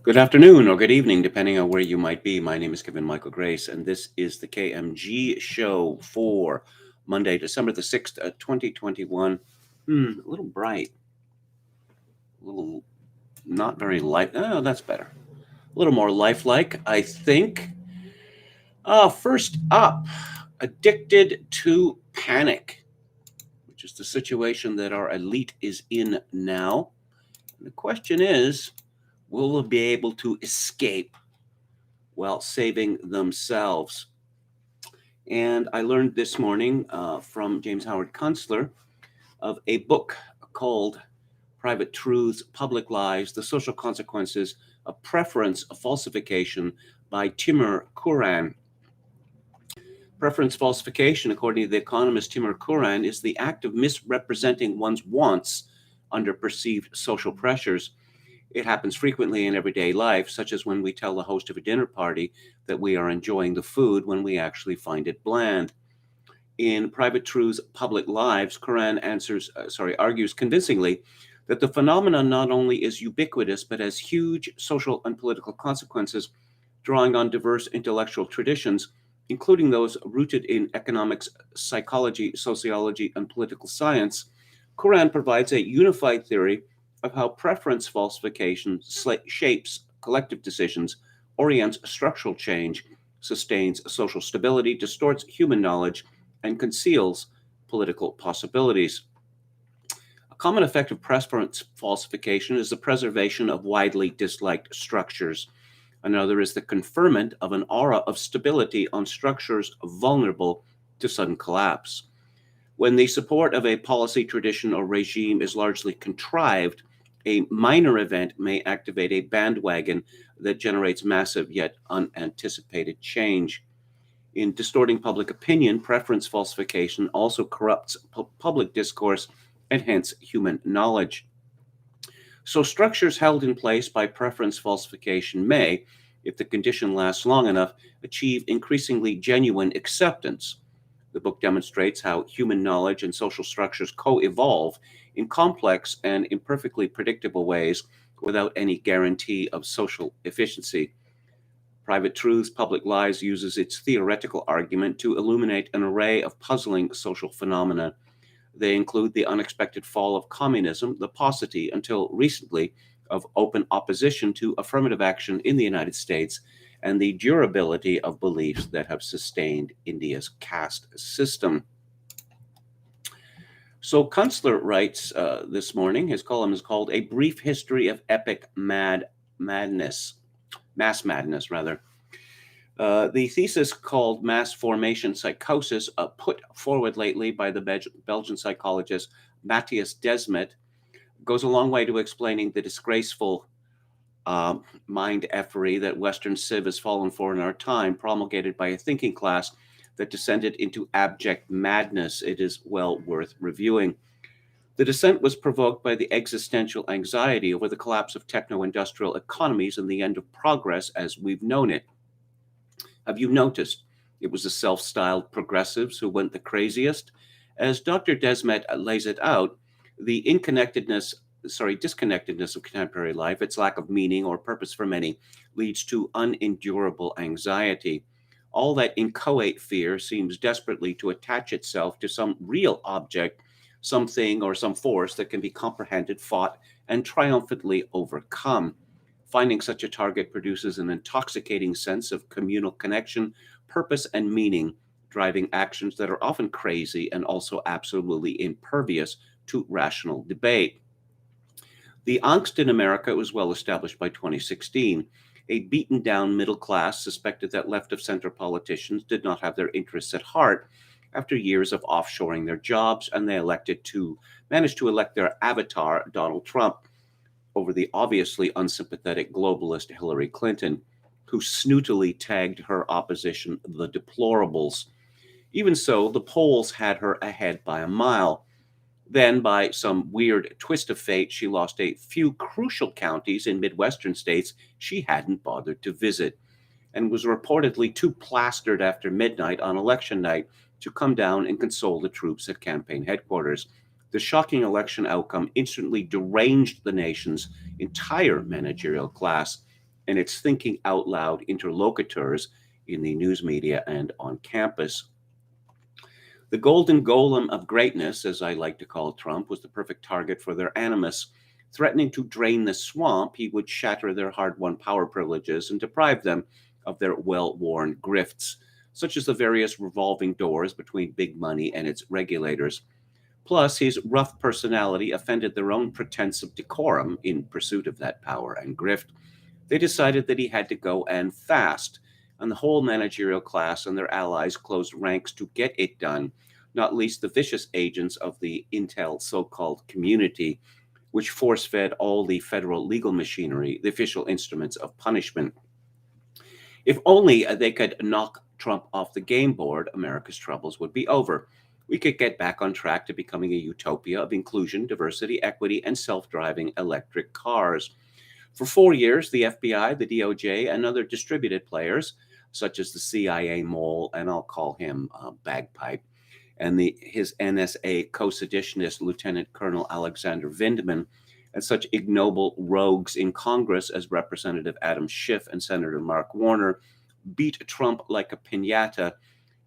Good afternoon or good evening, depending on where you might be. My name is Kevin Michael Grace, and this is the KMG show for Monday, December the 6th, 2021. A little bright, a little not very light. Oh, that's better. A little more lifelike, I think. First up, addicted to panic, which is the situation that our elite is in now. The question is, will they be able to escape while saving themselves? And I learned this morning from James Howard Kunstler of a book called Private Truths, Public Lies, The Social Consequences of Preference Falsification by Timur Kuran. Preference falsification, according to the economist Timur Kuran, is the act of misrepresenting one's wants under perceived social pressures. It happens frequently in everyday life, such as when we tell the host of a dinner party that we are enjoying the food when we actually find it bland. In Private Truths, Public Lives, Kuran argues convincingly that the phenomenon not only is ubiquitous, but has huge social and political consequences, drawing on diverse intellectual traditions, including those rooted in economics, psychology, sociology, and political science. Kuran provides a unified theory of how preference falsification shapes collective decisions, orients structural change, sustains social stability, distorts human knowledge, and conceals political possibilities. A common effect of preference falsification is the preservation of widely disliked structures. Another is the conferment of an aura of stability on structures vulnerable to sudden collapse. When the support of a policy, tradition, or regime is largely contrived, a minor event may activate a bandwagon that generates massive yet unanticipated change. In distorting public opinion, preference falsification also corrupts public discourse and hence human knowledge. So, structures held in place by preference falsification may, if the condition lasts long enough, achieve increasingly genuine acceptance. The book demonstrates how human knowledge and social structures co evolve in complex and imperfectly predictable ways without any guarantee of social efficiency. Private Truths, Public Lies uses its theoretical argument to illuminate an array of puzzling social phenomena. They include the unexpected fall of communism, the paucity, until recently, of open opposition to affirmative action in the United States, and the durability of beliefs that have sustained India's caste system. So Kunstler writes this morning, his column is called A Brief History of Epic Madness, Mass Madness, rather. The thesis called Mass Formation Psychosis, put forward lately by the Belgian psychologist Matthias Desmet, goes a long way to explaining the disgraceful mind effery that Western civ has fallen for in our time, promulgated by a thinking class that descended into abject madness. It is well worth reviewing. The descent was provoked by the existential anxiety over the collapse of techno-industrial economies and the end of progress as we've known it. Have you noticed it was the self-styled progressives who went the craziest? As Dr. Desmet lays it out, the disconnectedness of contemporary life, its lack of meaning or purpose for many, leads to unendurable anxiety. All that inchoate fear seems desperately to attach itself to some real object, something or some force that can be comprehended, fought, and triumphantly overcome. Finding such a target produces an intoxicating sense of communal connection, purpose, and meaning, driving actions that are often crazy and also absolutely impervious to rational debate. The angst in America was well established by 2016. A beaten down middle class suspected that left of center politicians did not have their interests at heart after years of offshoring their jobs, and they managed to elect their avatar, Donald Trump, over the obviously unsympathetic globalist Hillary Clinton, who snootily tagged her opposition the deplorables. Even so, the polls had her ahead by a mile. Then, by some weird twist of fate, she lost a few crucial counties in Midwestern states she hadn't bothered to visit, and was reportedly too plastered after midnight on election night to come down and console the troops at campaign headquarters. The shocking election outcome instantly deranged the nation's entire managerial class. and its thinking out loud interlocutors in the news media and on campus. The golden golem of greatness, as I like to call Trump, was the perfect target for their animus. Threatening to drain the swamp, he would shatter their hard won power privileges and deprive them of their well worn grifts, such as the various revolving doors between big money and its regulators. Plus, his rough personality offended their own pretense of decorum in pursuit of that power and grift. They decided that he had to go and fast, and the whole managerial class and their allies closed ranks to get it done, not least the vicious agents of the Intel so called community, which force fed all the federal legal machinery, the official instruments of punishment. If only they could knock Trump off the game board, America's troubles would be over. We could get back on track to becoming a utopia of inclusion, diversity, equity, and self driving electric cars. For 4 years, the FBI, the DOJ, and other distributed players, such as the CIA mole, and I'll call him Bagpipe, and his NSA co-seditionist Lieutenant Colonel Alexander Vindman, and such ignoble rogues in Congress as Representative Adam Schiff and Senator Mark Warner, beat Trump like a piñata,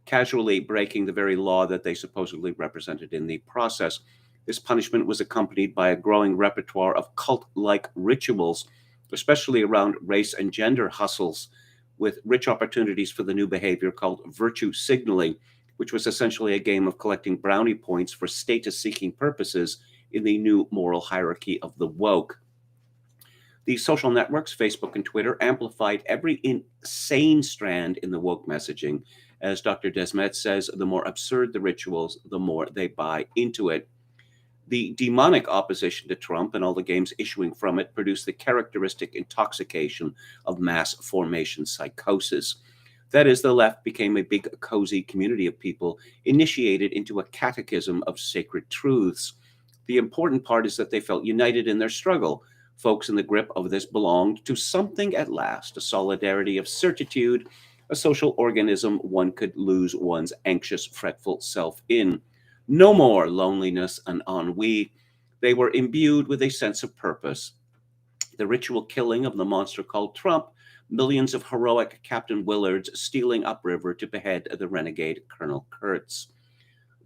casually breaking the very law that they supposedly represented in the process. This punishment was accompanied by a growing repertoire of cult-like rituals, especially around race and gender hustles, with rich opportunities for the new behavior called virtue signaling, which was essentially a game of collecting brownie points for status-seeking purposes in the new moral hierarchy of the woke. These social networks, Facebook and Twitter, amplified every insane strand in the woke messaging. As Dr. Desmet says, the more absurd the rituals, the more they buy into it. The demonic opposition to Trump and all the games issuing from it produced the characteristic intoxication of mass formation psychosis. That is, the left became a big, cozy community of people initiated into a catechism of sacred truths. The important part is that they felt united in their struggle. Folks in the grip of this belonged to something at last, a solidarity of certitude, a social organism one could lose one's anxious, fretful self in. No more loneliness and ennui. They were imbued with a sense of purpose. The ritual killing of the monster called Trump, millions of heroic Captain Willards stealing upriver to behead the renegade Colonel Kurtz.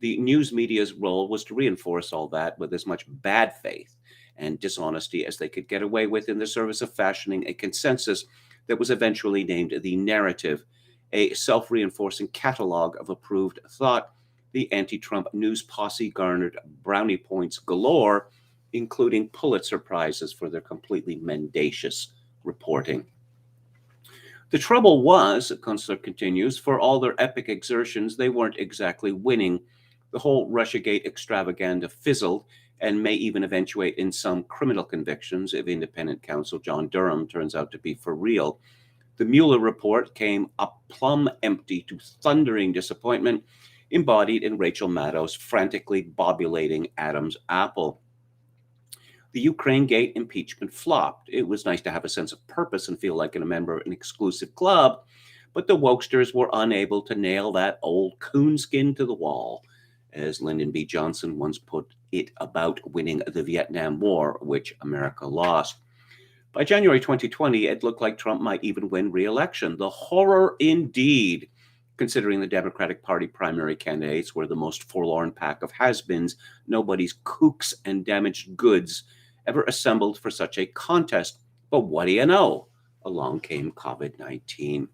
The news media's role was to reinforce all that with as much bad faith and dishonesty as they could get away with in the service of fashioning a consensus that was eventually named the narrative, a self-reinforcing catalog of approved thought. The anti-Trump news posse garnered brownie points galore, including Pulitzer Prizes for their completely mendacious reporting. The trouble was, Kunstler continues, for all their epic exertions, they weren't exactly winning. The whole Russiagate extravaganza fizzled and may even eventuate in some criminal convictions if independent counsel John Durham turns out to be for real. The Mueller report came up plumb empty to thundering disappointment, embodied in Rachel Maddow's frantically bobulating Adam's apple. The Ukraine Gate impeachment flopped. It was nice to have a sense of purpose and feel like a member of an exclusive club, but the wokesters were unable to nail that old coonskin to the wall, as Lyndon B. Johnson once put it about winning the Vietnam War, which America lost. By January 2020, it looked like Trump might even win re-election. The horror indeed, considering the Democratic Party primary candidates were the most forlorn pack of has-beens, nobody's kooks and damaged goods ever assembled for such a contest. But what do you know? Along came COVID-19.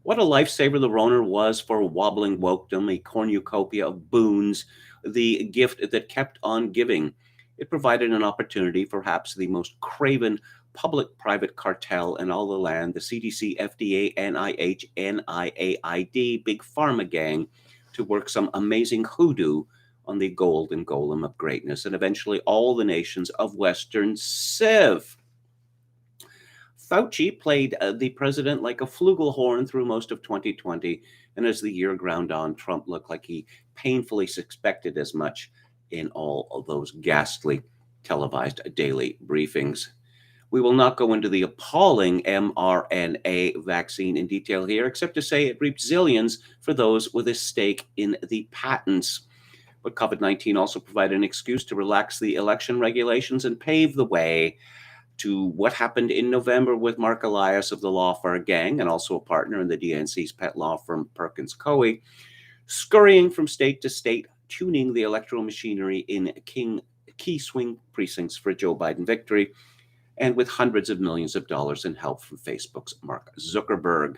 What a lifesaver the Rona was for wobbling wokedom, a cornucopia of boons, the gift that kept on giving. It provided an opportunity for perhaps the most craven public-private cartel in all the land, the CDC, FDA, NIH, NIAID, Big Pharma gang, to work some amazing hoodoo on the golden golem of greatness and eventually all the nations of Western Civ. Fauci played the president like a flugelhorn through most of 2020, and as the year ground on, Trump looked like he painfully suspected as much in all of those ghastly televised daily briefings. We will not go into the appalling mRNA vaccine in detail here, except to say it reaped zillions for those with a stake in the patents. But COVID-19 also provided an excuse to relax the election regulations and pave the way to what happened in November with Mark Elias of the Lawfare gang and also a partner in the DNC's pet law firm Perkins Coie, scurrying from state to state, tuning the electoral machinery in key swing precincts for Joe Biden victory, and with hundreds of millions of dollars in help from Facebook's Mark Zuckerberg.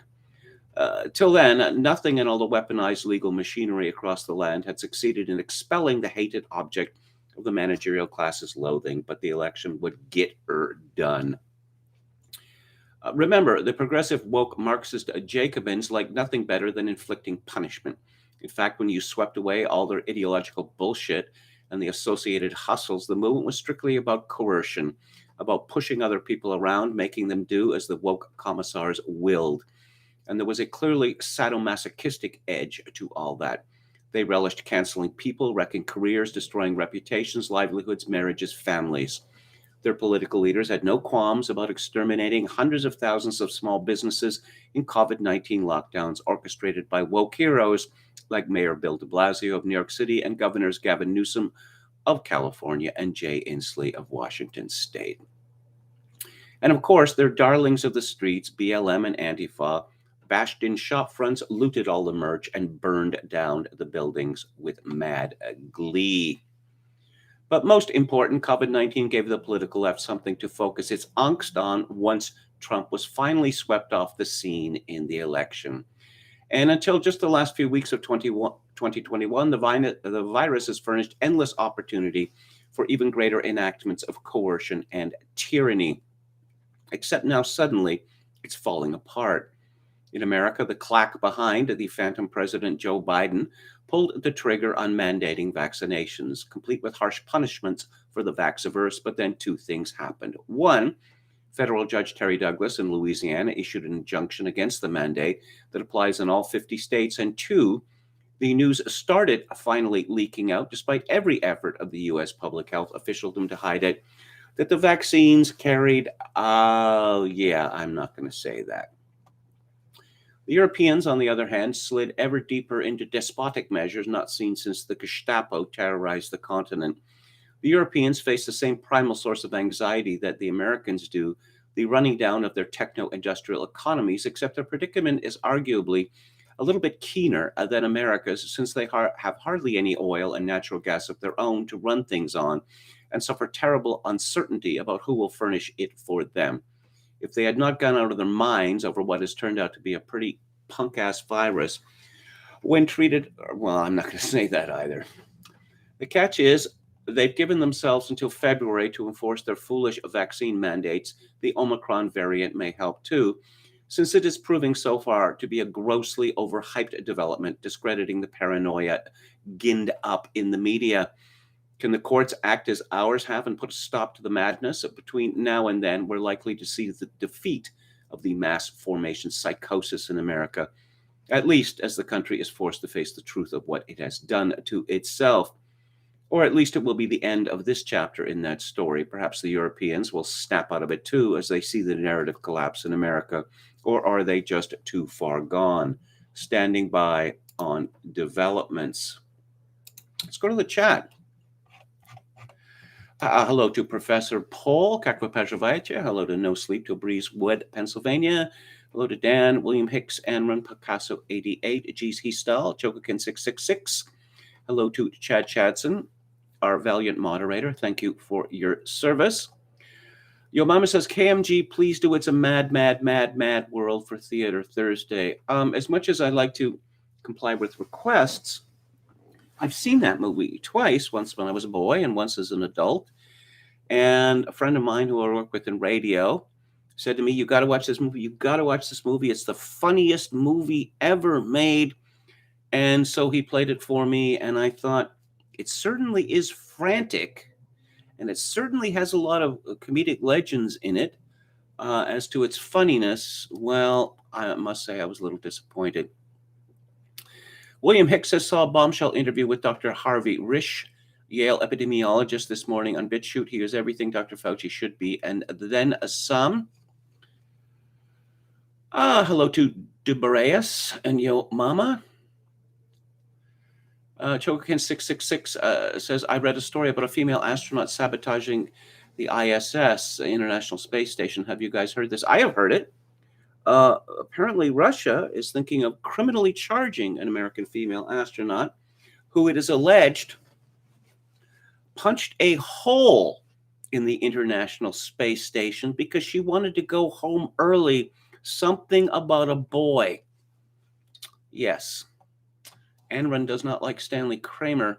Till then, nothing in all the weaponized legal machinery across the land had succeeded in expelling the hated object of the managerial class's loathing, but the election would get her done. Remember, the progressive woke Marxist Jacobins like nothing better than inflicting punishment. In fact, when you swept away all their ideological bullshit and the associated hustles, the movement was strictly about coercion, about pushing other people around, making them do as the woke commissars willed. And there was a clearly sadomasochistic edge to all that. They relished canceling people, wrecking careers, destroying reputations, livelihoods, marriages, families. Their political leaders had no qualms about exterminating hundreds of thousands of small businesses in COVID-19 lockdowns orchestrated by woke heroes like Mayor Bill de Blasio of New York City and Governors Gavin Newsom of California and Jay Inslee of Washington State. And of course, their darlings of the streets, BLM and Antifa, bashed in shop fronts, looted all the merch, and burned down the buildings with mad glee. But most important, COVID-19 gave the political left something to focus its angst on once Trump was finally swept off the scene in the election. And until just the last few weeks of 2021, the virus has furnished endless opportunity for even greater enactments of coercion and tyranny. Except now suddenly it's falling apart. In America, the claque behind the phantom president Joe Biden pulled the trigger on mandating vaccinations, complete with harsh punishments for the vaxiverse. But then two things happened. One, federal Judge Terry Douglas in Louisiana issued an injunction against the mandate that applies in all 50 states. And two, the news started finally leaking out, despite every effort of the U.S. public health officialdom to hide it, that the vaccines carried, I'm not going to say that. The Europeans, on the other hand, slid ever deeper into despotic measures not seen since the Gestapo terrorized the continent. The Europeans face the same primal source of anxiety that the Americans do, the running down of their techno-industrial economies, except their predicament is arguably a little bit keener than America's, since they have hardly any oil and natural gas of their own to run things on, and suffer terrible uncertainty about who will furnish it for them. If they had not gone out of their minds over what has turned out to be a pretty punk-ass virus, when treated, well, I'm not going to say that either. The catch is, they've given themselves until February to enforce their foolish vaccine mandates. The Omicron variant may help too, since it is proving so far to be a grossly overhyped development, discrediting the paranoia ginned up in the media. Can the courts act as ours have and put a stop to the madness? Between now and then, we're likely to see the defeat of the mass formation psychosis in America, at least as the country is forced to face the truth of what it has done to itself. Or at least it will be the end of this chapter in that story. Perhaps the Europeans will snap out of it too as they see the narrative collapse in America. Or are they just too far gone? Standing by on developments. Let's go to the chat. Hello to Professor Paul, Kakva Pajavaicha. Hello to No Sleep to Breezewood, Pennsylvania. Hello to Dan, William Hicks, Anron, Picasso 88, G's Heastal, Chokokin 666. Hello to Chad Chadson, our valiant moderator. Thank you for your service. Yo Mama says, KMG, please do It's a Mad, Mad, Mad, Mad World for Theater Thursday. As much as I like to comply with requests, I've seen that movie twice, once when I was a boy and once as an adult. And a friend of mine who I work with in radio said to me, you got to watch this movie. You got to watch this movie. It's the funniest movie ever made. And so he played it for me. And I thought, it certainly is frantic. And it certainly has a lot of comedic legends in it. As to its funniness, well, I must say I was a little disappointed. William Hicks saw a bombshell interview with Dr. Harvey Risch, Yale epidemiologist, this morning on BitChute. He is everything Dr. Fauci should be, and then some. Hello to Dubareus and Yo Mama. Chokokin 666 says, I read a story about a female astronaut sabotaging the ISS, the International Space Station. Have you guys heard this? I have heard it. Apparently, Russia is thinking of criminally charging an American female astronaut who it is alleged punched a hole in the International Space Station because she wanted to go home early. Something about a boy. Yes. Enron does not like Stanley Kramer.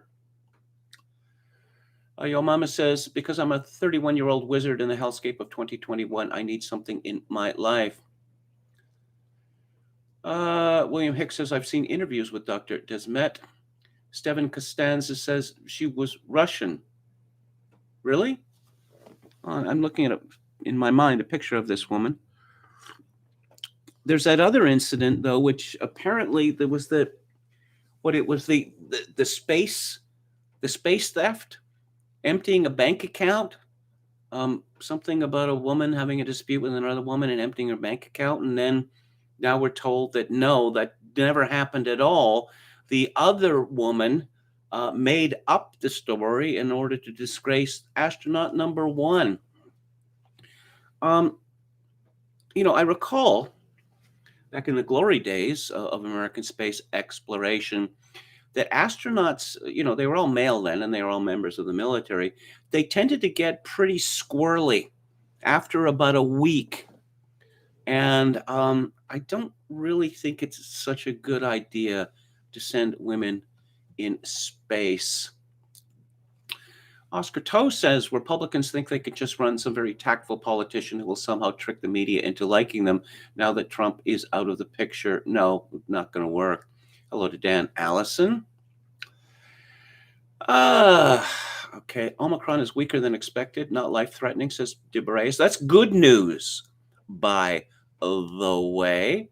Yo Mama says, because I'm a 31-year-old wizard in the hellscape of 2021, I need something in my life. William Hicks says, I've seen interviews with Dr. Desmet. Steven Costanza says she was Russian. Really? I'm looking at, in my mind, a picture of this woman. There's that other incident, though, which apparently there was the space theft, emptying a bank account. Something about a woman having a dispute with another woman and emptying her bank account. And then now we're told that no, that never happened at all. The other woman made up the story in order to disgrace astronaut number one. I recall back in the glory days of American space exploration that astronauts, they were all male then and they were all members of the military. They tended to get pretty squirrely after about a week. And I don't really think it's such a good idea to send women in space. Oscar Toe says Republicans think they could just run some very tactful politician who will somehow trick the media into liking them now that Trump is out of the picture. No, not going to work. Hello to Dan Allison. Okay. Omicron is weaker than expected, not life-threatening, says DeBrays. That's good news, by the way.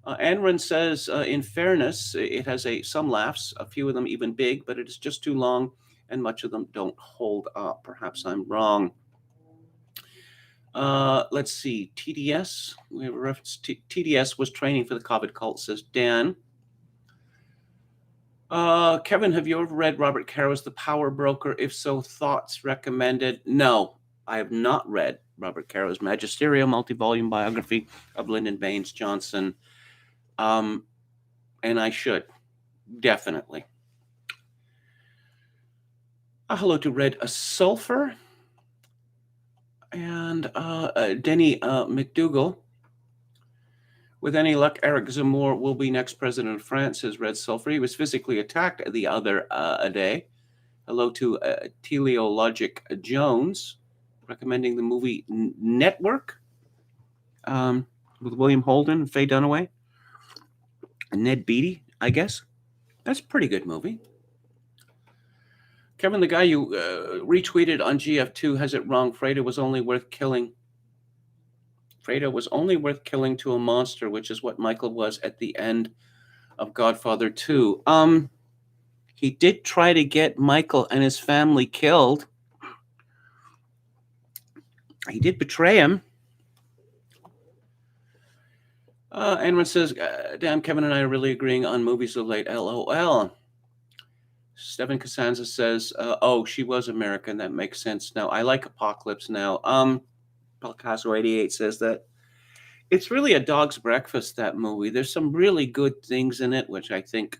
Enron says, in fairness, it has some laughs, a few of them even big, but it is just too long, and much of them don't hold up. Perhaps I'm wrong. Let's see. TDS. We have a reference to TDS was training for the COVID cult, says Dan. Kevin, have you ever read Robert Caro's The Power Broker? If so, thoughts recommended? No, I have not read Robert Caro's magisterial multi-volume biography of Lyndon Baines Johnson. And I should, definitely. Hello to Red Sulfur and Denny McDougall. With any luck, Eric Zemmour will be next president of France, says Red Sulfur. He was physically attacked the other day. Hello to Teleologic Jones, recommending the movie Network with William Holden, Faye Dunaway, and Ned Beatty, I guess. That's a pretty good movie. Kevin, the guy you retweeted on GF2 has it wrong. Freda was only worth killing to a monster, which is what Michael was at the end of Godfather 2. He did try to get Michael and his family killed. He did betray him. Anyone says, damn, Kevin and I are really agreeing on movies of late. LOL. Stephen Costanza says, oh, she was American. That makes sense now. I like Apocalypse Now. Picasso 88 says that it's really a dog's breakfast, that movie. There's some really good things in it, which I think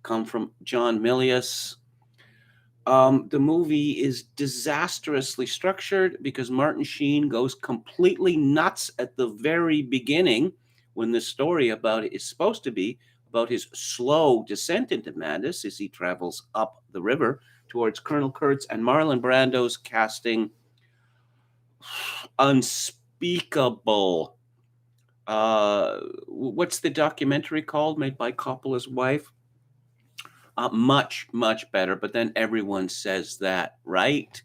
come from John Milius. The movie is disastrously structured because Martin Sheen goes completely nuts at the very beginning when the story about it is supposed to be about his slow descent into madness as he travels up the river towards Colonel Kurtz, and Marlon Brando's casting unspeakable. What's the documentary called made by Coppola's wife? Much, much better, but then everyone says that, right?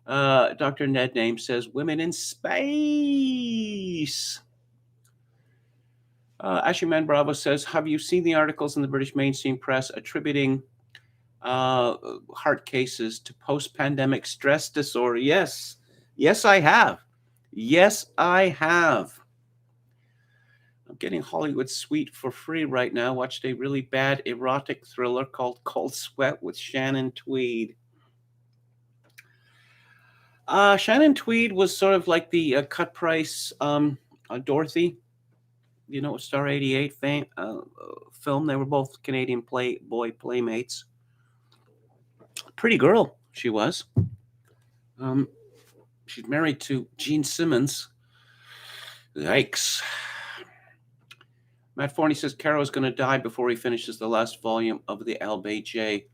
Dr. Ned Name says, women in space. Ashley Man Bravo says, have you seen the articles in the British mainstream press attributing heart cases to post-pandemic stress disorder? Yes. Yes, I have. I'm getting Hollywood Sweet for free right now. Watched a really bad erotic thriller called Cold Sweat with Shannon Tweed. Shannon Tweed was sort of like the cut price Dorothy, Star 88 film. They were both Canadian Playboy playmates. Pretty girl, she was. Um, she's married to Gene Simmons. Yikes. Matt Forney says Caro is going to die before he finishes the last volume of the LBJ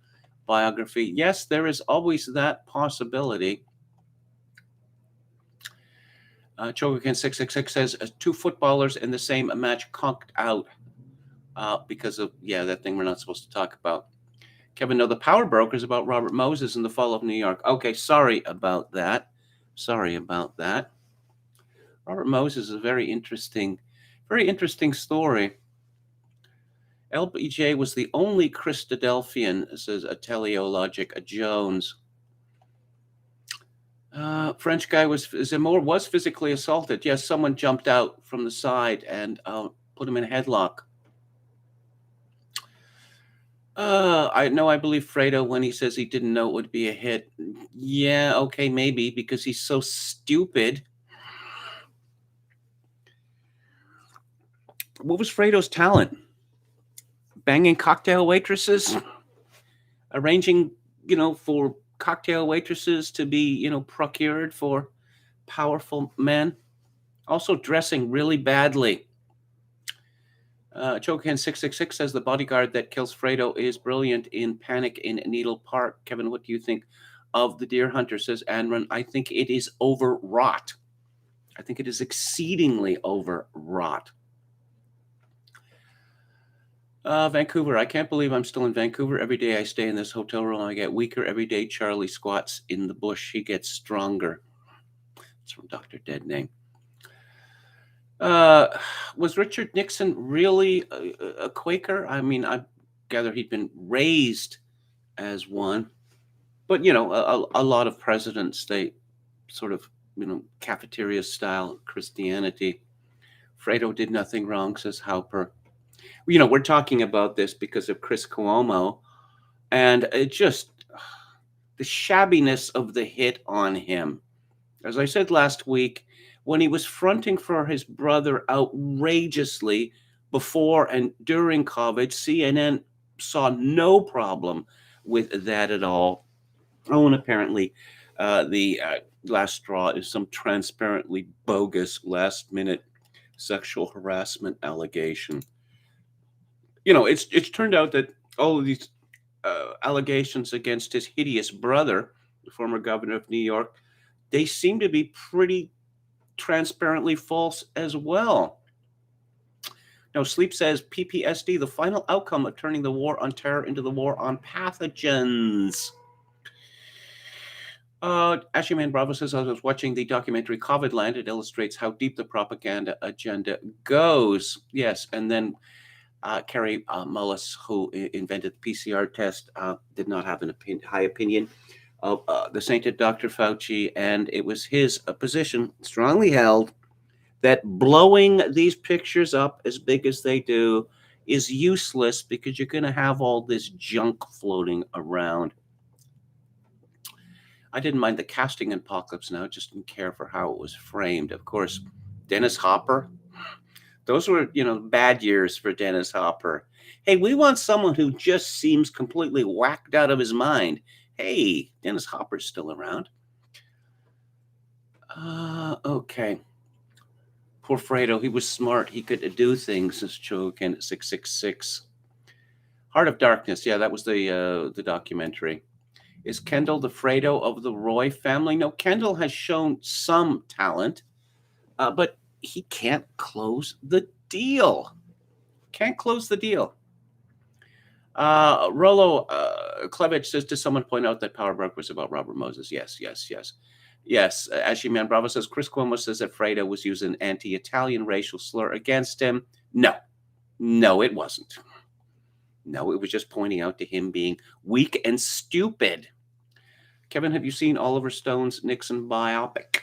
biography. Yes, there is always that possibility. Chogokin666 says two footballers in the same match conked out because of, that thing we're not supposed to talk about. Kevin, no, the Power Broker is about Robert Moses and the fall of New York. Okay, sorry about that. Robert Moses is a very interesting story. LBJ was the only Christadelphian, says Teleologic Jones. French guy was physically assaulted. Yes, someone jumped out from the side and put him in a headlock. I believe Fredo when he says he didn't know it would be a hit. Yeah, okay, maybe, because he's so stupid. What was Fredo's talent? Banging cocktail waitresses? Arranging, for cocktail waitresses to be, procured for powerful men? Also dressing really badly. Chokehan666 says the bodyguard that kills Fredo is brilliant in Panic in Needle Park. Kevin, what do you think of The Deer Hunter? Says Anran. I think it is overwrought. I think it is exceedingly overwrought. Vancouver. I can't believe I'm still in Vancouver. Every day I stay in this hotel room, I get weaker. Every day Charlie squats in the bush, he gets stronger. It's from Dr. Dead Name. Was Richard Nixon really a Quaker? I mean, I gather he'd been raised as one, but a lot of presidents, they sort of cafeteria style Christianity. Fredo did nothing wrong, says Hauper. We're talking about this because of Chris Cuomo, and it just the shabbiness of the hit on him. As I said last week, when he was fronting for his brother outrageously before and during COVID, CNN saw no problem with that at all. Oh, and apparently the last straw is some transparently bogus last-minute sexual harassment allegation. It's turned out that all of these allegations against his hideous brother, the former governor of New York, they seem to be pretty transparently false as well. Now, Sleep says PPSD, the final outcome of turning the war on terror into the war on pathogens. Ashley Man Bravo says, I was watching the documentary COVID Land. It illustrates how deep the propaganda agenda goes. Yes, and then Kerry Mullis, who invented the PCR test, did not have an high opinion of the sainted Dr. Fauci, and it was his position, strongly held, that blowing these pictures up as big as they do is useless because you're going to have all this junk floating around. I didn't mind the casting in Apocalypse Now, just didn't care for how it was framed. Of course, Dennis Hopper, those were, bad years for Dennis Hopper. Hey, we want someone who just seems completely whacked out of his mind. Hey, Dennis Hopper's still around. Okay. Poor Fredo, he was smart. He could do things, says Choken 666. Heart of Darkness. Yeah, that was the documentary. Is Kendall the Fredo of the Roy family? No, Kendall has shown some talent, but he can't close the deal. Rollo Klevich says, does someone point out that Power Broker was about Robert Moses? Yes. Ashley Man Bravo says, Chris Cuomo says that Fredo was using an anti-Italian racial slur against him. No, it wasn't. No, it was just pointing out to him being weak and stupid. Kevin, have you seen Oliver Stone's Nixon biopic?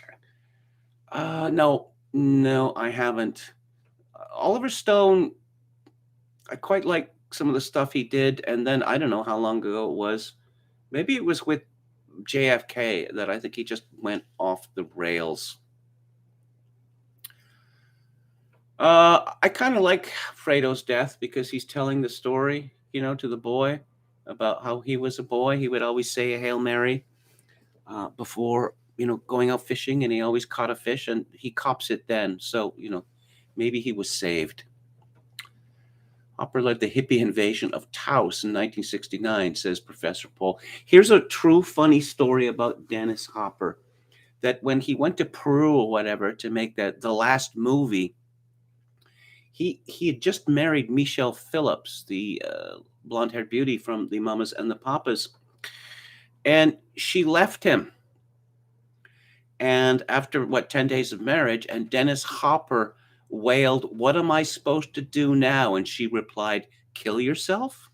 No, I haven't. Oliver Stone, I quite like some of the stuff he did, and then I don't know how long ago it was. Maybe it was with JFK that I think he just went off the rails. I kind of like Fredo's death because he's telling the story, to the boy about how he was a boy. He would always say a Hail Mary before, going out fishing, and he always caught a fish, and he cops it then. So, maybe he was saved. Hopper led the hippie invasion of Taos in 1969, says Professor Paul. Here's a true funny story about Dennis Hopper, that when he went to Peru or whatever to make the last movie, he had just married Michelle Phillips, the blonde-haired beauty from the Mamas and the Papas, and she left him. And after 10 days of marriage, and Dennis Hopper wailed, "What am I supposed to do now?" And she replied, "Kill yourself."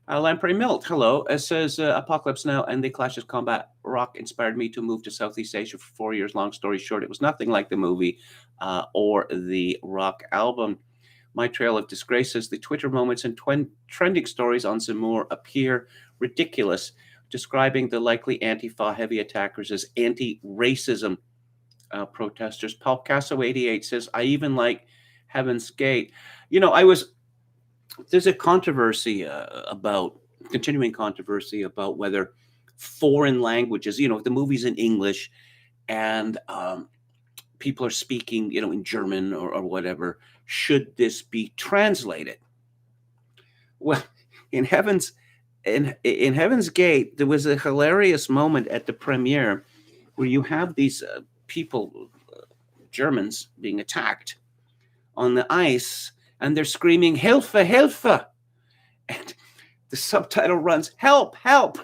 Lamprey Milt, hello. It says Apocalypse Now and the Clash's combat rock inspired me to move to Southeast Asia for 4 years. Long story short, it was nothing like the movie or the rock album. My Trail of Disgrace says the Twitter moments and trending stories on Zamor appear ridiculous, describing the likely Antifa heavy attackers as anti-racism protesters. Paul Casso 88 says, I even like Heaven's Gate. There's a controversy continuing controversy about whether foreign languages, the movie's in English and people are speaking, in German or whatever, should this be translated? Well, in Heaven's Gate, there was a hilarious moment at the premiere where you have these people, Germans, being attacked on the ice, and they're screaming, "Hilfe, Hilfe!" And the subtitle runs, "Help, help!"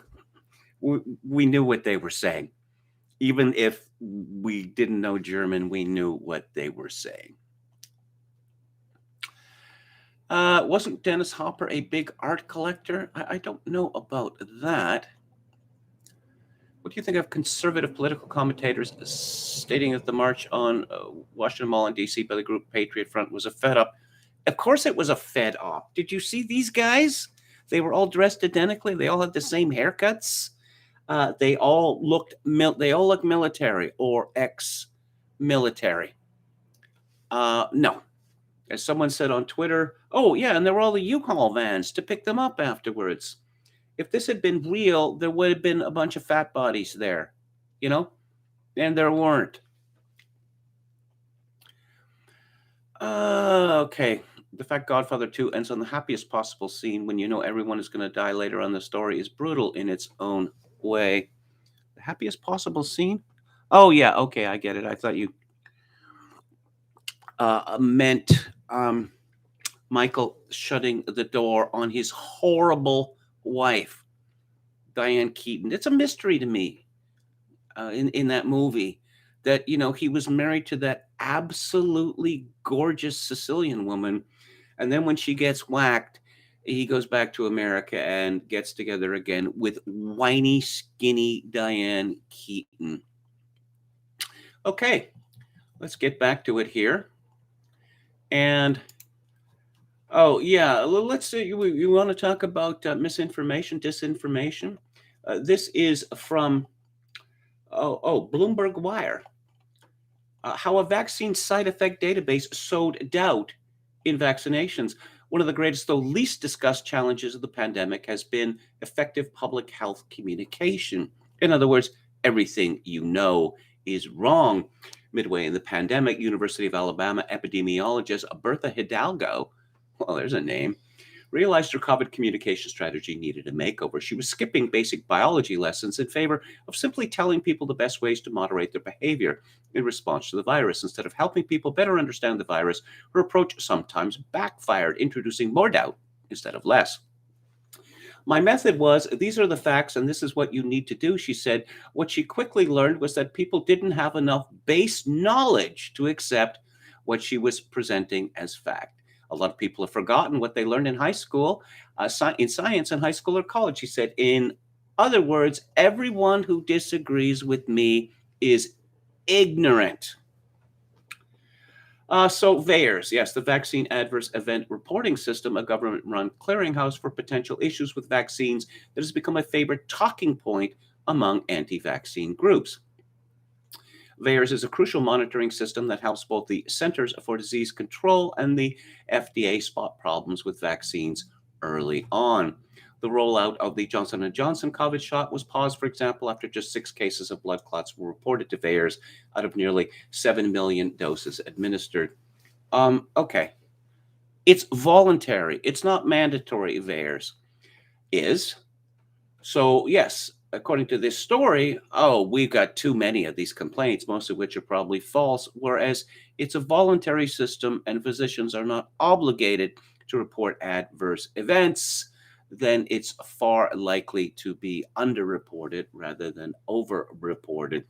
We knew what they were saying. Even if we didn't know German, we knew what they were saying. Wasn't Dennis Hopper a big art collector? I don't know about that. What do you think of conservative political commentators stating that the march on Washington Mall in D.C. by the group Patriot Front was a fed-up? Of course it was a fed-up. Did you see these guys? They were all dressed identically. They all had the same haircuts. They all look military or ex-military. No. As someone said on Twitter, oh, yeah, and there were all the U-Haul vans to pick them up afterwards. If this had been real, there would have been a bunch of fat bodies there, and there weren't. Okay. The fact Godfather 2 ends on the happiest possible scene when you know everyone is going to die later on the story is brutal in its own way. The happiest possible scene? Oh, yeah. Okay, I get it. I thought you meant Michael shutting the door on his horrible wife, Diane Keaton. It's a mystery to me in that movie that, he was married to that absolutely gorgeous Sicilian woman. And then when she gets whacked, he goes back to America and gets together again with whiny, skinny Diane Keaton. Okay, let's get back to it here. And, oh, yeah, let's say you want to talk about misinformation, disinformation. This is from, Bloomberg Wire. How a vaccine side effect database sowed doubt in vaccinations. One of the greatest, though least discussed challenges of the pandemic has been effective public health communication. In other words, everything you know is wrong. Midway in the pandemic, University of Alabama epidemiologist Bertha Hidalgo, well, there's a name, realized her COVID communication strategy needed a makeover. She was skipping basic biology lessons in favor of simply telling people the best ways to moderate their behavior in response to the virus. Instead of helping people better understand the virus, her approach sometimes backfired, introducing more doubt instead of less. My method was, these are the facts and this is what you need to do, she said. What she quickly learned was that people didn't have enough base knowledge to accept what she was presenting as fact. A lot of people have forgotten what they learned in high school, in science in high school or college. She said, in other words, everyone who disagrees with me is ignorant. So VAERS, yes, the Vaccine Adverse Event Reporting System, a government-run clearinghouse for potential issues with vaccines that has become a favorite talking point among anti-vaccine groups. VAERS is a crucial monitoring system that helps both the Centers for Disease Control and the FDA spot problems with vaccines early on. The rollout of the Johnson & Johnson COVID shot was paused, for example, after just 6 cases of blood clots were reported to VAERS out of nearly 7 million doses administered. Okay. It's voluntary. It's not mandatory, VAERS is. So, yes, according to this story, we've got too many of these complaints, most of which are probably false, whereas it's a voluntary system and physicians are not obligated to report adverse events, then it's far likely to be underreported rather than overreported.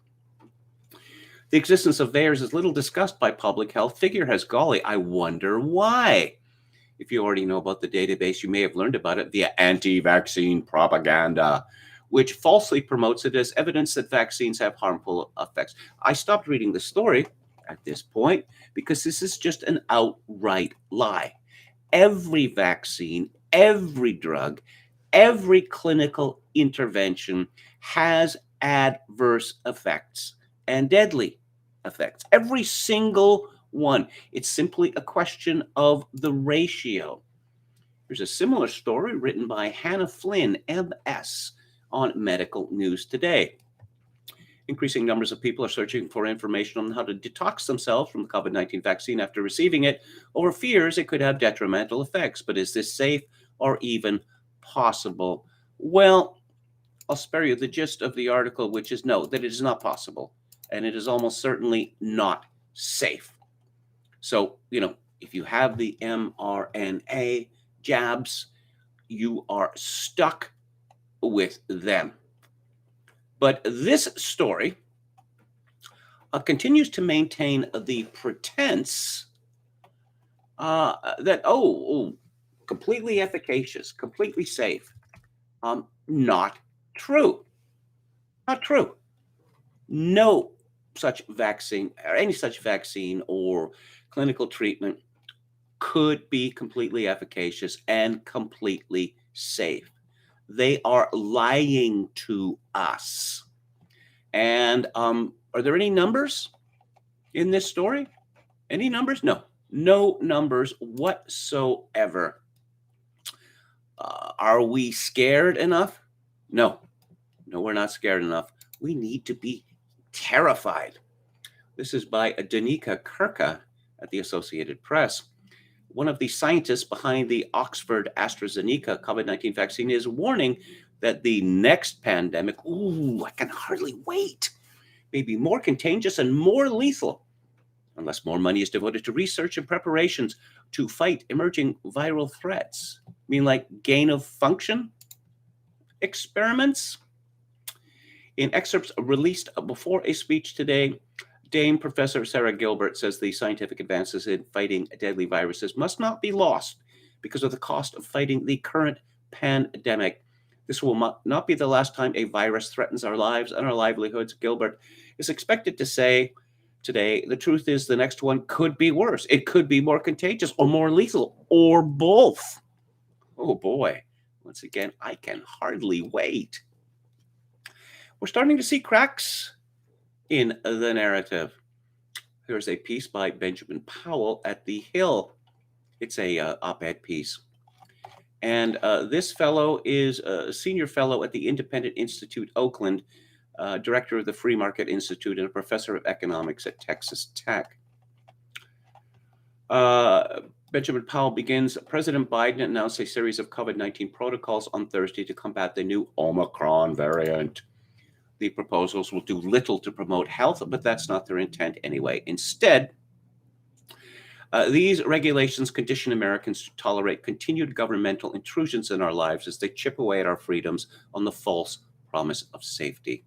The existence of VAERS is little discussed by public health figureheads. Golly, I wonder why. If you already know about the database, you may have learned about it via anti-vaccine propaganda, which falsely promotes it as evidence that vaccines have harmful effects. I stopped reading the story at this point because this is just an outright lie. Every vaccine, every drug, every clinical intervention has adverse effects and deadly effects. Every single one. It's simply a question of the ratio. There's a similar story written by Hannah Flynn, MS, on Medical News Today. Increasing numbers of people are searching for information on how to detox themselves from the COVID-19 vaccine after receiving it, over fears it could have detrimental effects. But is this safe or even possible? Well, I'll spare you the gist of the article, which is no, that it is not possible, and it is almost certainly not safe. So, if you have the mRNA jabs, you are stuck with them. But this story continues to maintain the pretense that, completely efficacious, completely safe. Not true. Not true. No such vaccine or any such vaccine or clinical treatment could be completely efficacious and completely safe. They are lying to us. And are there any numbers in this story? Any numbers? No. No numbers whatsoever. Are we scared enough? No. No, we're not scared enough. We need to be terrified. This is by Danica Kirka at the Associated Press. One of the scientists behind the Oxford AstraZeneca COVID-19 vaccine is warning that the next pandemic, I can hardly wait, may be more contagious and more lethal unless more money is devoted to research and preparations to fight emerging viral threats. I mean, like gain of function experiments? In excerpts released before a speech today, Dame Professor Sarah Gilbert says the scientific advances in fighting deadly viruses must not be lost because of the cost of fighting the current pandemic. This will not be the last time a virus threatens our lives and our livelihoods. Gilbert is expected to say today, the truth is the next one could be worse. It could be more contagious or more lethal or both. Oh boy. Once again, I can hardly wait. We're starting to see cracks in the narrative. There's a piece by Benjamin Powell at The Hill. It's a op-ed piece. And this fellow is a senior fellow at the Independent Institute, Oakland, director of the Free Market Institute, and a professor of economics at Texas Tech. Benjamin Powell begins, President Biden announced a series of COVID-19 protocols on Thursday to combat the new Omicron variant. The proposals will do little to promote health, but that's not their intent anyway. Instead, these regulations condition Americans to tolerate continued governmental intrusions in our lives as they chip away at our freedoms on the false promise of safety.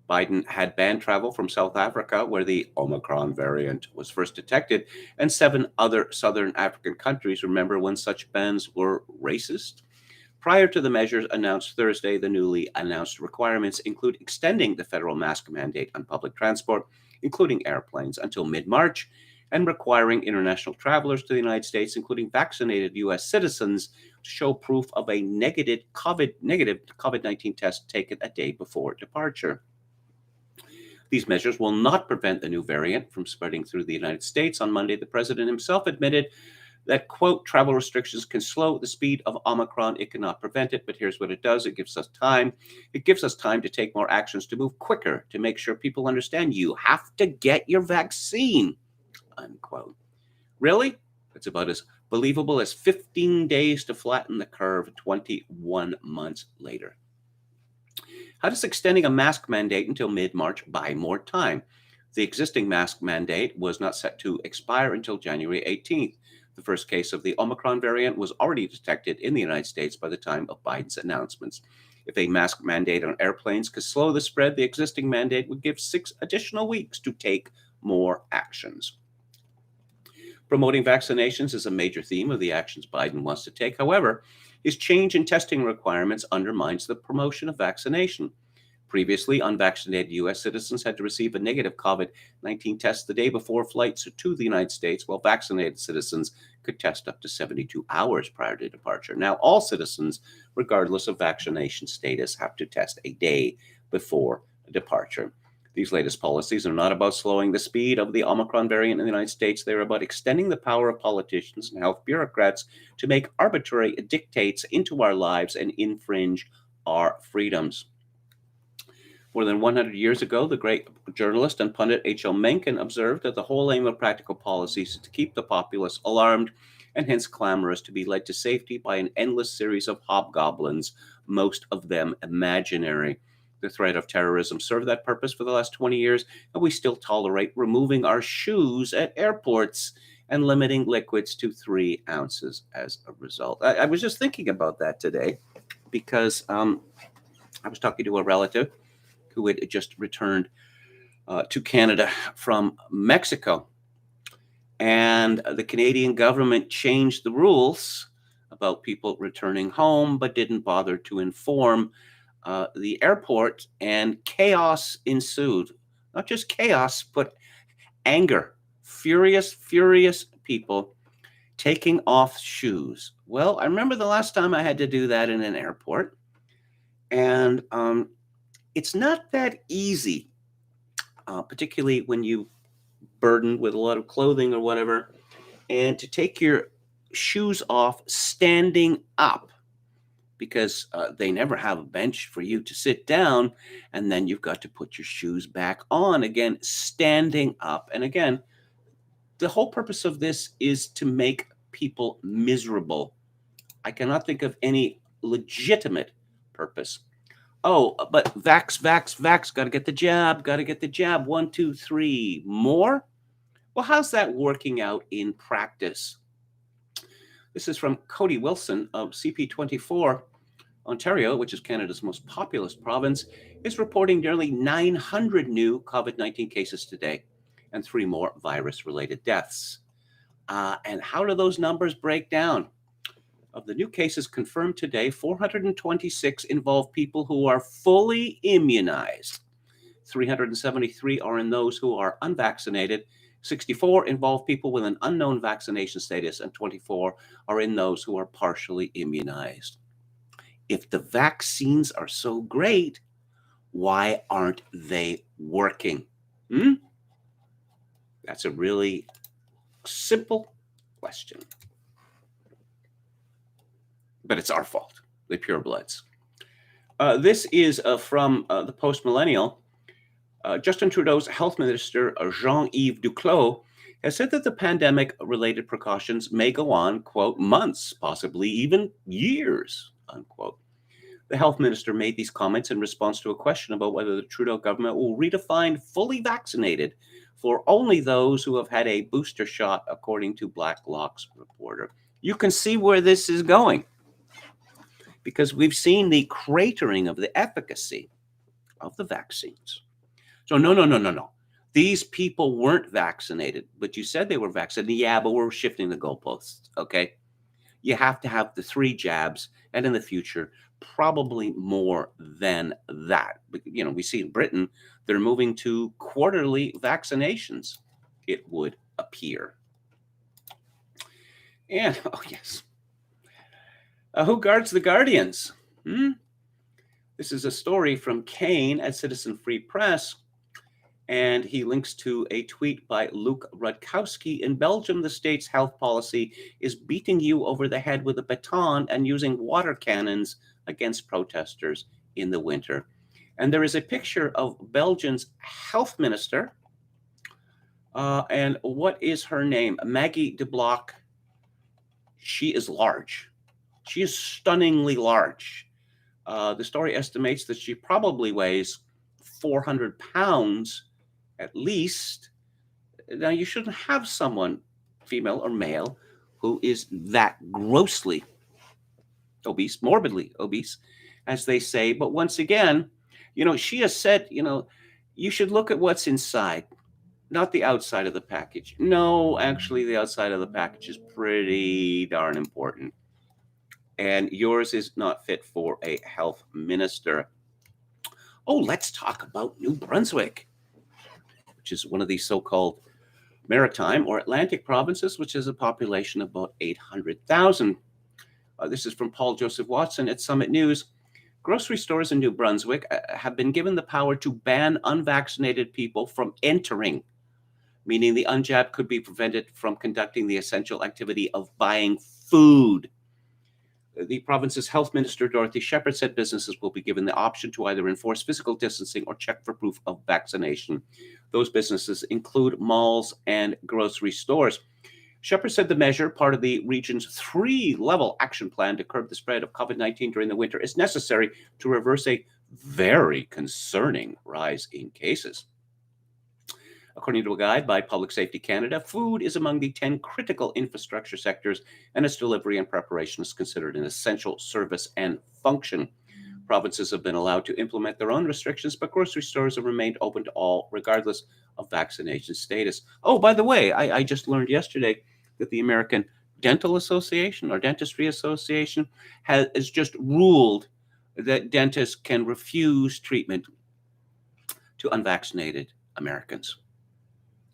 Biden had banned travel from South Africa, where the Omicron variant was first detected, and 7 other Southern African countries. Remember when such bans were racist? Prior to the measures announced Thursday, the newly announced requirements include extending the federal mask mandate on public transport, including airplanes, until mid-March, and requiring international travelers to the United States, including vaccinated U.S. citizens, to show proof of a negative COVID-19 test taken a day before departure. These measures will not prevent the new variant from spreading through the United States. On Monday, the president himself admitted that, quote, travel restrictions can slow the speed of Omicron. It cannot prevent it, but here's what it does. It gives us time. It gives us time to take more actions, to move quicker, to make sure people understand you have to get your vaccine, unquote. Really? It's about as believable as 15 days to flatten the curve 21 months later. How does extending a mask mandate until mid-March buy more time? The existing mask mandate was not set to expire until January 18th. The first case of the Omicron variant was already detected in the United States by the time of Biden's announcements. If a mask mandate on airplanes could slow the spread, the existing mandate would give 6 additional weeks to take more actions. Promoting vaccinations is a major theme of the actions Biden wants to take. However, his change in testing requirements undermines the promotion of vaccination. Previously, unvaccinated U.S. citizens had to receive a negative COVID-19 test the day before flights to the United States, while vaccinated citizens could test up to 72 hours prior to departure. Now, all citizens, regardless of vaccination status, have to test a day before departure. These latest policies are not about slowing the speed of the Omicron variant in the United States. They're about extending the power of politicians and health bureaucrats to make arbitrary dictates into our lives and infringe our freedoms. More than 100 years ago, the great journalist and pundit H.L. Mencken observed that the whole aim of practical policies is to keep the populace alarmed and hence clamorous, to be led to safety by an endless series of hobgoblins, most of them imaginary. The threat of terrorism served that purpose for the last 20 years, and we still tolerate removing our shoes at airports and limiting liquids to 3 ounces as a result. I was just thinking about that today because I was talking to a relative who had just returned to Canada from Mexico. And the Canadian government changed the rules about people returning home, but didn't bother to inform the airport, and chaos ensued. Not just chaos, but anger. Furious people taking off shoes. Well, I remember the last time I had to do that in an airport. And it's not that easy, particularly when you burdened with a lot of clothing or whatever, and to take your shoes off standing up, because they never have a bench for you to sit down, and then you've got to put your shoes back on again, standing up. And again, the whole purpose of this is to make people miserable. I cannot think of any legitimate purpose. Oh, but vax, got to get the jab, 1, 2, 3, more? Well, how's that working out in practice? This is from Cody Wilson of CP24. Ontario, which is Canada's most populous province, is reporting nearly 900 new COVID-19 cases today and 3 more virus-related deaths. And how do those numbers break down? Of the new cases confirmed today, 426 involve people who are fully immunized. 373 are in those who are unvaccinated. 64 involve people with an unknown vaccination status, and 24 are in those who are partially immunized. If the vaccines are so great, why aren't they working? That's a really simple question. But it's our fault, the purebloods. This is from the Post-Millennial. Justin Trudeau's health minister, Jean-Yves Duclos, has said that the pandemic-related precautions may go on, quote, months, possibly even years, unquote. The health minister made these comments in response to a question about whether the Trudeau government will redefine fully vaccinated for only those who have had a booster shot, according to Blacklock's reporter. You can see where this is going, because we've seen the cratering of the efficacy of the vaccines. So no. These people weren't vaccinated, but you said they were vaccinated. Yeah, but we're shifting the goalposts, okay? You have to have the 3 jabs, and in the future, probably more than that. But, we see in Britain, they're moving to quarterly vaccinations. It would appear. And, oh yes, who guards the guardians? This is a story from Kane at Citizen Free Press, and he links to a tweet by Luke Rutkowski. In Belgium, the state's health policy is beating you over the head with a baton and using water cannons against protesters in the winter. And there is a picture of Belgium's health minister. And what is her name? Maggie de Block. She is large. She is stunningly large. The story estimates that she probably weighs 400 pounds at least. Now, you shouldn't have someone, female or male, who is that grossly obese, morbidly obese, as they say. But once again, she has said, you should look at what's inside, not the outside of the package. No, actually, the outside of the package is pretty darn important. And yours is not fit for a health minister. Oh, let's talk about New Brunswick, which is one of these so-called maritime or Atlantic provinces, which has a population of about 800,000. This is from Paul Joseph Watson at Summit News. Grocery stores in New Brunswick have been given the power to ban unvaccinated people from entering, meaning the unjabbed could be prevented from conducting the essential activity of buying food. The province's health minister, Dorothy Shepherd, said businesses will be given the option to either enforce physical distancing or check for proof of vaccination. Those businesses include malls and grocery stores. Shepherd said the measure, part of the region's 3-level action plan to curb the spread of COVID-19 during the winter, is necessary to reverse a very concerning rise in cases. According to a guide by Public Safety Canada, food is among the 10 critical infrastructure sectors, and its delivery and preparation is considered an essential service and function. Provinces have been allowed to implement their own restrictions, but grocery stores have remained open to all, regardless of vaccination status. Oh, by the way, I just learned yesterday that the American Dental Association or Dentistry Association has just ruled that dentists can refuse treatment to unvaccinated Americans.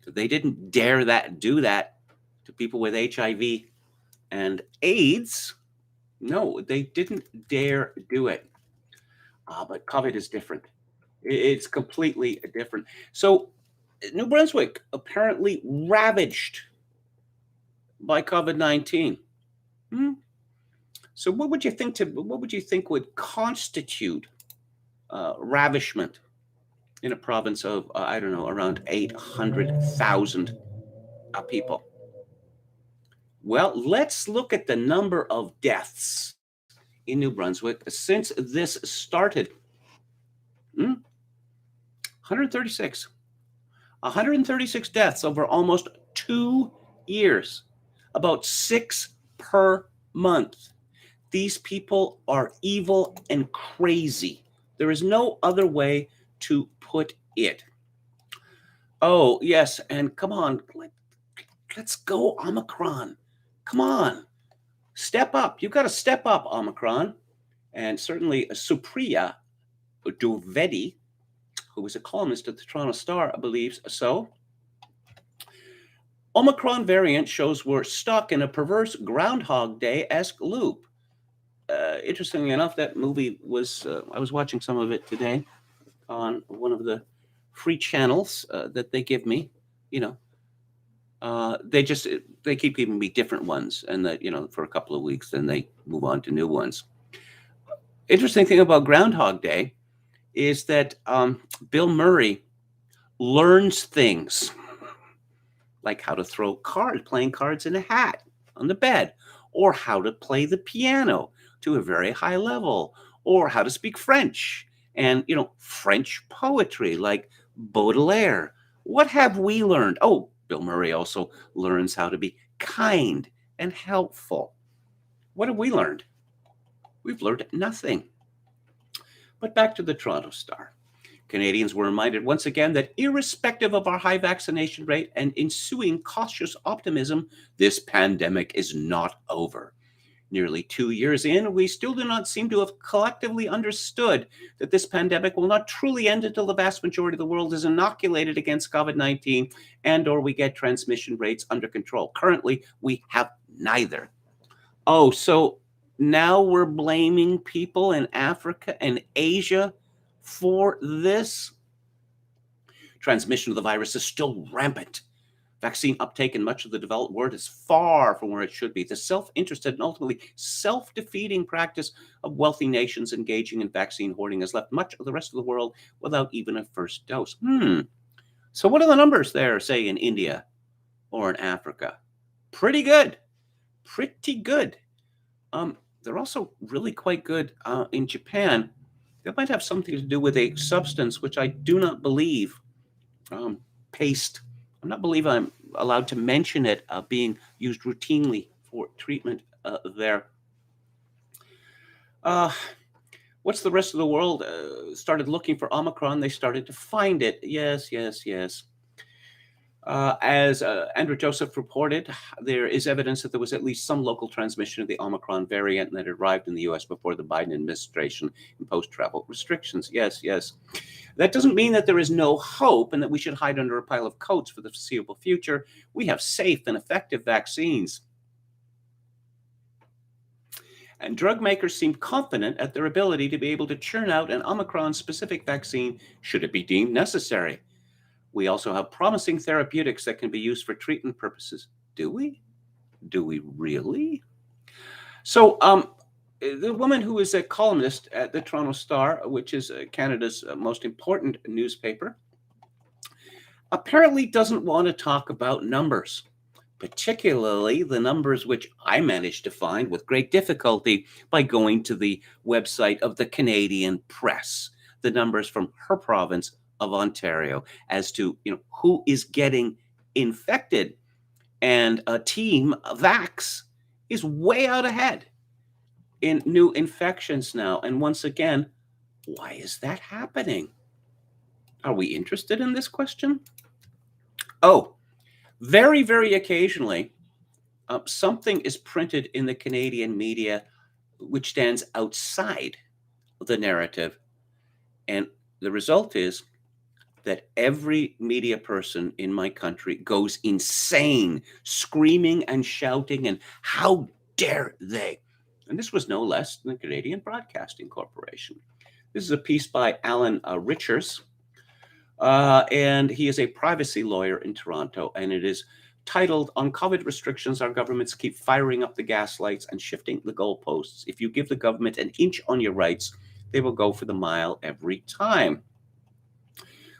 They didn't dare do that to people with HIV and AIDS. No, they didn't dare do it. But COVID is different. It's completely different. So New Brunswick apparently ravaged by COVID-19. So what would you think would constitute ravishment in a province of, around 800,000 people? Well, let's look at the number of deaths in New Brunswick since this started. 136. 136 deaths over almost 2 years, about 6 per month. These people are evil and crazy. There is no other way to put it. Oh, yes, and come on, let's go, Omicron. Come on, step up. You've got to step up, Omicron. And certainly Supriya Dwivedi, who was a columnist at the Toronto Star, believes so. Omicron variant shows we're stuck in a perverse Groundhog Day-esque loop. Interestingly enough, that movie was, I was watching some of it today on one of the free channels that they give me. They keep giving me different ones, and that, for a couple of weeks, then they move on to new ones. Interesting thing about Groundhog Day is that Bill Murray learns things like how to throw cards, playing cards in a hat on the bed, or how to play the piano to a very high level, or how to speak French, and, French poetry like Baudelaire. What have we learned? Oh, Bill Murray also learns how to be kind and helpful. What have we learned? We've learned nothing. But back to the Toronto Star. Canadians were reminded once again that irrespective of our high vaccination rate and ensuing cautious optimism, this pandemic is not over. Nearly 2 years in, we still do not seem to have collectively understood that this pandemic will not truly end until the vast majority of the world is inoculated against COVID-19 and or we get transmission rates under control. Currently, we have neither. Oh, so now we're blaming people in Africa and Asia for this? Transmission of the virus is still rampant. Vaccine uptake in much of the developed world is far from where it should be. The self-interested and ultimately self-defeating practice of wealthy nations engaging in vaccine hoarding has left much of the rest of the world without even a first dose. So what are the numbers there, say, in India or in Africa? Pretty good. Pretty good. They're also really quite good in Japan. That might have something to do with a substance which I do not believe, paste. I'm allowed to mention it being used routinely for treatment there. What's the rest of the world started looking for Omicron? They started to find it. Yes. As Andrew Joseph reported, there is evidence that there was at least some local transmission of the Omicron variant that arrived in the U.S. before the Biden administration imposed travel restrictions. Yes. That doesn't mean that there is no hope and that we should hide under a pile of coats for the foreseeable future. We have safe and effective vaccines. And drug makers seem confident at their ability to be able to churn out an Omicron-specific vaccine should it be deemed necessary. We also have promising therapeutics that can be used for treatment purposes. Do we? Do we really? So, the woman who is a columnist at the Toronto Star, which is Canada's most important newspaper, apparently doesn't want to talk about numbers, particularly the numbers which I managed to find with great difficulty by going to the website of the Canadian Press, the numbers from her province of Ontario as to who is getting infected. And Team Vax is way out ahead in new infections now. And once again, why is that happening? Are we interested in this question? Oh, very, very occasionally, something is printed in the Canadian media which stands outside the narrative. And the result is that every media person in my country goes insane, screaming and shouting, and how dare they? And this was no less than the Canadian Broadcasting Corporation. This is a piece by Alan Richards, and he is a privacy lawyer in Toronto, and it is titled, "On COVID Restrictions, Our Governments Keep Firing Up the Gaslights and Shifting the Goalposts. If you give the government an inch on your rights, they will go for the mile every time."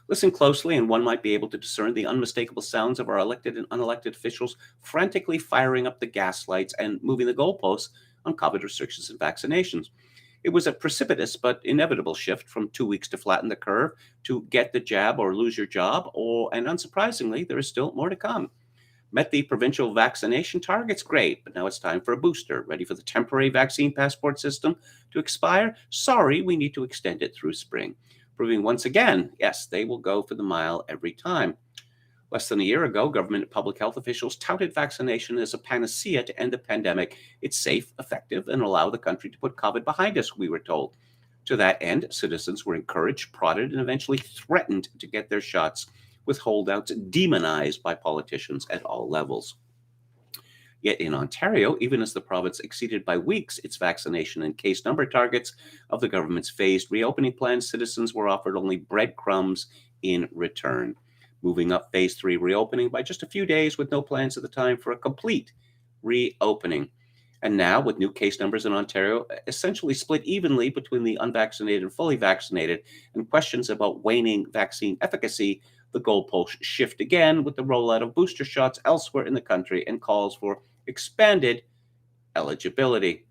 Listen closely, and one might be able to discern the unmistakable sounds of our elected and unelected officials frantically firing up the gaslights and moving the goalposts on COVID restrictions and vaccinations. It was a precipitous but inevitable shift from 2 weeks to flatten the curve to get the jab or lose your job, and unsurprisingly, there is still more to come. Met the provincial vaccination targets? Great, but now it's time for a booster. Ready for the temporary vaccine passport system to expire? Sorry, we need to extend it through spring. Proving once again, yes, they will go for the mile every time. Less than a year ago, government and public health officials touted vaccination as a panacea to end the pandemic. It's safe, effective, and allow the country to put COVID behind us, we were told. To that end, citizens were encouraged, prodded, and eventually threatened to get their shots, with holdouts demonized by politicians at all levels. Yet in Ontario, even as the province exceeded by weeks its vaccination and case number targets of the government's phased reopening plan, citizens were offered only breadcrumbs in return, moving up phase 3 reopening by just a few days with no plans at the time for a complete reopening. And now, with new case numbers in Ontario essentially split evenly between the unvaccinated and fully vaccinated, and questions about waning vaccine efficacy, the goalposts shift again with the rollout of booster shots elsewhere in the country and calls for expanded eligibility.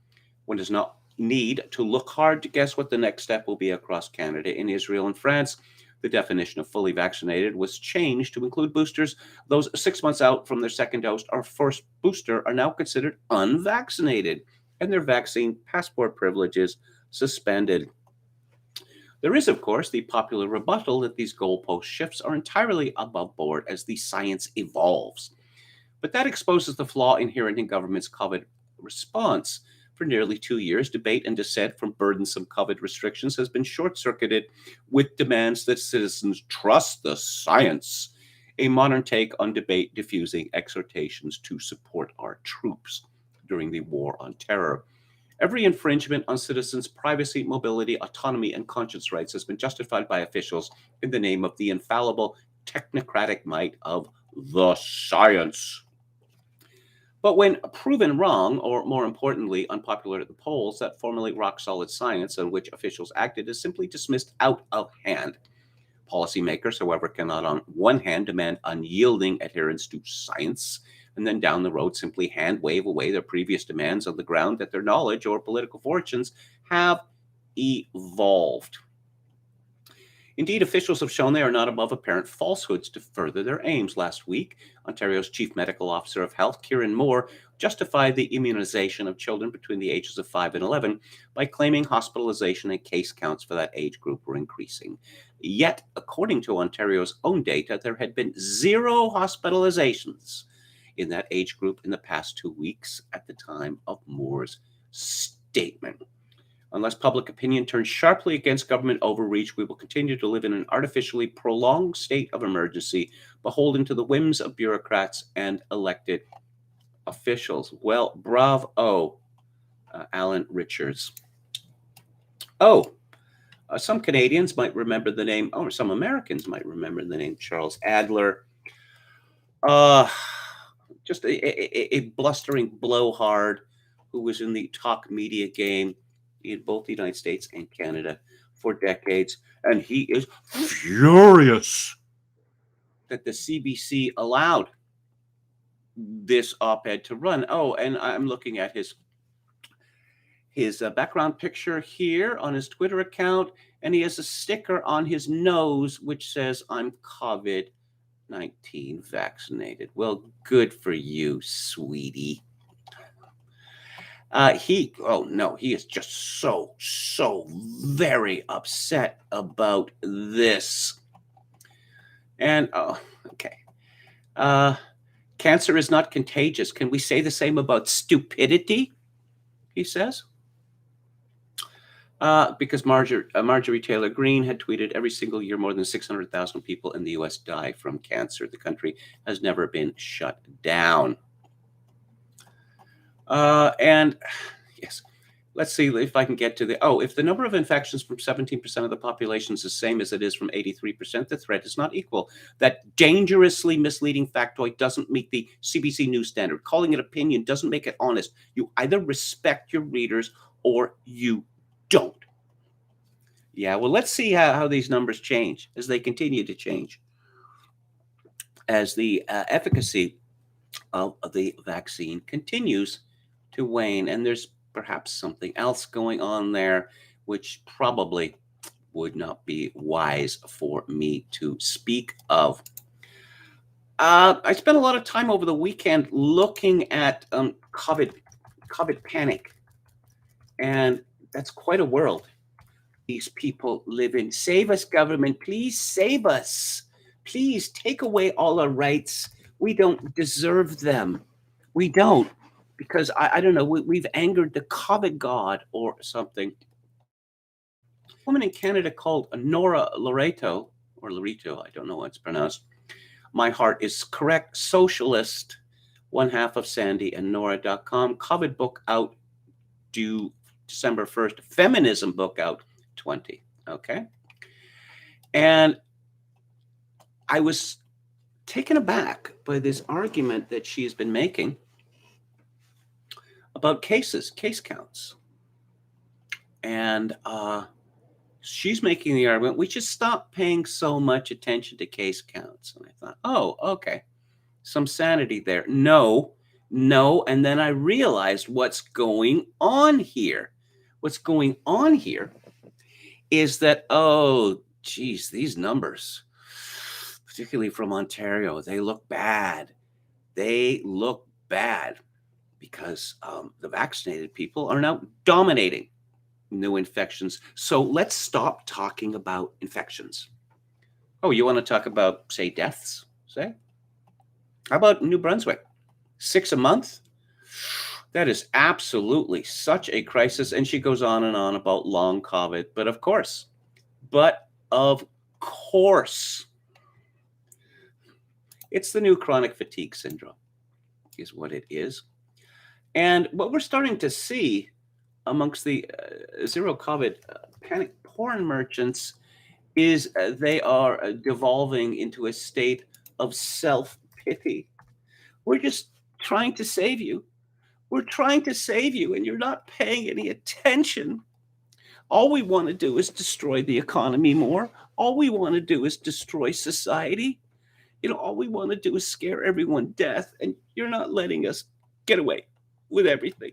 One does not need to look hard to guess what the next step will be across Canada. In Israel and France, the definition of fully vaccinated was changed to include boosters. Those 6 months out from their second dose or first booster are now considered unvaccinated, and their vaccine passport privileges suspended. There is, of course, the popular rebuttal that these goalpost shifts are entirely above board as the science evolves. But that exposes the flaw inherent in government's COVID response. For nearly 2 years, debate and dissent from burdensome COVID restrictions has been short-circuited with demands that citizens trust the science, a modern take on debate diffusing exhortations to support our troops during the war on terror. Every infringement on citizens' privacy, mobility, autonomy, and conscience rights has been justified by officials in the name of the infallible technocratic might of the science. But when proven wrong, or more importantly, unpopular at the polls, that formerly rock-solid science on which officials acted is simply dismissed out of hand. Policymakers, however, cannot on one hand demand unyielding adherence to science, and then down the road simply hand wave away their previous demands on the ground that their knowledge or political fortunes have evolved. Indeed, officials have shown they are not above apparent falsehoods to further their aims. Last week, Ontario's Chief Medical Officer of Health, Kieran Moore, justified the immunization of children between the ages of 5 and 11 by claiming hospitalization and case counts for that age group were increasing. Yet, according to Ontario's own data, there had been 0 hospitalizations in that age group in the past 2 weeks at the time of Moore's statement. Unless public opinion turns sharply against government overreach, we will continue to live in an artificially prolonged state of emergency, beholden to the whims of bureaucrats and elected officials. Well, bravo, Alan Richards. Some Canadians might remember the name, or some Americans might remember the name Charles Adler. Just a blustering blowhard who was in the talk media game in both the United States and Canada for decades. And he is furious that the CBC allowed this op-ed to run. Oh, and I'm looking at his background picture here on his Twitter account, and he has a sticker on his nose which says, "I'm COVID-19 vaccinated." Well, good for you, sweetie. He is just so very upset about this. And, okay. Cancer is not contagious. Can we say the same about stupidity? He says. Because Marjorie Taylor Greene had tweeted, every single year more than 600,000 people in the U.S. die from cancer. The country has never been shut down. And yes, let's see if I can get to if the number of infections from 17% of the population is the same as it is from 83%, the threat is not equal. That dangerously misleading factoid doesn't meet the CBC News standard. Calling it opinion doesn't make it honest. You either respect your readers or you don't. Yeah, well, let's see how these numbers change as they continue to change. As the efficacy of the vaccine continues to wane, and there's perhaps something else going on there which probably would not be wise for me to speak of. I spent a lot of time over the weekend looking at COVID panic, and that's quite a world these people live in. Save us, government, please save us. Please take away all our rights. We don't deserve them. We don't, because I don't know, we've angered the COVID god or something. A woman in Canada called Nora Loreto, I don't know how it's pronounced. My Heart is Correct, socialist, one half of Sandy and Nora.com. COVID book out due December 1st. Feminism book out 20. Okay. And I was taken aback by this argument that she's been making about case counts. And she's making the argument, we should stop paying so much attention to case counts. And I thought, oh, okay, some sanity there. No. And then I realized what's going on here. What's going on here is that, oh, geez, these numbers, particularly from Ontario, they look bad. They look bad because the vaccinated people are now dominating new infections. So let's stop talking about infections. Oh, you want to talk about, say, deaths? Say? How about New Brunswick? 6 a month? That is absolutely such a crisis. And she goes on and on about long COVID. But of course, it's the new chronic fatigue syndrome, is what it is. And what we're starting to see amongst the zero COVID panic porn merchants is they are devolving into a state of self pity. We're just trying to save you. We're trying to save you, and you're not paying any attention. All we want to do is destroy the economy more. All we want to do is destroy society. All we want to do is scare everyone to death, and you're not letting us get away with everything.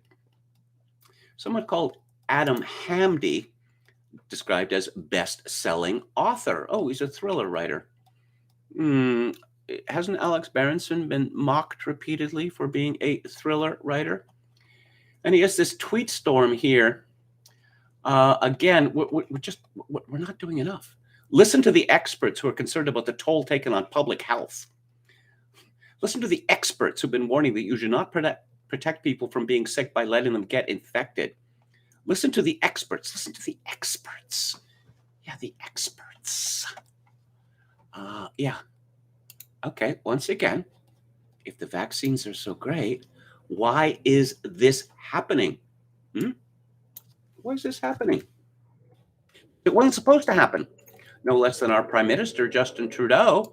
Someone called Adam Hamdy, described as best-selling author. Oh, he's a thriller writer. Hmm, hasn't Alex Berenson been mocked repeatedly for being a thriller writer? And he has this tweet storm here. Again, we're not doing enough. Listen to the experts who are concerned about the toll taken on public health. Listen to the experts who've been warning that you should not protect people from being sick by letting them get infected. Listen to the experts. Listen to the experts. Yeah, the experts. Yeah. Okay, once again, if the vaccines are so great, why is this happening? Why is this happening? It wasn't supposed to happen. No less than our Prime Minister, Justin Trudeau,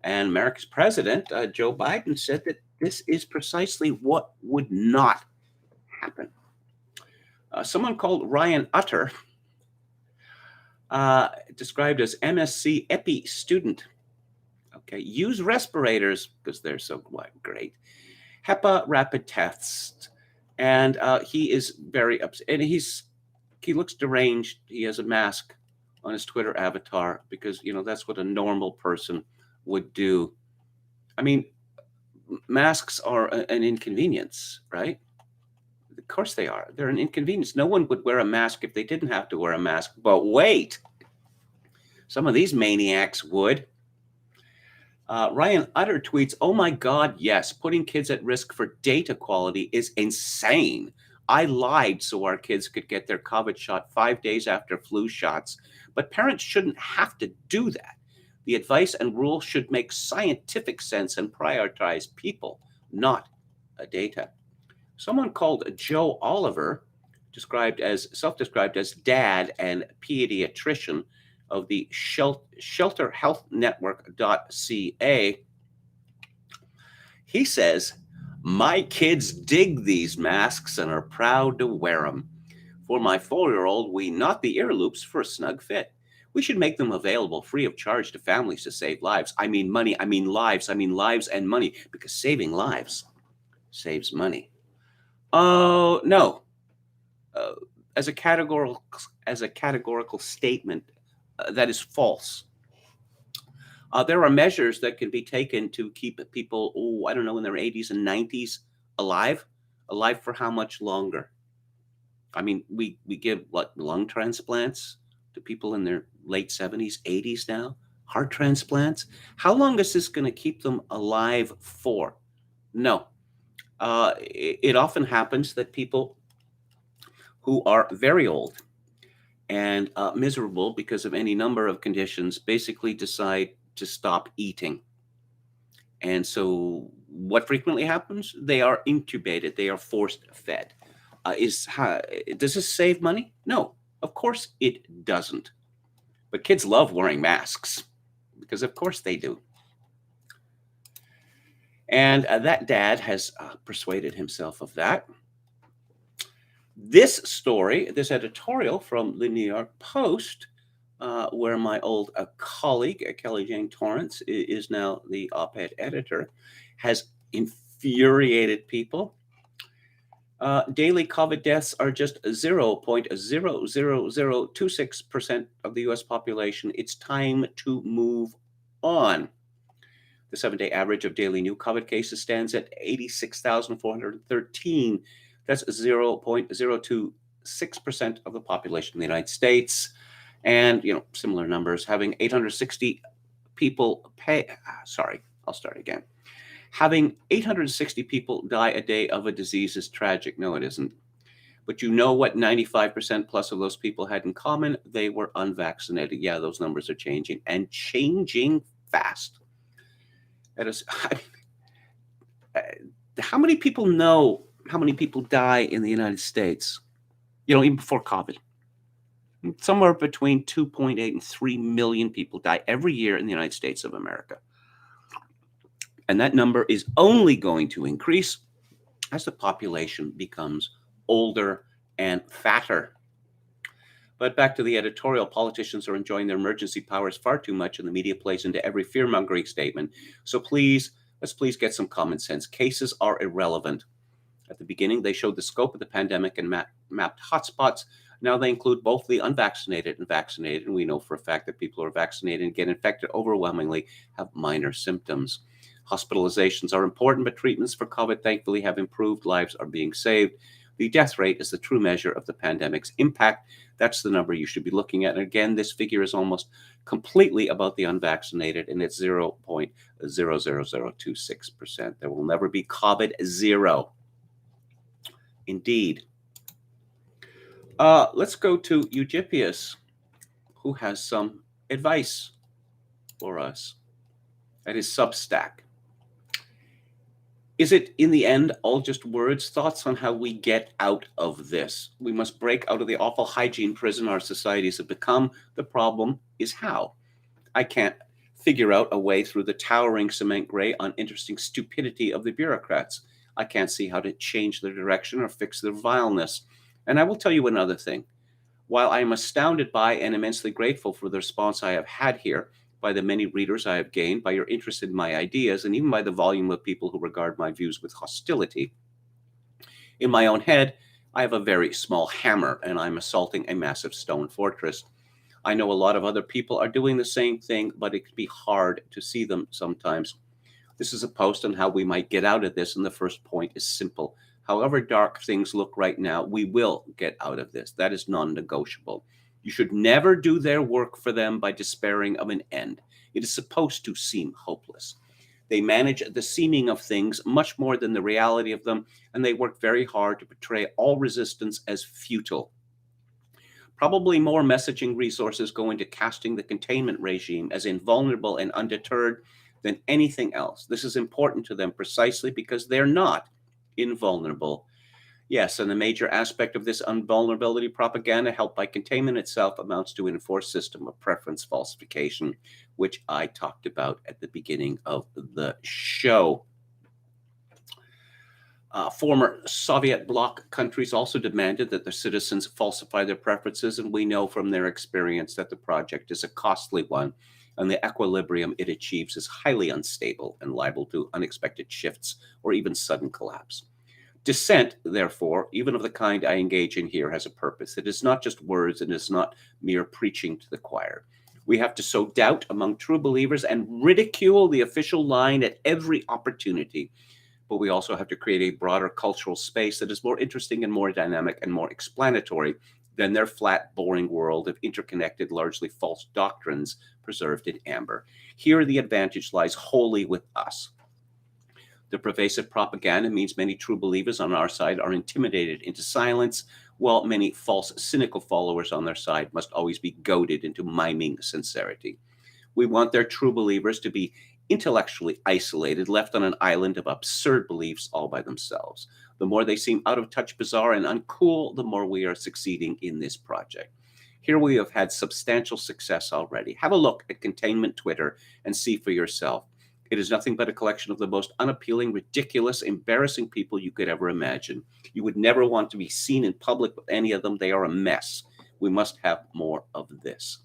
and America's President, Joe Biden, said that this is precisely what would not happen. Someone called Ryan Utter, described as MSc Epi student. Okay, use respirators because they're so great. HEPA rapid tests, and he is very upset. And he looks deranged. He has a mask on his Twitter avatar because that's what a normal person would do. I mean, masks are an inconvenience, right? Of course they are. They're an inconvenience. No one would wear a mask if they didn't have to wear a mask. But wait, some of these maniacs would. Ryan Utter tweets, "Oh my God, yes, putting kids at risk for data quality is insane. I lied so our kids could get their COVID shot 5 days after flu shots, but parents shouldn't have to do that. The advice and rules should make scientific sense and prioritize people, not data." Someone called Joe Oliver, self-described as dad and pediatrician of the shelterhealthnetwork.ca. He says, "My kids dig these masks and are proud to wear them. For my 4-year-old, we knot the ear loops for a snug fit. We should make them available free of charge to families to save lives. I mean money, I mean lives, I mean lives and money, because saving lives saves money." Oh, no. As a categorical statement, that is false. There are measures that can be taken to keep people, I don't know, in their 80s and 90s alive. Alive for how much longer? I mean, we give lung transplants to people in their late 70s, 80s now, heart transplants. How long is this going to keep them alive for? No. It often happens that people who are very old and miserable because of any number of conditions basically decide to stop eating. And so what frequently happens? They are intubated, they are forced fed. Does this save money? No, of course it doesn't. But kids love wearing masks because of course they do. And that dad has persuaded himself of that. This editorial from the New York Post, where my old colleague, Kelly Jane Torrance, is now the op-ed editor, has infuriated people. Daily COVID deaths are just 0.00026% of the U.S. population. It's time to move on. The 7-day average of daily new COVID cases stands at 86,413. That's 0.026% of the population in the United States. And, similar numbers, having 860 people Having 860 people die a day of a disease is tragic. No, it isn't. But you know what 95% plus of those people had in common? They were unvaccinated. Yeah, those numbers are changing and changing fast. That is, how many people know how many people die in the United States? Even before COVID. Somewhere between 2.8 and 3 million people die every year in the United States of America. And that number is only going to increase as the population becomes older and fatter. But back to the editorial, politicians are enjoying their emergency powers far too much, and the media plays into every fear-mongering statement. So let's please get some common sense. Cases are irrelevant. At the beginning, they showed the scope of the pandemic and mapped hotspots. Now they include both the unvaccinated and vaccinated, and we know for a fact that people who are vaccinated and get infected overwhelmingly have minor symptoms. Hospitalizations are important, but treatments for COVID thankfully have improved. Lives are being saved. The death rate is the true measure of the pandemic's impact. That's the number you should be looking at. And again, this figure is almost completely about the unvaccinated, and it's 0.00026%. There will never be COVID zero. Indeed. Let's go to Eugippius, who has some advice for us at his Substack. Is it, in the end, all just words? Thoughts on how we get out of this? We must break out of the awful hygiene prison our societies have become. The problem is how. I can't figure out a way through the towering cement gray, uninteresting stupidity of the bureaucrats. I can't see how to change their direction or fix their vileness. And I will tell you another thing. While I am astounded by and immensely grateful for the response I have had here, by the many readers I have gained, by your interest in my ideas, and even by the volume of people who regard my views with hostility, in my own head, I have a very small hammer, and I'm assaulting a massive stone fortress. I know a lot of other people are doing the same thing, but it can be hard to see them sometimes. This is a post on how we might get out of this, and the first point is simple. However dark things look right now, we will get out of this. That is non-negotiable. You should never do their work for them by despairing of an end. It is supposed to seem hopeless. They manage the seeming of things much more than the reality of them, and they work very hard to portray all resistance as futile. Probably more messaging resources go into casting the containment regime as invulnerable and undeterred than anything else. This is important to them precisely because they're not invulnerable. Yes, and the major aspect of this invulnerability propaganda, helped by containment itself, amounts to an enforced system of preference falsification, which I talked about at the beginning of the show. Former Soviet bloc countries also demanded that their citizens falsify their preferences, and we know from their experience that the project is a costly one, and the equilibrium it achieves is highly unstable and liable to unexpected shifts or even sudden collapse. Dissent, therefore, even of the kind I engage in here, has a purpose. It is not just words, and it is not mere preaching to the choir. We have to sow doubt among true believers and ridicule the official line at every opportunity. But we also have to create a broader cultural space that is more interesting and more dynamic and more explanatory than their flat, boring world of interconnected, largely false doctrines preserved in amber. Here, the advantage lies wholly with us. The pervasive propaganda means many true believers on our side are intimidated into silence, while many false, cynical followers on their side must always be goaded into miming sincerity. We want their true believers to be intellectually isolated, left on an island of absurd beliefs all by themselves. The more they seem out of touch, bizarre, and uncool, the more we are succeeding in this project. Here we have had substantial success already. Have a look at Containment Twitter and see for yourself. It is nothing but a collection of the most unappealing, ridiculous, embarrassing people you could ever imagine. You would never want to be seen in public with any of them. They are a mess. We must have more of this.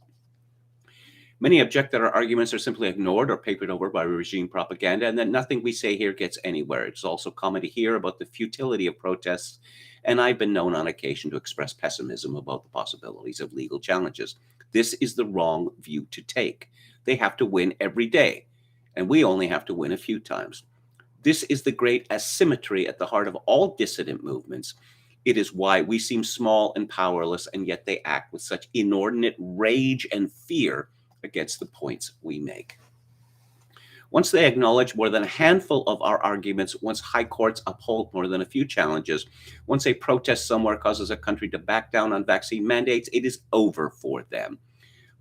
Many object that our arguments are simply ignored or papered over by regime propaganda, and that nothing we say here gets anywhere. It's also common to hear about the futility of protests, and I've been known on occasion to express pessimism about the possibilities of legal challenges. This is the wrong view to take. They have to win every day, and we only have to win a few times. This is the great asymmetry at the heart of all dissident movements. It is why we seem small and powerless, and yet they act with such inordinate rage and fear against the points we make. Once they acknowledge more than a handful of our arguments, once high courts uphold more than a few challenges, once a protest somewhere causes a country to back down on vaccine mandates, it is over for them.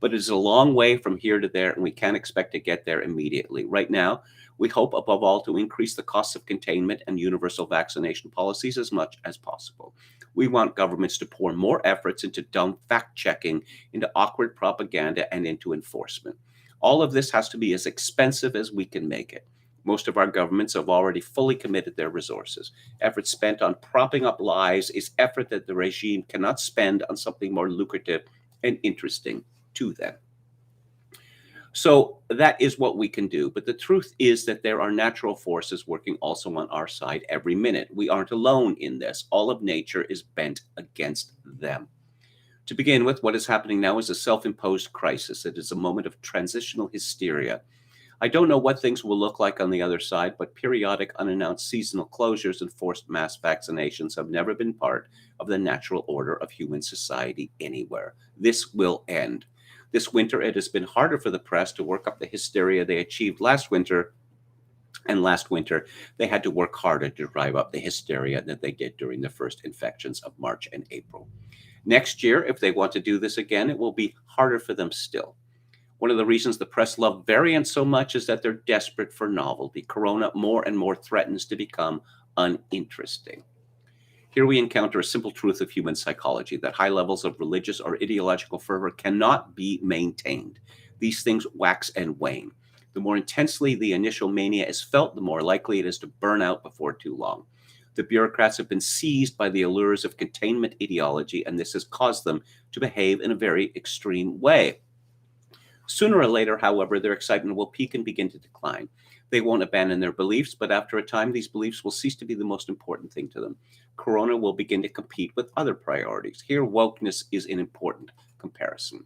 But it is a long way from here to there, and we can't expect to get there immediately. Right now, we hope above all to increase the costs of containment and universal vaccination policies as much as possible. We want governments to pour more efforts into dumb fact checking, into awkward propaganda, and into enforcement. All of this has to be as expensive as we can make it. Most of our governments have already fully committed their resources. Effort spent on propping up lies is effort that the regime cannot spend on something more lucrative and interesting to them. So that is what we can do. But the truth is that there are natural forces working also on our side every minute. We aren't alone in this. All of nature is bent against them. To begin with, what is happening now is a self-imposed crisis. It is a moment of transitional hysteria. I don't know what things will look like on the other side, but periodic unannounced seasonal closures and forced mass vaccinations have never been part of the natural order of human society anywhere. This will end. This winter, it has been harder for the press to work up the hysteria they achieved last winter, and last winter, they had to work harder to drive up the hysteria that they did during the first infections of March and April. Next year, if they want to do this again, it will be harder for them still. One of the reasons the press love variants so much is that they're desperate for novelty. Corona more and more threatens to become uninteresting. Here we encounter a simple truth of human psychology, that high levels of religious or ideological fervor cannot be maintained. These things wax and wane. The more intensely the initial mania is felt, the more likely it is to burn out before too long. The bureaucrats have been seized by the allures of containment ideology, and this has caused them to behave in a very extreme way. Sooner or later, however, their excitement will peak and begin to decline. They won't abandon their beliefs, but after a time, these beliefs will cease to be the most important thing to them. Corona will begin to compete with other priorities. Here, wokeness is an important comparison.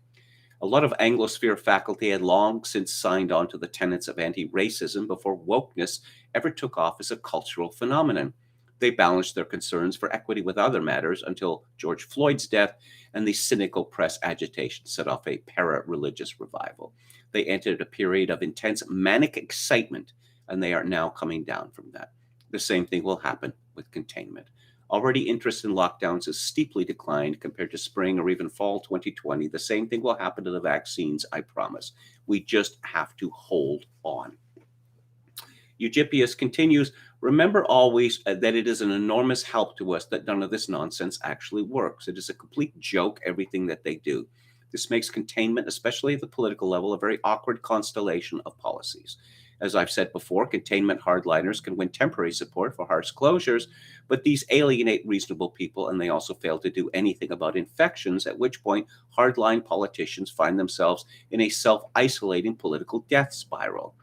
A lot of Anglosphere faculty had long since signed on to the tenets of anti-racism before wokeness ever took off as a cultural phenomenon. They balanced their concerns for equity with other matters until George Floyd's death and the cynical press agitation set off a para-religious revival. They entered a period of intense manic excitement, and they are now coming down from that. The same thing will happen with containment. Already interest in lockdowns has steeply declined compared to spring or even fall 2020. The same thing will happen to the vaccines, I promise. We just have to hold on. Eugippius continues, remember always that it is an enormous help to us that none of this nonsense actually works. It is a complete joke, everything that they do. This makes containment, especially at the political level, a very awkward constellation of policies. As I've said before, containment hardliners can win temporary support for harsh closures, but these alienate reasonable people, and they also fail to do anything about infections, at which point hardline politicians find themselves in a self-isolating political death spiral.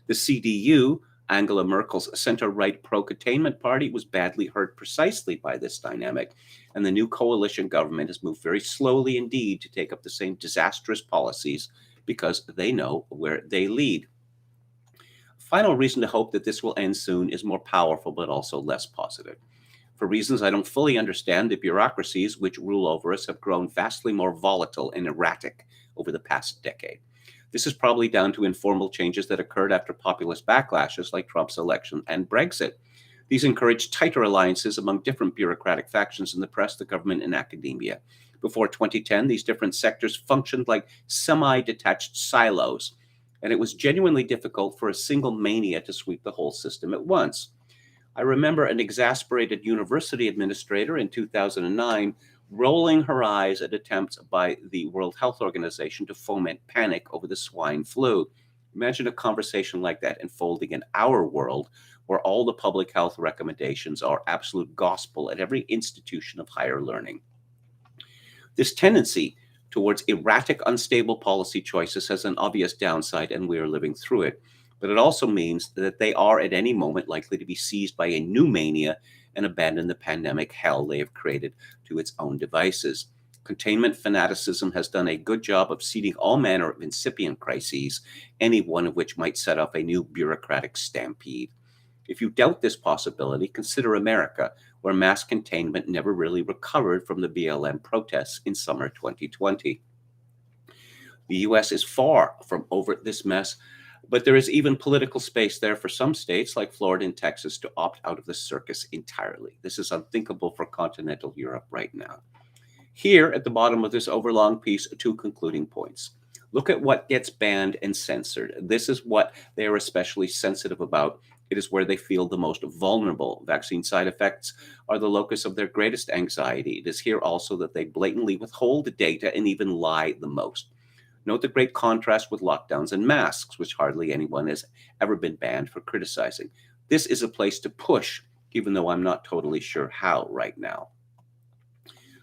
The CDU, Angela Merkel's center-right pro-containment party, was badly hurt precisely by this dynamic, and the new coalition government has moved very slowly indeed to take up the same disastrous policies because they know where they lead. Final reason to hope that this will end soon is more powerful but also less positive. For reasons I don't fully understand, the bureaucracies which rule over us have grown vastly more volatile and erratic over the past decade. This is probably down to informal changes that occurred after populist backlashes like Trump's election and Brexit. These encouraged tighter alliances among different bureaucratic factions in the press, the government, and academia. Before 2010, these different sectors functioned like semi-detached silos, and it was genuinely difficult for a single mania to sweep the whole system at once. I remember an exasperated university administrator in 2009 rolling her eyes at attempts by the World Health Organization to foment panic over the swine flu. Imagine a conversation like that unfolding in our world, where all the public health recommendations are absolute gospel at every institution of higher learning. This tendency towards erratic, unstable policy choices has an obvious downside, and we are living through it. But it also means that they are at any moment likely to be seized by a new mania and abandon the pandemic hell they have created to its own devices. Containment fanaticism has done a good job of seeding all manner of incipient crises, any one of which might set off a new bureaucratic stampede. If you doubt this possibility, consider America, where mass containment never really recovered from the BLM protests in summer 2020. The U.S. is far from over this mess. But there is even political space there for some states like Florida and Texas to opt out of the circus entirely. This is unthinkable for continental Europe right now. Here at the bottom of this overlong piece, two concluding points. Look at what gets banned and censored. This is what they are especially sensitive about. It is where they feel the most vulnerable. Vaccine side effects are the locus of their greatest anxiety. It is here also that they blatantly withhold data and even lie the most. Note the great contrast with lockdowns and masks, which hardly anyone has ever been banned for criticizing. This is a place to push, even though I'm not totally sure how right now.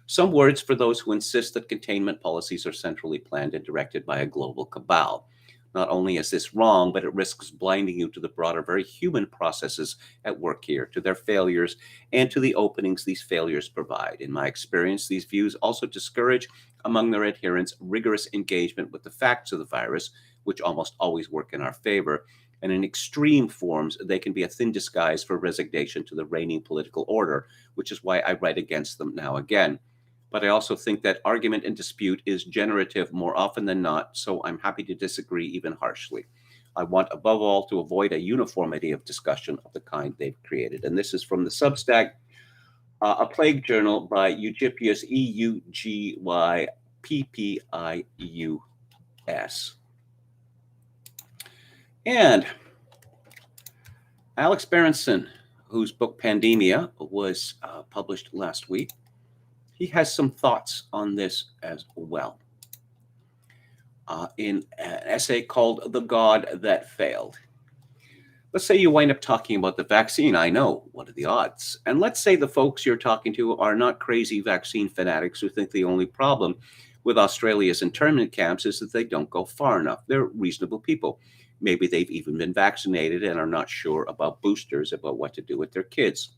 Some words for those who insist that containment policies are centrally planned and directed by a global cabal. Not only is this wrong, but it risks blinding you to the broader, very human processes at work here, to their failures, and to the openings these failures provide. In my experience, these views also discourage among their adherents rigorous engagement with the facts of the virus, which almost always work in our favor. And in extreme forms, they can be a thin disguise for resignation to the reigning political order, which is why I write against them now again. But I also think that argument and dispute is generative more often than not, so I'm happy to disagree even harshly. I want, above all, to avoid a uniformity of discussion of the kind they've created. And this is from the Substack, A Plague Journal by Eugippius, Eugyyppius. And Alex Berenson, whose book Pandemia was published last week, he has some thoughts on this as well. In an essay called The God That Failed. Let's say you wind up talking about the vaccine. I know, what are the odds? And let's say the folks you're talking to are not crazy vaccine fanatics who think the only problem with Australia's internment camps is that they don't go far enough. They're reasonable people. Maybe they've even been vaccinated and are not sure about boosters, about what to do with their kids.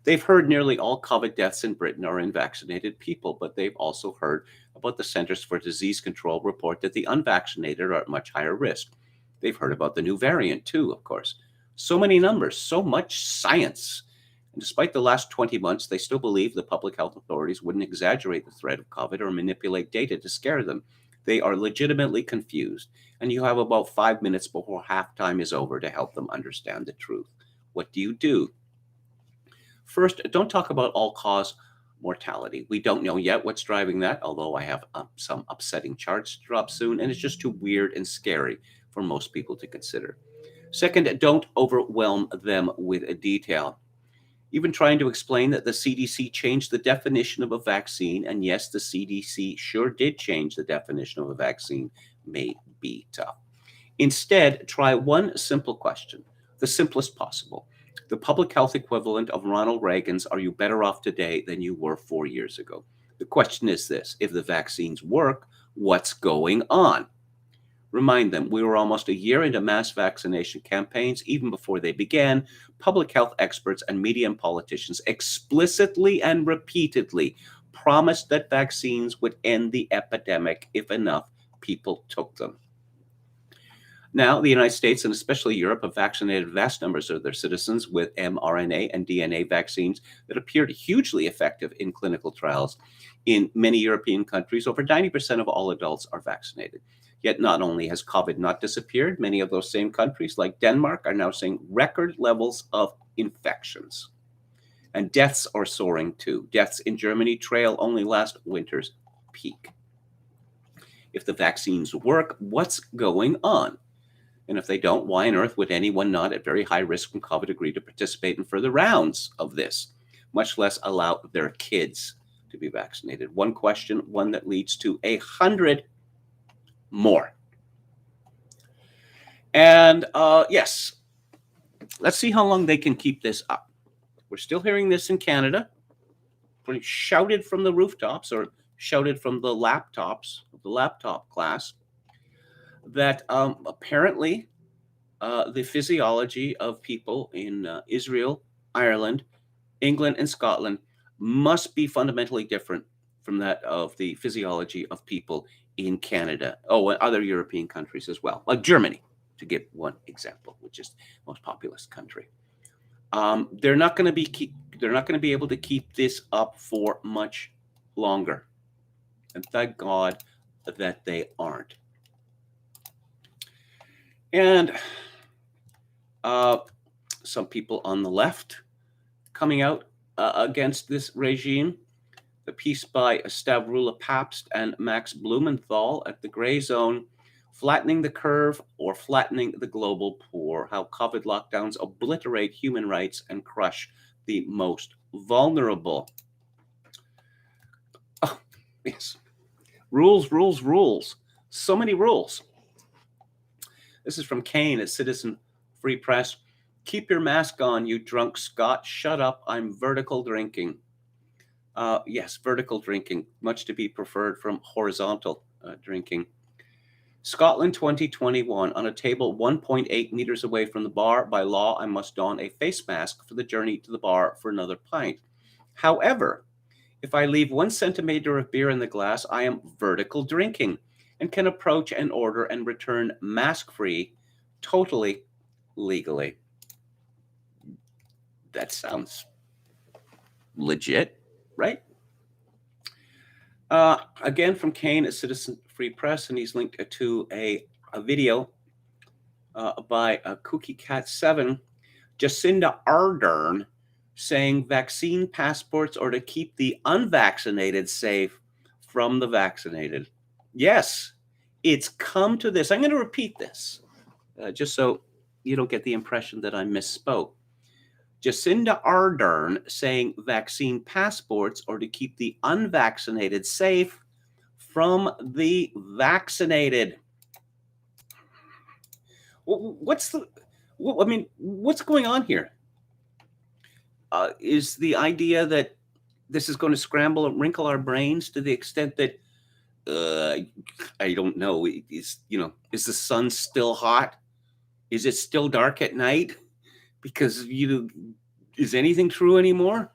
They've heard nearly all COVID deaths in Britain are in vaccinated people, but they've also heard about the Centers for Disease Control report that the unvaccinated are at much higher risk. They've heard about the new variant too, of course. So many numbers, so much science. And despite the last 20 months, they still believe the public health authorities wouldn't exaggerate the threat of COVID or manipulate data to scare them. They are legitimately confused, and you have about 5 minutes before halftime is over to help them understand the truth. What do? First, don't talk about all-cause mortality. We don't know yet what's driving that, although I have some upsetting charts to drop soon, and it's just too weird and scary for most people to consider. Second, don't overwhelm them with a detail. Even trying to explain that the CDC changed the definition of a vaccine, and yes, the CDC sure did change the definition of a vaccine, may be tough. Instead, try one simple question, the simplest possible. The public health equivalent of Ronald Reagan's, are you better off today than you were 4 years ago? The question is this, if the vaccines work, what's going on? Remind them, we were almost a year into mass vaccination campaigns. Even before they began, public health experts and media and politicians explicitly and repeatedly promised that vaccines would end the epidemic if enough people took them. Now, the United States and especially Europe have vaccinated vast numbers of their citizens with mRNA and DNA vaccines that appeared hugely effective in clinical trials. In many European countries, over 90% of all adults are vaccinated. Yet not only has COVID not disappeared, many of those same countries, like Denmark, are now seeing record levels of infections. And deaths are soaring too. Deaths in Germany trail only last winter's peak. If the vaccines work, what's going on? And if they don't, why on earth would anyone not at very high risk from COVID agree to participate in further rounds of this, much less allow their kids to be vaccinated? One question, one that leads to 100 more. And yes, let's see how long they can keep this up. We're still hearing this in Canada, shouted from the rooftops or shouted from the laptops of the laptop class, that apparently the physiology of people in Israel, Ireland, England, and Scotland must be fundamentally different from that of the physiology of people in Canada. Oh, and other European countries as well, like Germany, to give one example, which is the most populous country. They're not going to be able to keep this up for much longer, and thank God that they aren't. And some people on the left coming out against this regime. The piece by Stavrula Pabst and Max Blumenthal at the Gray Zone, Flattening the Curve or Flattening the Global Poor, How COVID Lockdowns Obliterate Human Rights and Crush the Most Vulnerable. Oh, yes. Rules, rules, rules. So many rules. This is from Kane at Citizen Free Press. Keep your mask on, you drunk Scot. Shut up, I'm vertical drinking. Yes, vertical drinking, much to be preferred from horizontal drinking. Scotland 2021. On a table 1.8 meters away from the bar, by law, I must don a face mask for the journey to the bar for another pint. However, if I leave 1 centimeter of beer in the glass, I am vertical drinking and can approach and order and return mask-free, totally legally. That sounds legit, right? Again, from Kane at Citizen Free Press, and he's linked to a video by Cookie Cat 7, Jacinda Ardern, saying vaccine passports are to keep the unvaccinated safe from the vaccinated. Yes, it's come to this. I'm going to repeat this just so you don't get the impression that I misspoke. Jacinda Ardern saying vaccine passports are to keep the unvaccinated safe from the vaccinated. What's going on here? Is the idea that this is going to scramble and wrinkle our brains to the extent that I don't know. Is the sun still hot? Is it still dark at night? Because is anything true anymore?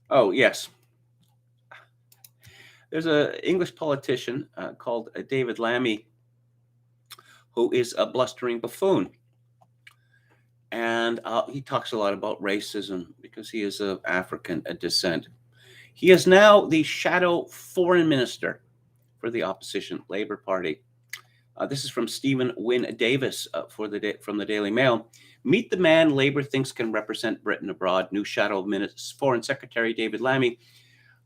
Oh yes, there's an English politician called David Lammy, who is a blustering buffoon, and he talks a lot about racism because he is of African descent. He is now the shadow foreign minister for the opposition Labour Party. This is from Stephen Wynne Davis from the Daily Mail. Meet the man Labour thinks can represent Britain abroad. New shadow Foreign Secretary David Lammy.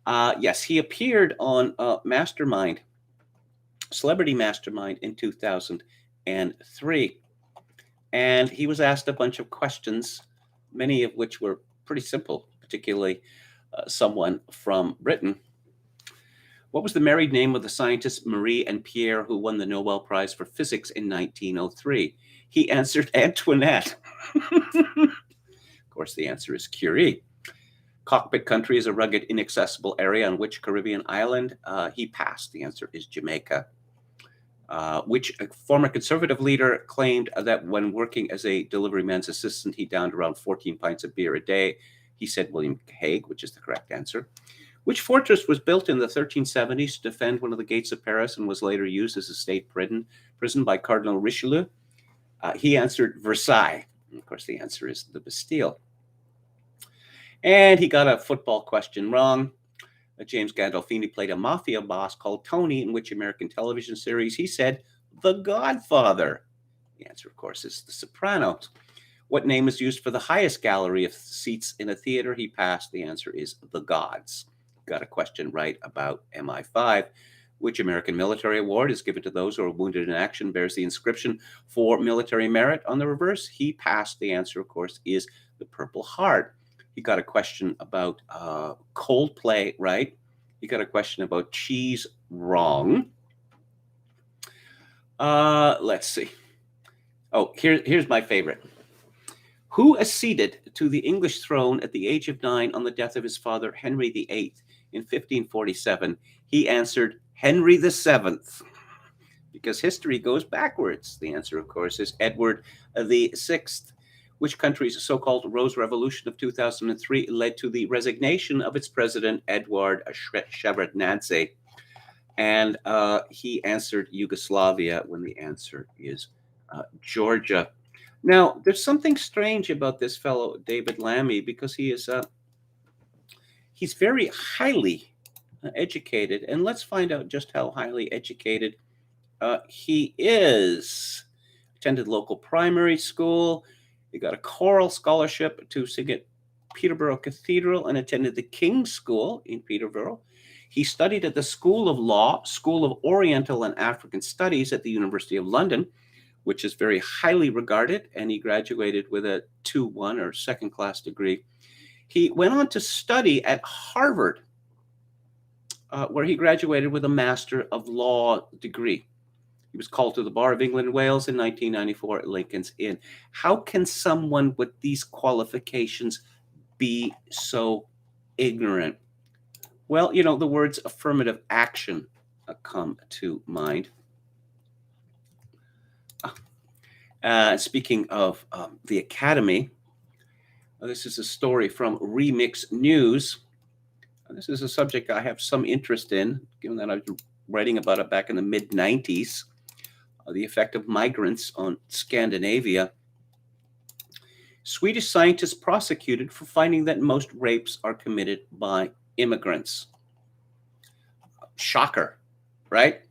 Yes, he appeared on Celebrity Mastermind in 2003. And he was asked a bunch of questions, many of which were pretty simple, particularly someone from Britain. What was the married name of the scientists Marie and Pierre who won the Nobel Prize for Physics in 1903? He answered Antoinette. Of course, the answer is Curie. Cockpit country is a rugged, inaccessible area on which Caribbean island? He passed. The answer is Jamaica. Which former Conservative leader claimed that when working as a delivery man's assistant, he downed around 14 pints of beer a day? He said William Hague, which is the correct answer. Which fortress was built in the 1370s to defend one of the gates of Paris and was later used as a state prison by Cardinal Richelieu? He answered Versailles. And of course, the answer is the Bastille. And he got a football question wrong. James Gandolfini played a mafia boss called Tony in which American television series? He said The Godfather. The answer, of course, is The Sopranos. What name is used for the highest gallery of seats in a theater? He passed. The answer is The Gods. Got a question right about MI5. Which American military award is given to those who are wounded in action, bears the inscription for military merit on the reverse? He passed. The answer, of course, is the Purple Heart. He got a question about Coldplay right. He got a question about cheese wrong. Let's see. Oh, here's my favorite. Who acceded to the English throne at the age of 9 on the death of his father, Henry VIII, in 1547? He answered Henry VII, because history goes backwards. The answer, of course, is Edward VI. Which country's so-called Rose Revolution of 2003 led to the resignation of its president, Eduard Shevardnadze? And he answered Yugoslavia, when the answer is Georgia. Now, there's something strange about this fellow, David Lammy, because he's very highly educated. And let's find out just how highly educated he is. attended local primary school. He got a choral scholarship to sing at Peterborough Cathedral and attended the King's School in Peterborough. He studied at the School of Law, School of Oriental and African Studies at the University of London, which is very highly regarded, and he graduated with a 2-1 or second-class degree. He went on to study at Harvard, where he graduated with a Master of Law degree. He was called to the Bar of England and Wales in 1994 at Lincoln's Inn. How can someone with these qualifications be so ignorant? Well, you know, the words affirmative action come to mind. Speaking of the Academy, this is a story from Remix News. This is a subject I have some interest in, given that I was writing about it back in the mid-90s. The effect of migrants on Scandinavia. Swedish scientists prosecuted for finding that most rapes are committed by immigrants. Shocker, right?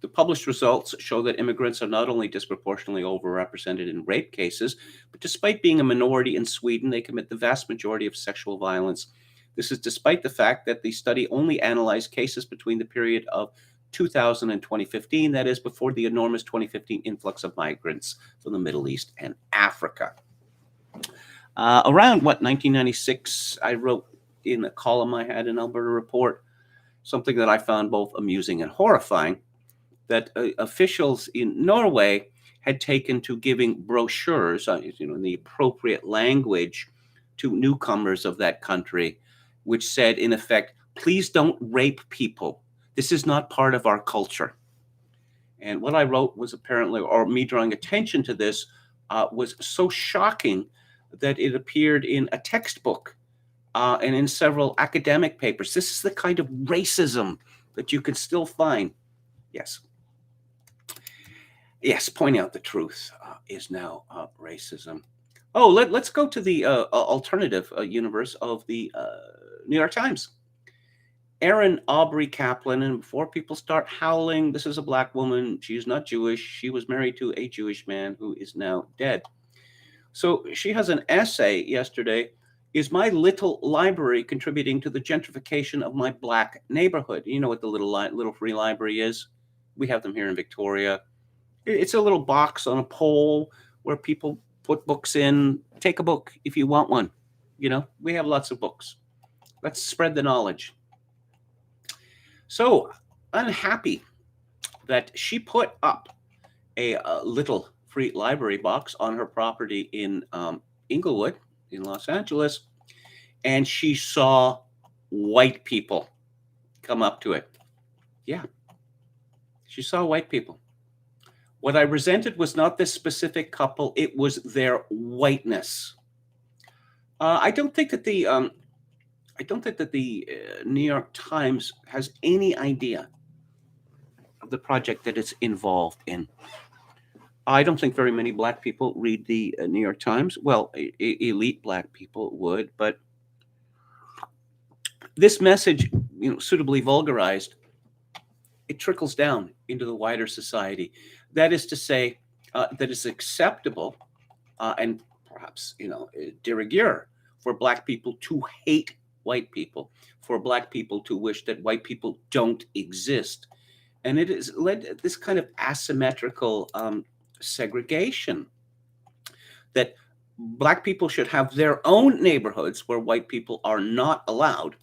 The published results show that immigrants are not only disproportionately overrepresented in rape cases, but despite being a minority in Sweden, they commit the vast majority of sexual violence. This is despite the fact that the study only analyzed cases between the period of 2000 and 2015, that is, before the enormous 2015 influx of migrants from the Middle East and Africa. Around, 1996, I wrote in a column I had in Alberta Report, something that I found both amusing and horrifying, that officials in Norway had taken to giving brochures, in the appropriate language to newcomers of that country, which said, in effect, please don't rape people. This is not part of our culture. And what I wrote was apparently, or me drawing attention to this, was so shocking that it appeared in a textbook and in several academic papers. This is the kind of racism that you can still find. Yes, pointing out the truth is now racism. Oh, let's go to the alternative universe of the New York Times. Erin Aubrey Kaplan, and before people start howling, this is a Black woman. She is not Jewish. She was married to a Jewish man who is now dead. So she has an essay yesterday. Is my little library contributing to the gentrification of my Black neighborhood? You know what the little free library is? We have them here in Victoria. It's a little box on a pole where people put books in. Take a book if you want one. We have lots of books. Let's spread the knowledge. So unhappy that she put up a little free library box on her property in Inglewood in Los Angeles, and she saw white people come up to it. Yeah, she saw white people. What I resented was not this specific couple, it was their whiteness. I don't think that the New York Times has any idea of the project that it's involved in. I don't think very many Black people read the New York Times. Well, elite Black people would, but this message, suitably vulgarized, it trickles down into the wider society. That is to say, that it's acceptable and perhaps, de rigueur for Black people to hate white people, for Black people to wish that white people don't exist. And it has led to this kind of asymmetrical segregation, that Black people should have their own neighborhoods where white people are not allowed.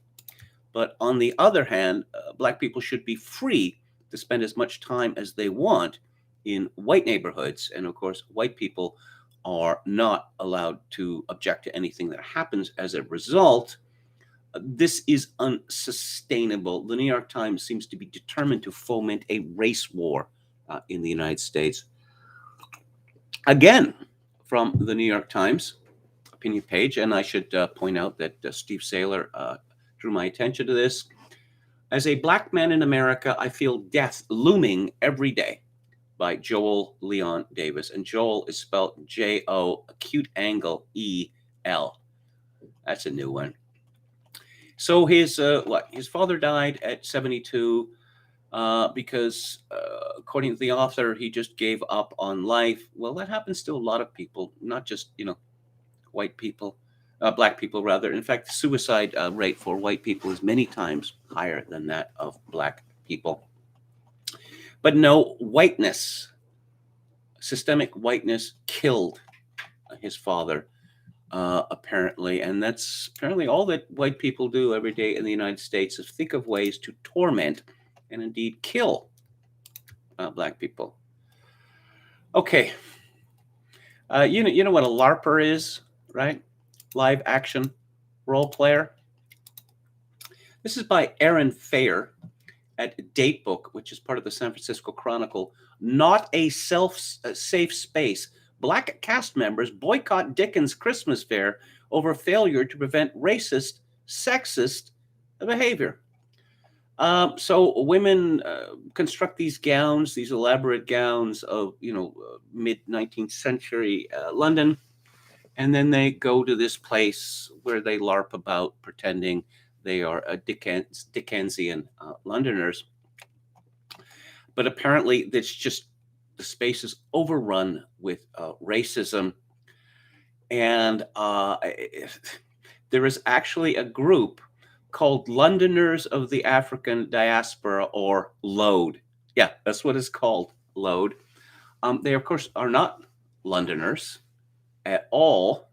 But on the other hand, Black people should be free to spend as much time as they want in white neighborhoods. And of course, white people are not allowed to object to anything that happens as a result. This is unsustainable. The New York Times seems to be determined to foment a race war in the United States. Again, from the New York Times opinion page, and I should point out that Steve Saylor drew my attention to this. As a Black man in America, I feel death looming every day, by Joel Leon Davis. And Joel is spelled J-O, acute angle E-L. That's a new one. So his father died at 72. because, according to the author, he just gave up on life. Well, that happens to a lot of people, not just, white people, black people rather. In fact, the suicide rate for white people is many times higher than that of black people. But no, whiteness, systemic whiteness killed his father, apparently. And that's apparently all that white people do every day in the United States is think of ways to torment and indeed kill black people. Okay. You know what a LARPer is, right? Live action role player. This is by Aaron Fair at Datebook, which is part of the San Francisco Chronicle. Not a safe space. Black cast members boycott Dickens Christmas Fair over failure to prevent racist, sexist behavior. So women construct these gowns, these elaborate gowns of, mid 19th century London. And then they go to this place where they LARP about pretending they are Dickensian Londoners. But apparently, it's just the space is overrun with racism. And there is actually a group called Londoners of the African Diaspora, or LOAD. Yeah, that's what it's called, LOAD. They, of course, are not Londoners at all.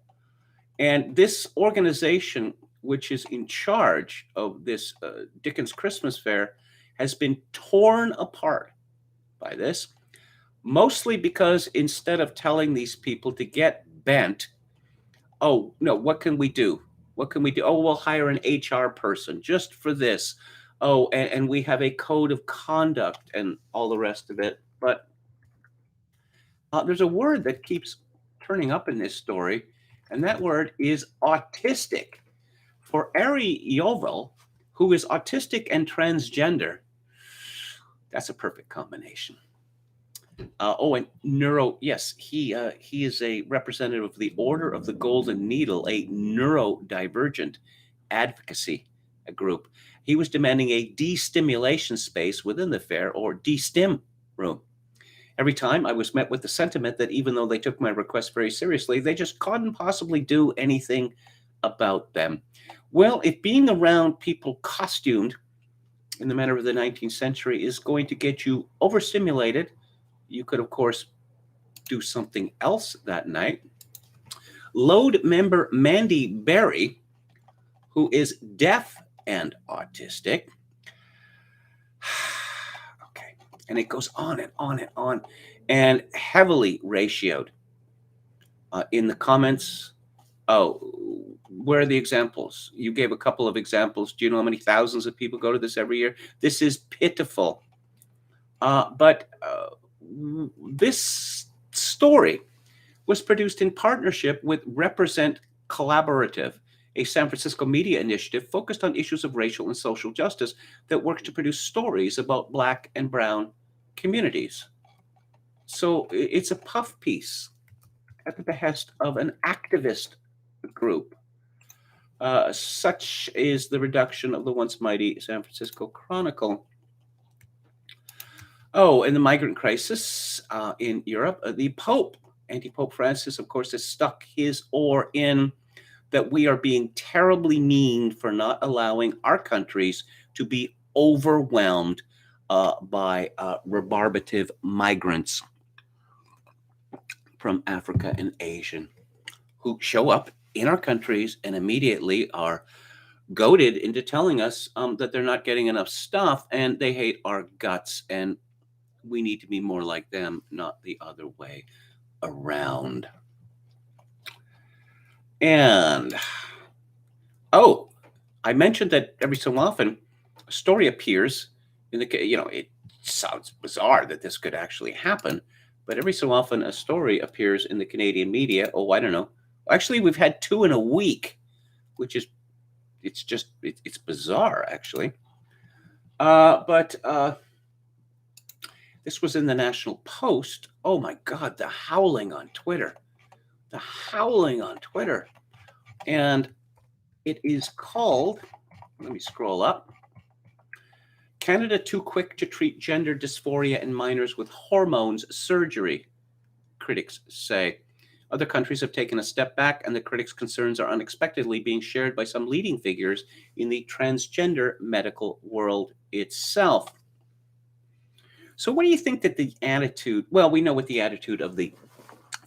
And this organization, which is in charge of this Dickens Christmas Fair, has been torn apart by this, mostly because instead of telling these people to get bent, oh, no, what can we do? What can we do? Oh, we'll hire an HR person just for this. Oh, and we have a code of conduct and all the rest of it. But there's a word that keeps turning up in this story, and that word is autistic. For Ari Yovel, who is autistic and transgender, that's a perfect combination. And yes, he is a representative of the Order of the Golden Needle, a neurodivergent advocacy group. He was demanding a de-stimulation space within the fair, or de-stim room. Every time I was met with the sentiment that even though they took my request very seriously, they just couldn't possibly do anything about them. Well, if being around people costumed in the manner of the 19th century is going to get you overstimulated, you could, of course, do something else that night. LOAD member Mandy Berry, who is deaf and autistic. Okay. And it goes on and on and on, and heavily ratioed. In the comments, where are the examples? You gave a couple of examples. Do you know how many thousands of people go to this every year? This is pitiful. But this story was produced in partnership with Represent Collaborative, a San Francisco media initiative focused on issues of racial and social justice that works to produce stories about Black and Brown communities. So it's a puff piece at the behest of an activist group. Such is the reduction of the once mighty San Francisco Chronicle. Oh, and the migrant crisis in Europe, the Pope, Anti-Pope Francis, of course, has stuck his oar in that we are being terribly mean for not allowing our countries to be overwhelmed by rebarbative migrants from Africa and Asia who show up in our countries and immediately are goaded into telling us that they're not getting enough stuff and they hate our guts, and we need to be more like them, not the other way around. And I mentioned that every so often a story appears in the, it sounds bizarre that this could actually happen, but every so often a story appears in the Canadian media. Oh, I don't know. Actually, we've had 2 in a week, which is, it's bizarre, actually. But this was in the National Post. Oh my God, the howling on Twitter. And it is called, let me scroll up. Canada too quick to treat gender dysphoria in minors with hormones surgery, critics say. Other countries have taken a step back, and the critics' concerns are unexpectedly being shared by some leading figures in the transgender medical world itself. So, what do you think that the attitude? Well, we know what the attitude of the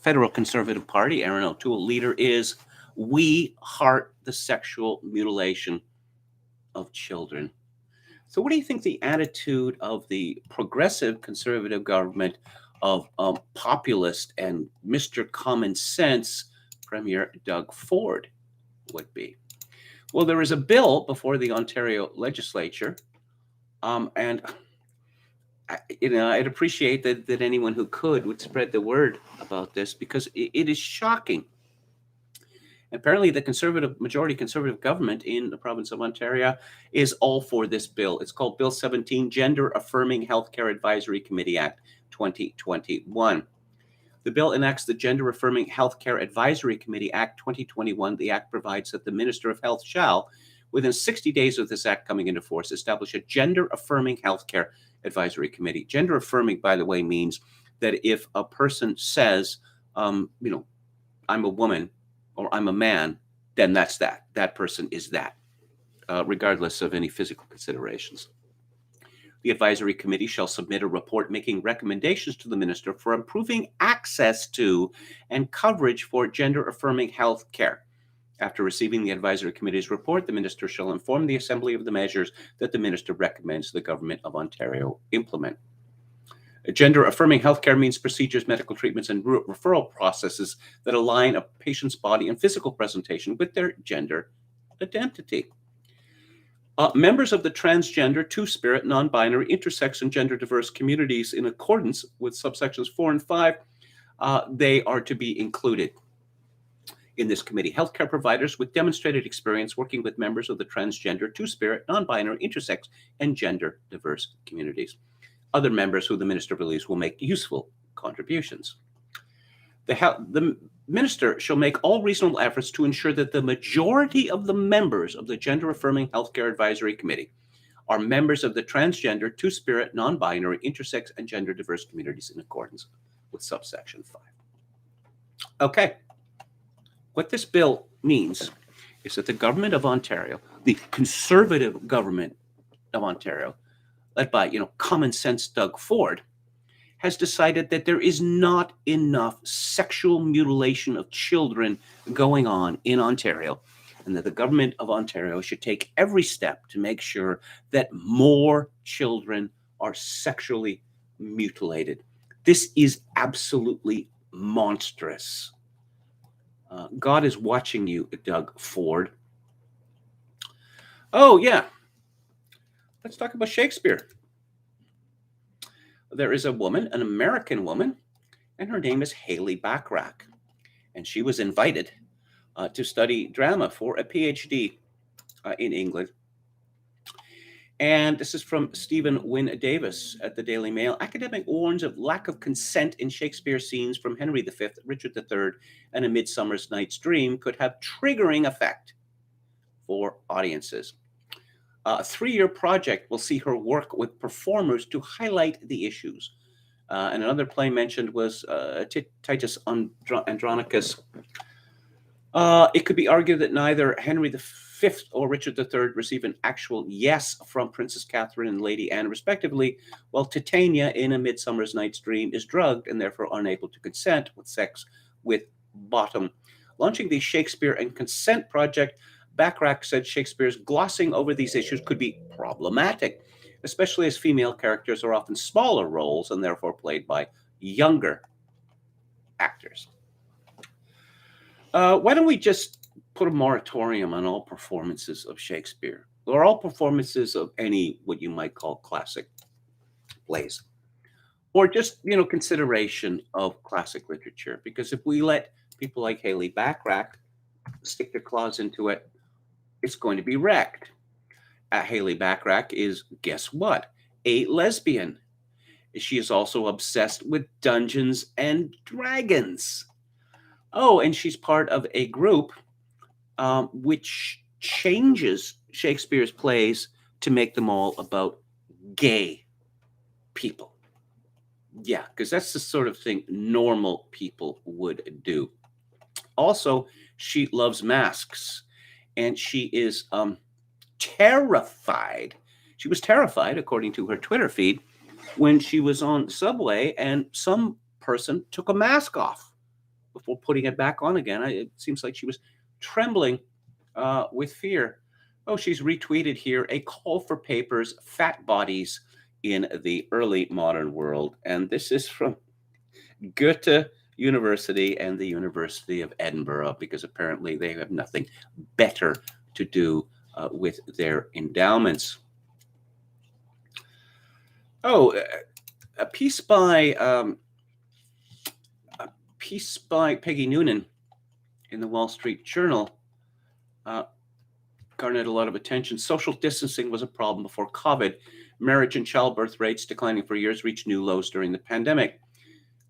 Federal Conservative Party, Aaron O'Toole, leader, is. We heart the sexual mutilation of children. So, what do you think the attitude of the progressive conservative government of populist and Mr. Common Sense Premier Doug Ford would be? Well, there is a bill before the Ontario legislature, and I'd appreciate that anyone who could would spread the word about this, because it is shocking. Apparently, the majority conservative government in the province of Ontario is all for this bill. It's called Bill 17, Gender Affirming Healthcare Advisory Committee Act 2021. The bill enacts the Gender Affirming Healthcare Advisory Committee Act 2021. The act provides that the Minister of Health shall, within 60 days of this act coming into force, establish a Gender Affirming Healthcare Advisory Committee. Gender affirming, by the way, means that if a person says, I'm a woman, or I'm a man, then that's that. That person is that, regardless of any physical considerations. The advisory committee shall submit a report making recommendations to the minister for improving access to and coverage for gender-affirming health care. After receiving the advisory committee's report, the minister shall inform the assembly of the measures that the minister recommends the government of Ontario implement. Gender-affirming healthcare means procedures, medical treatments, and referral processes that align a patient's body and physical presentation with their gender identity. Members of the transgender, two-spirit, non-binary, intersex, and gender-diverse communities, in accordance with subsections 4 and 5, they are to be included in this committee. Healthcare providers with demonstrated experience working with members of the transgender, two-spirit, non-binary, intersex, and gender-diverse communities. Other members who the minister believes will make useful contributions. The minister shall make all reasonable efforts to ensure that the majority of the members of the Gender Affirming Healthcare Advisory Committee are members of the transgender, two-spirit, non-binary, intersex, and gender-diverse communities in accordance with subsection 5. Okay. What this bill means is that the government of Ontario, the conservative government of Ontario, led by, common sense Doug Ford, has decided that there is not enough sexual mutilation of children going on in Ontario, and that the government of Ontario should take every step to make sure that more children are sexually mutilated. This is absolutely monstrous. God is watching you, Doug Ford. Oh, yeah. Let's talk about Shakespeare. There is a woman, an American woman, and her name is Haley Bachrach. And she was invited to study drama for a PhD in England. And this is from Stephen Wynne Davis at the Daily Mail. Academic warns of lack of consent in Shakespeare scenes from Henry V, Richard III, and A Midsummer's Night's Dream could have triggering effect for audiences. A 3-year project will see her work with performers to highlight the issues. And another play mentioned was Titus Andronicus. It could be argued that neither Henry V or Richard III received an actual yes from Princess Catherine and Lady Anne, respectively, while Titania in A Midsummer's Night's Dream is drugged and therefore unable to consent with sex with Bottom. Launching the Shakespeare and Consent Project, Bachrach said Shakespeare's glossing over these issues could be problematic, especially as female characters are often smaller roles and therefore played by younger actors. Why don't we just put a moratorium on all performances of Shakespeare, or all performances of any what you might call classic plays, or just consideration of classic literature? Because if we let people like Haley Bachrach stick their claws into it, it's going to be wrecked. Haley Bachrach is, guess what? A lesbian. She is also obsessed with Dungeons and Dragons. Oh, and she's part of a group which changes Shakespeare's plays to make them all about gay people. Yeah, because that's the sort of thing normal people would do. Also, she loves masks, and she is terrified. She was terrified, according to her Twitter feed, when she was on subway and some person took a mask off before putting it back on again. It seems like she was trembling with fear. Oh, she's retweeted here a call for papers, fat bodies in the early modern world. And this is from Goethe University and the University of Edinburgh, because apparently they have nothing better to do with their endowments. Oh, a piece by Peggy Noonan in the Wall Street Journal garnered a lot of attention. Social distancing was a problem before COVID. Marriage and childbirth rates declining for years reached new lows during the pandemic.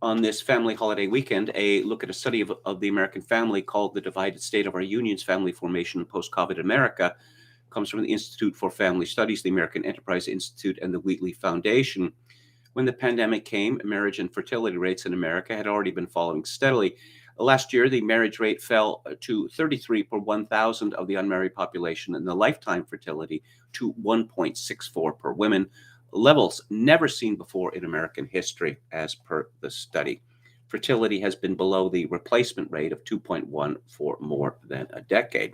On this family holiday weekend, a look at a study of the American family called The Divided State of Our Unions, Family Formation in Post-COVID America comes from the Institute for Family Studies, the American Enterprise Institute, and the Wheatley Foundation. When the pandemic came, marriage and fertility rates in America had already been falling steadily. Last year, the marriage rate fell to 33 per 1,000 of the unmarried population, and the lifetime fertility to 1.64 per woman, levels never seen before in American history, as per the study. Fertility has been below the replacement rate of 2.1 for more than a decade.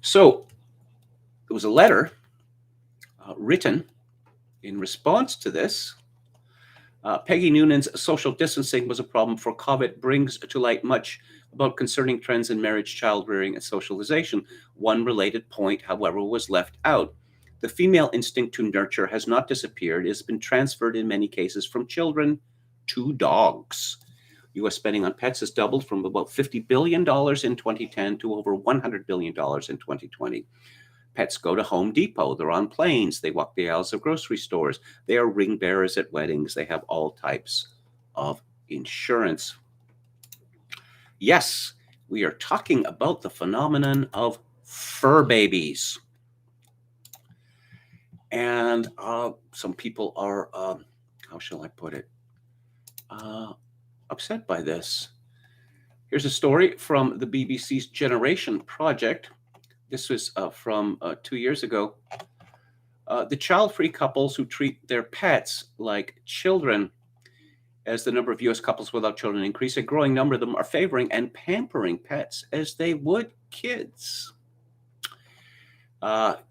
So there was a letter written in response to this. Peggy Noonan's social distancing was a problem for COVID brings to light much about concerning trends in marriage, child rearing, and socialization. One related point, however, was left out. The female instinct to nurture has not disappeared. It has been transferred in many cases from children to dogs. U.S. spending on pets has doubled from about $50 billion in 2010 to over $100 billion in 2020. Pets go to Home Depot. They're on planes. They walk the aisles of grocery stores. They are ring bearers at weddings. They have all types of insurance. Yes, we are talking about the phenomenon of fur babies. And some people are, how shall I put it, upset by this. Here's a story from the BBC's Generation Project. This was from 2 years ago. The child-free couples who treat their pets like children. As the number of U.S. couples without children increase, a growing number of them are favoring and pampering pets as they would kids.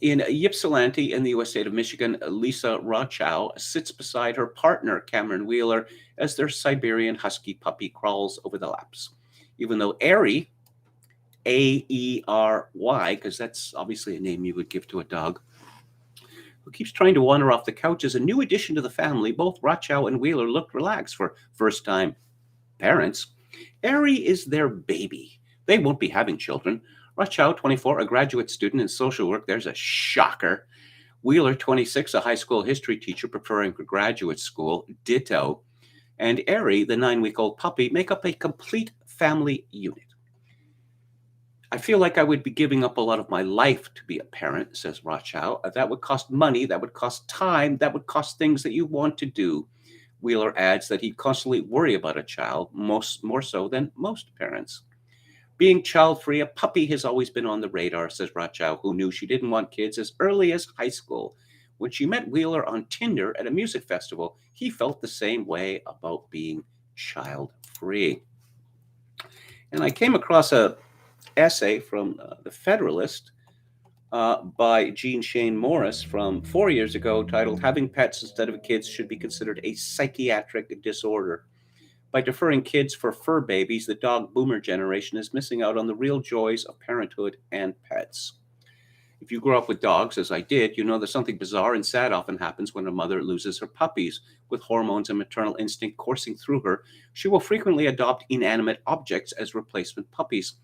In Ypsilanti in the U.S. state of Michigan, Lisa Rochow sits beside her partner, Cameron Wheeler, as their Siberian Husky puppy crawls over the laps. Even though Airy, A-E-R-Y, because that's obviously a name you would give to a dog, who keeps trying to wander off the couch as a new addition to the family, both Rochow and Wheeler looked relaxed for first-time parents. Airy is their baby. They won't be having children. Rochow, 24, a graduate student in social work. There's a shocker. Wheeler, 26, a high school history teacher preparing for graduate school. Ditto. And Airy, the 9-week-old puppy, make up a complete family unit. I feel like I would be giving up a lot of my life to be a parent, says Rochow. That would cost money. That would cost time. That would cost things that you want to do. Wheeler adds that he'd constantly worry about a child, more so than most parents. Being child-free, a puppy has always been on the radar, says Rochow, who knew she didn't want kids as early as high school. When she met Wheeler on Tinder at a music festival, he felt the same way about being child-free. And I came across an essay from The Federalist by Jean Shane Morris from 4 years ago titled, "Having Pets Instead of Kids Should Be Considered a Psychiatric Disorder." By deferring kids for fur babies, the dog boomer generation is missing out on the real joys of parenthood and pets. If you grew up with dogs, as I did, you know that something bizarre and sad often happens when a mother loses her puppies. With hormones and maternal instinct coursing through her, she will frequently adopt inanimate objects as replacement puppies.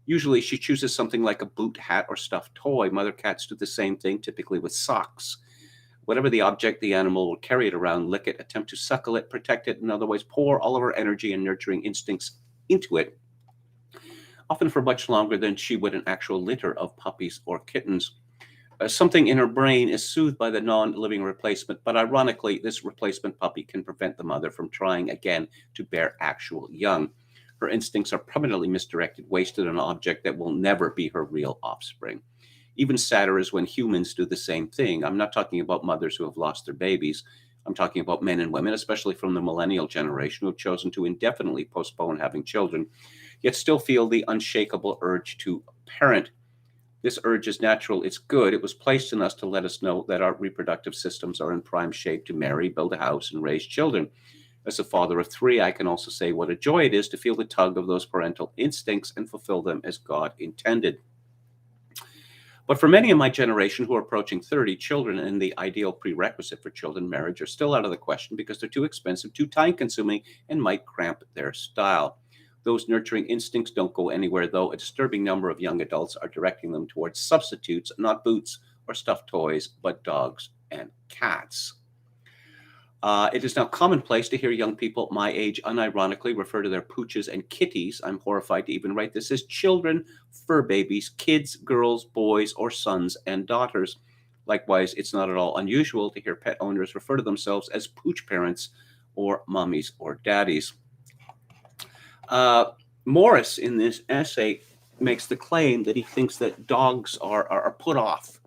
Usually she chooses something like a boot, hat, or stuffed toy. Mother cats do the same thing, typically with socks. Whatever the object, the animal will carry it around, lick it, attempt to suckle it, protect it, and otherwise pour all of her energy and nurturing instincts into it, often for much longer than she would an actual litter of puppies or kittens. Something in her brain is soothed by the non-living replacement, but ironically, this replacement puppy can prevent the mother from trying again to bear actual young. Her instincts are permanently misdirected, wasted on an object that will never be her real offspring. Even sadder is when humans do the same thing. I'm not talking about mothers who have lost their babies. I'm talking about men and women, especially from the millennial generation, who have chosen to indefinitely postpone having children, yet still feel the unshakable urge to parent. This urge is natural, it's good. It was placed in us to let us know that our reproductive systems are in prime shape to marry, build a house, and raise children. As a father of three, I can also say what a joy it is to feel the tug of those parental instincts and fulfill them as God intended. But for many in my generation who are approaching 30, children and the ideal prerequisite for children marriage are still out of the question because they're too expensive, too time consuming, and might cramp their style. Those nurturing instincts don't go anywhere, though. A disturbing number of young adults are directing them towards substitutes, not boots or stuffed toys, but dogs and cats. It is now commonplace to hear young people my age unironically refer to their pooches and kitties. I'm horrified to even write this as children, fur babies, kids, girls, boys, or sons and daughters. Likewise, it's not at all unusual to hear pet owners refer to themselves as pooch parents or mommies or daddies. Uh, Morris, in this essay, makes the claim that he thinks that dogs are put off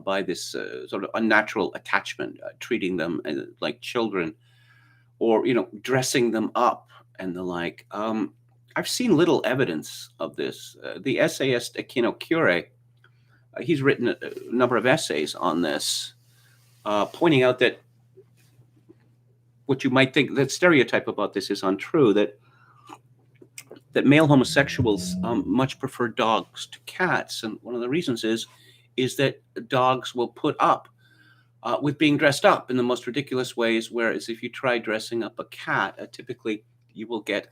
by this sort of unnatural attachment, treating them like children, or dressing them up and the like. I've seen little evidence of this. The essayist Aquino Cure, he's written a number of essays on this, pointing out that what you might think, that stereotype about this is untrue, that male homosexuals much prefer dogs to cats, and one of the reasons is that dogs will put up with being dressed up in the most ridiculous ways, whereas if you try dressing up a cat, typically you will get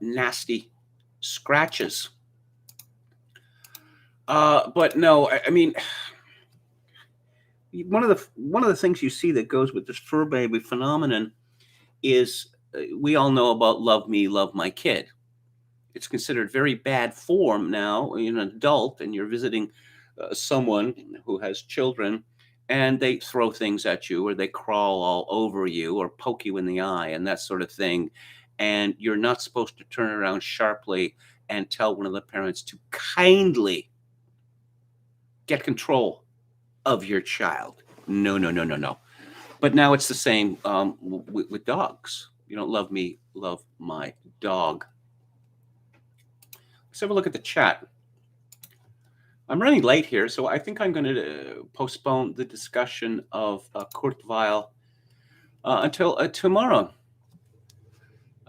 nasty scratches. But no, I mean, one of the things you see that goes with this fur baby phenomenon is we all know about love me, love my kid. It's considered very bad form now. You're an adult and you're visiting someone who has children, and they throw things at you, or they crawl all over you, or poke you in the eye, and that sort of thing. And you're not supposed to turn around sharply and tell one of the parents to kindly get control of your child. No, no, no, no, no. But now it's the same with dogs. You don't love me, love my dog. Let's have a look at the chat. I'm running late here, so I think I'm going to postpone the discussion of Kurt Weill until tomorrow.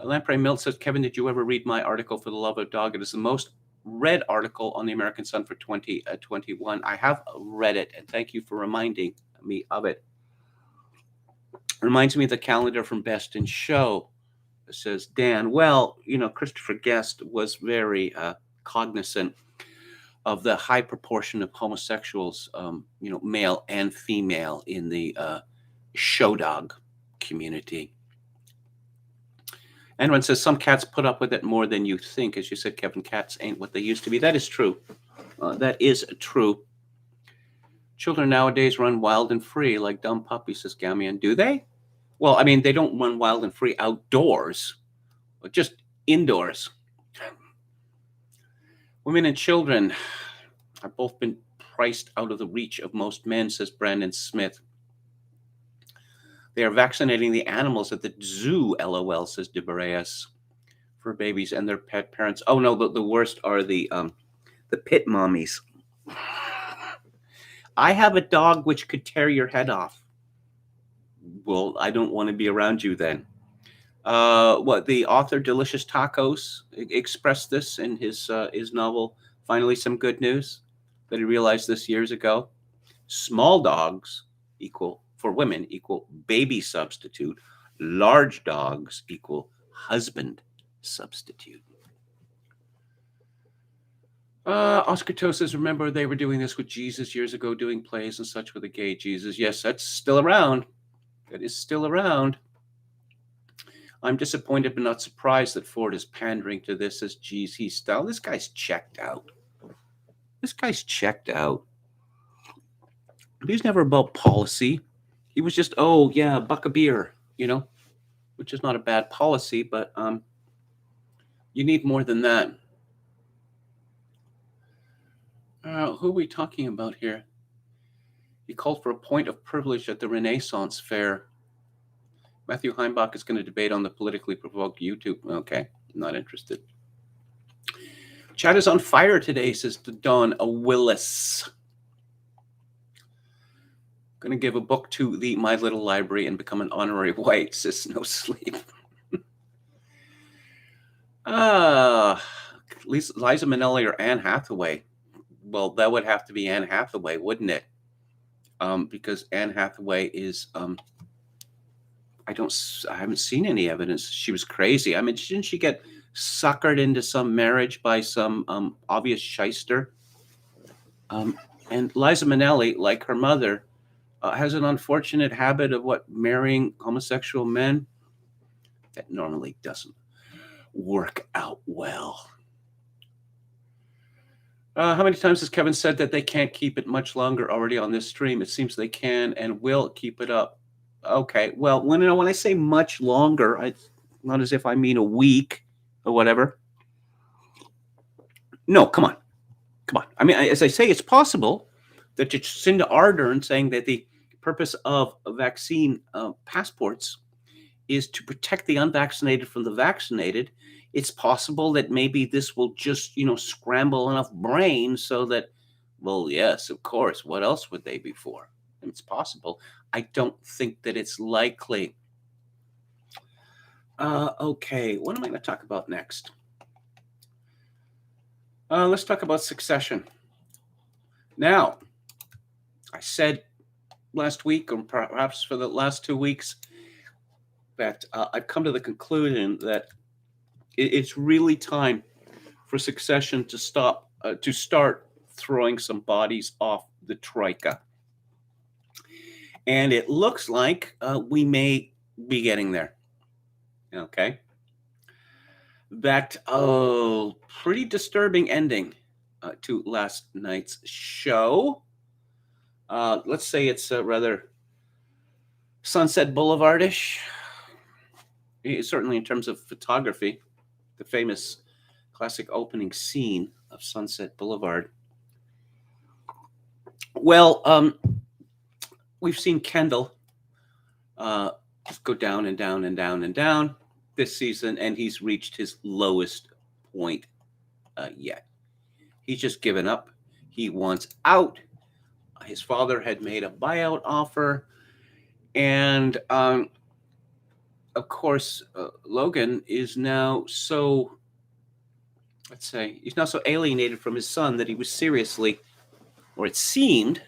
Lamprey Milt says, Kevin, did you ever read my article for the love of dog? It is the most read article on the American Sun for 2021. I have read it, and thank you for reminding me of it. It reminds me of the calendar from Best in Show. It says, Dan, well, Christopher Guest was very cognizant of the high proportion of homosexuals, male and female, in the show dog community. And one says, some cats put up with it more than you think. As you said, Kevin, cats ain't what they used to be. That is true. That is true. Children nowadays run wild and free like dumb puppies, says Gamian. Do they? Well, I mean, they don't run wild and free outdoors, but just indoors. Women and children have both been priced out of the reach of most men, says Brandon Smith. They are vaccinating the animals at the zoo, LOL, says DeBarreas, for babies and their pet parents. Oh, no, the worst are the pit mommies. I have a dog which could tear your head off. Well, I don't want to be around you then. The author Delicious Tacos expressed this in his novel, Finally Some Good News, that he realized this years ago. Small dogs for women equal baby substitute. Large dogs equal husband substitute. Oscar Toe says, remember they were doing this with Jesus years ago, doing plays and such with a gay Jesus. Yes, that's still around. That is still around. I'm disappointed but not surprised that Ford is pandering to this as GC style. This guy's checked out. He was never about policy. He was just, oh yeah, buck a beer, which is not a bad policy, but you need more than that. Who are we talking about here? He called for a point of privilege at the Renaissance Fair. Matthew Heimbach is going to debate on the politically provoked YouTube. Okay, not interested. Chat is on fire today, says Dawn Willis. Going to give a book to the My Little Library and become an honorary white, says No Sleep. Liza Minnelli or Anne Hathaway? Well, that would have to be Anne Hathaway, wouldn't it? Because Anne Hathaway is I haven't seen any evidence she was crazy. I mean, didn't she get suckered into some marriage by some obvious shyster? And Liza Minnelli, like her mother, has an unfortunate habit of marrying homosexual men. That normally doesn't work out well. How many times has Kevin said that they can't keep it much longer already on this stream? It seems they can and will keep it up. Okay, well, when I say much longer, not as if I mean a week or whatever. No, come on. I mean, as I say, it's possible that Jacinda Ardern saying that the purpose of vaccine passports is to protect the unvaccinated from the vaccinated. It's possible that maybe this will just, scramble enough brains so that, well, yes, of course. What else would they be for? It's possible. I don't think that it's likely. Okay, what am I going to talk about next? Let's talk about Succession. Now, I said last week, or perhaps for the last 2 weeks, that I've come to the conclusion that it's really time for Succession to start throwing some bodies off the troika. And it looks like we may be getting there. Okay. That pretty disturbing ending to last night's show. Let's say it's rather Sunset Boulevard-ish. Certainly in terms of photography, the famous classic opening scene of Sunset Boulevard. Well, we've seen Kendall just go down and down and down and down this season, and he's reached his lowest point yet. He's just given up. He wants out. His father had made a buyout offer, and of course, Logan is now so, he's now so alienated from his son that he was seriously, or it seemed,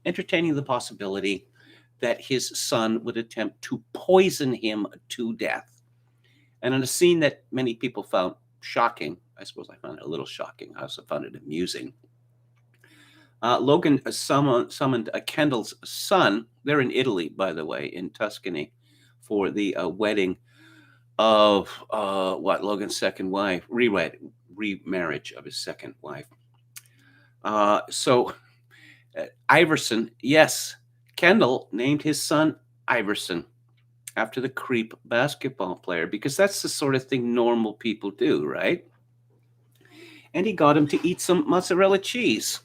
entertaining the possibility that his son would attempt to poison him to death. And in a scene that many people found shocking, I suppose I found it a little shocking. I also found it amusing. Logan summoned Kendall's son. They're in Italy, by the way, in Tuscany, for the wedding of Logan's second wife, remarriage of his second wife. So Iverson, yes, Kendall named his son Iverson after the creep basketball player, because that's the sort of thing normal people do, right? And he got him to eat some mozzarella cheese.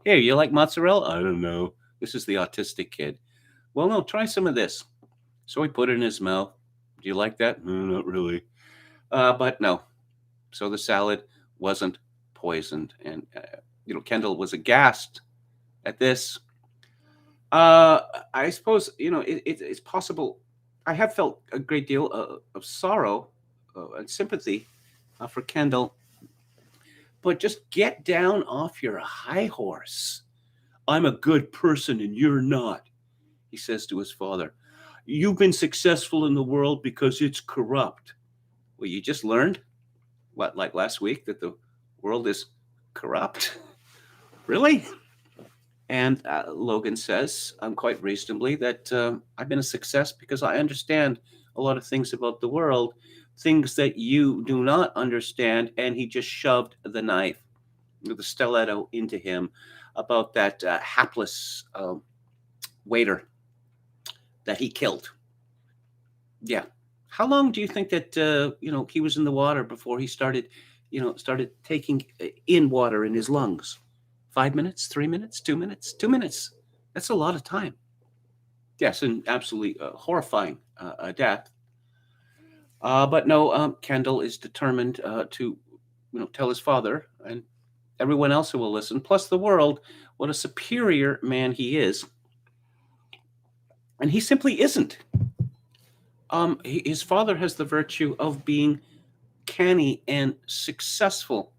Here, you like mozzarella? I don't know. This is the autistic kid. Well, no, try some of this. So he put it in his mouth. Do you like that? No, not really. But no. So the salad wasn't poisoned. And, Kendall was aghast at this. I suppose, it's possible. I have felt a great deal of sorrow and sympathy for Kendall. But just get down off your high horse. I'm a good person and you're not, he says to his father. You've been successful in the world because it's corrupt. Well, you just learned, like last week, that the world is corrupt? Really? And Logan says, quite reasonably, that I've been a success because I understand a lot of things about the world, things that you do not understand. And he just shoved the knife, the stiletto, into him about that hapless waiter that he killed. Yeah. How long do you think that he was in the water before he started taking in water in his lungs? 5 minutes, 3 minutes, 2 minutes, 2 minutes. That's a lot of time. Yes, and absolutely horrifying death. But no, Kendall is determined to tell his father and everyone else who will listen, plus the world, what a superior man he is. And he simply isn't. His father has the virtue of being canny and successful.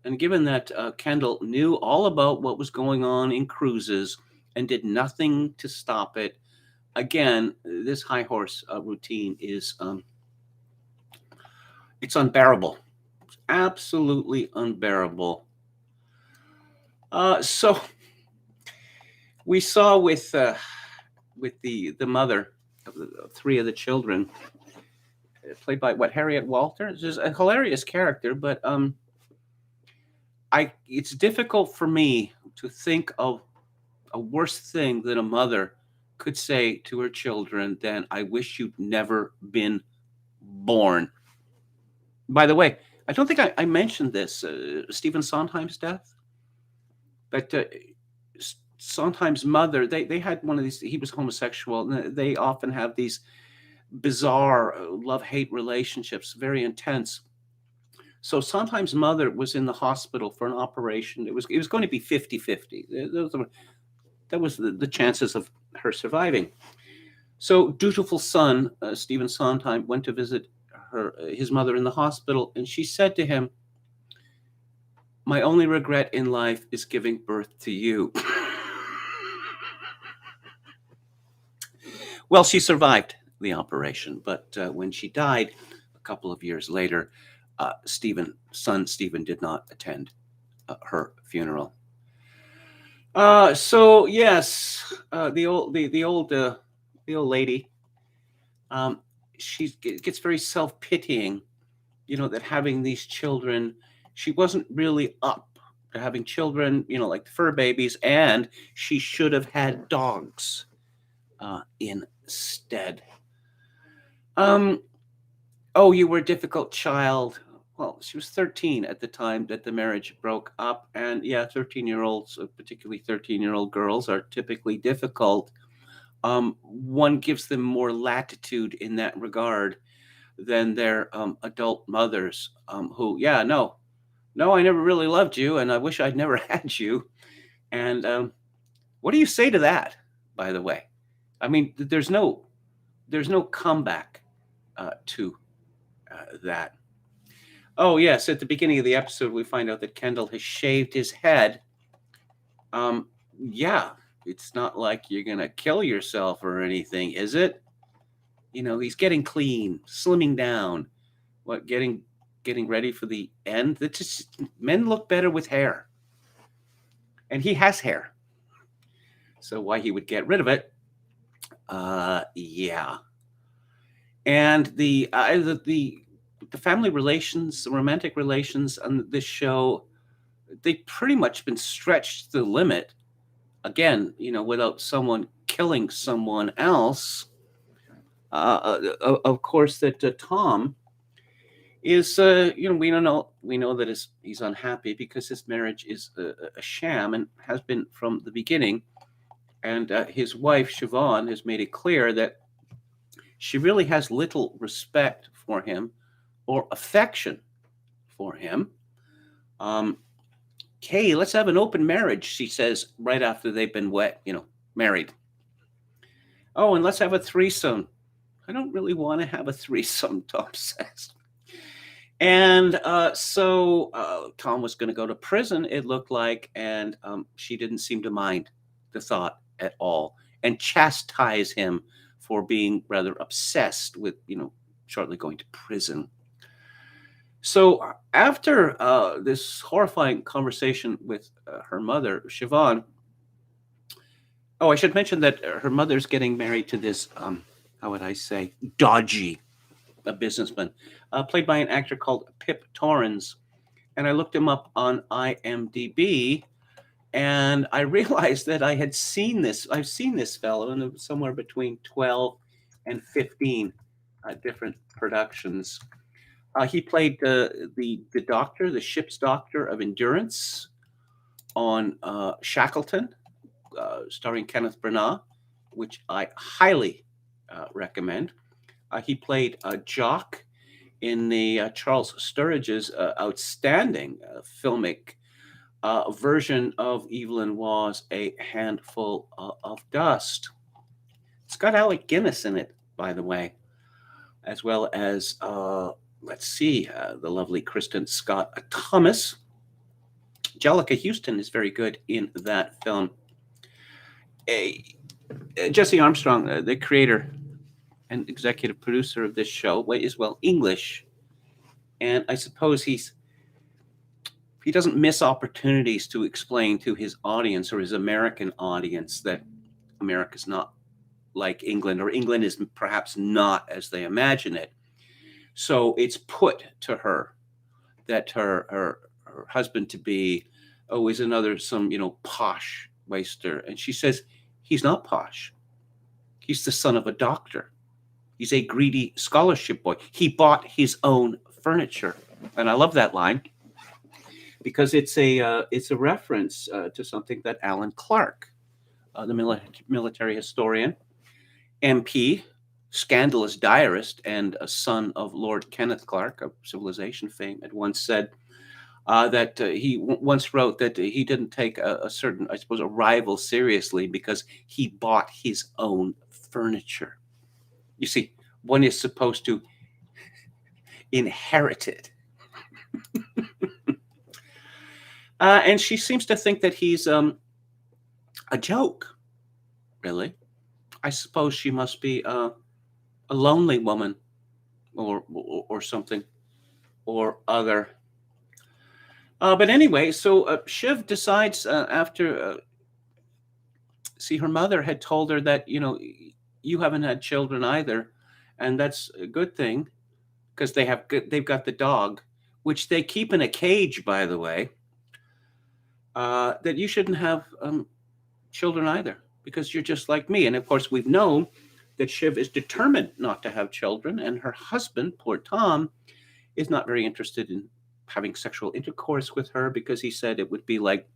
And given that Kendall knew all about what was going on in cruises and did nothing to stop it, again, this high horse routine is it's unbearable. It's absolutely unbearable. So we saw with the mother of three of the children, played by Harriet Walter. She's a hilarious character, but it's difficult for me to think of a worse thing that a mother could say to her children than "I wish you'd never been born." By the way, I don't think I mentioned this, Stephen Sondheim's death, but Sondheim's mother, they had one of these. He was homosexual, and they often have these bizarre love-hate relationships, very intense. So Sondheim's mother was in the hospital for an operation. It was going to be 50-50. That was the chances of her surviving. So dutiful son, Stephen Sondheim, went to visit his mother in the hospital, and she said to him, "My only regret in life is giving birth to you." Well, she survived the operation, but when she died a couple of years later, son Stephen did not attend her funeral. So yes, the old lady, she gets very self-pitying, that having these children, she wasn't really up to having children, like the fur babies, and she should have had dogs instead. Oh, you were a difficult child. Well, she was 13 at the time that the marriage broke up. And yeah, 13-year-olds, particularly 13-year-old girls, are typically difficult. One gives them more latitude in that regard than their adult mothers, who, yeah, no, I never really loved you, and I wish I'd never had you. And what do you say to that, by the way? I mean, there's no comeback to that. Oh, yes. At the beginning of the episode, we find out that Kendall has shaved his head. Yeah, it's not like you're going to kill yourself or anything, is it? He's getting clean, slimming down, getting ready for the end. That just, men look better with hair. And he has hair. So why he would get rid of it? Yeah. And the family relations, the romantic relations on this show, they've pretty much been stretched to the limit. Again, without someone killing someone else. Of course, that Tom is, we know that he's unhappy because his marriage is a sham and has been from the beginning. And his wife, Siobhan, has made it clear that she really has little respect for him or affection for him. Hey, let's have an open marriage, she says right after they've been married. Oh, and let's have a threesome. I don't really want to have a threesome, Tom says. And so Tom was going to go to prison, it looked like, and she didn't seem to mind the thought at all and chastise him for being rather obsessed with, shortly going to prison. So after this horrifying conversation with her mother, Siobhan, oh, I should mention that her mother's getting married to this, how would I say, dodgy businessman, played by an actor called Pip Torrens. And I looked him up on IMDb, And I realized that I had seen this. I've seen this fellow in somewhere between 12 and 15 different productions. He played the doctor, the ship's doctor of endurance on Shackleton, starring Kenneth Branagh, which I highly recommend. He played Jock in the Charles Sturridge's outstanding filmic version of Evelyn Was a Handful of Dust. It's got Alec Guinness in it, by the way, as well as, let's see, the lovely Kristen Scott Thomas. Jellica Houston is very good in that film. Jesse Armstrong, the creator and executive producer of this show, is well English, and I suppose he doesn't miss opportunities to explain to his audience or his American audience that America's not like England, or England is perhaps not as they imagine it. So it's put to her that her husband to be is another some posh waster, and she says he's not posh. He's the son of a doctor. He's a greedy scholarship boy. He bought his own furniture, and I love that line because it's a reference to something that Alan Clark, the military historian, MP, scandalous diarist, and a son of Lord Kenneth Clark of Civilization fame, had once said that he once wrote that he didn't take a certain, I suppose, a rival seriously because he bought his own furniture. You see, one is supposed to inherit it. And she seems to think that he's a joke, really. I suppose she must be a lonely woman or something or other. But anyway, so Shiv decides after, see, her mother had told her that, you haven't had children either. And that's a good thing because they've got the dog, which they keep in a cage, by the way, that you shouldn't have children either because you're just like me. And of course, we've known that Shiv is determined not to have children, and her husband, poor Tom, is not very interested in having sexual intercourse with her because he said it would be like,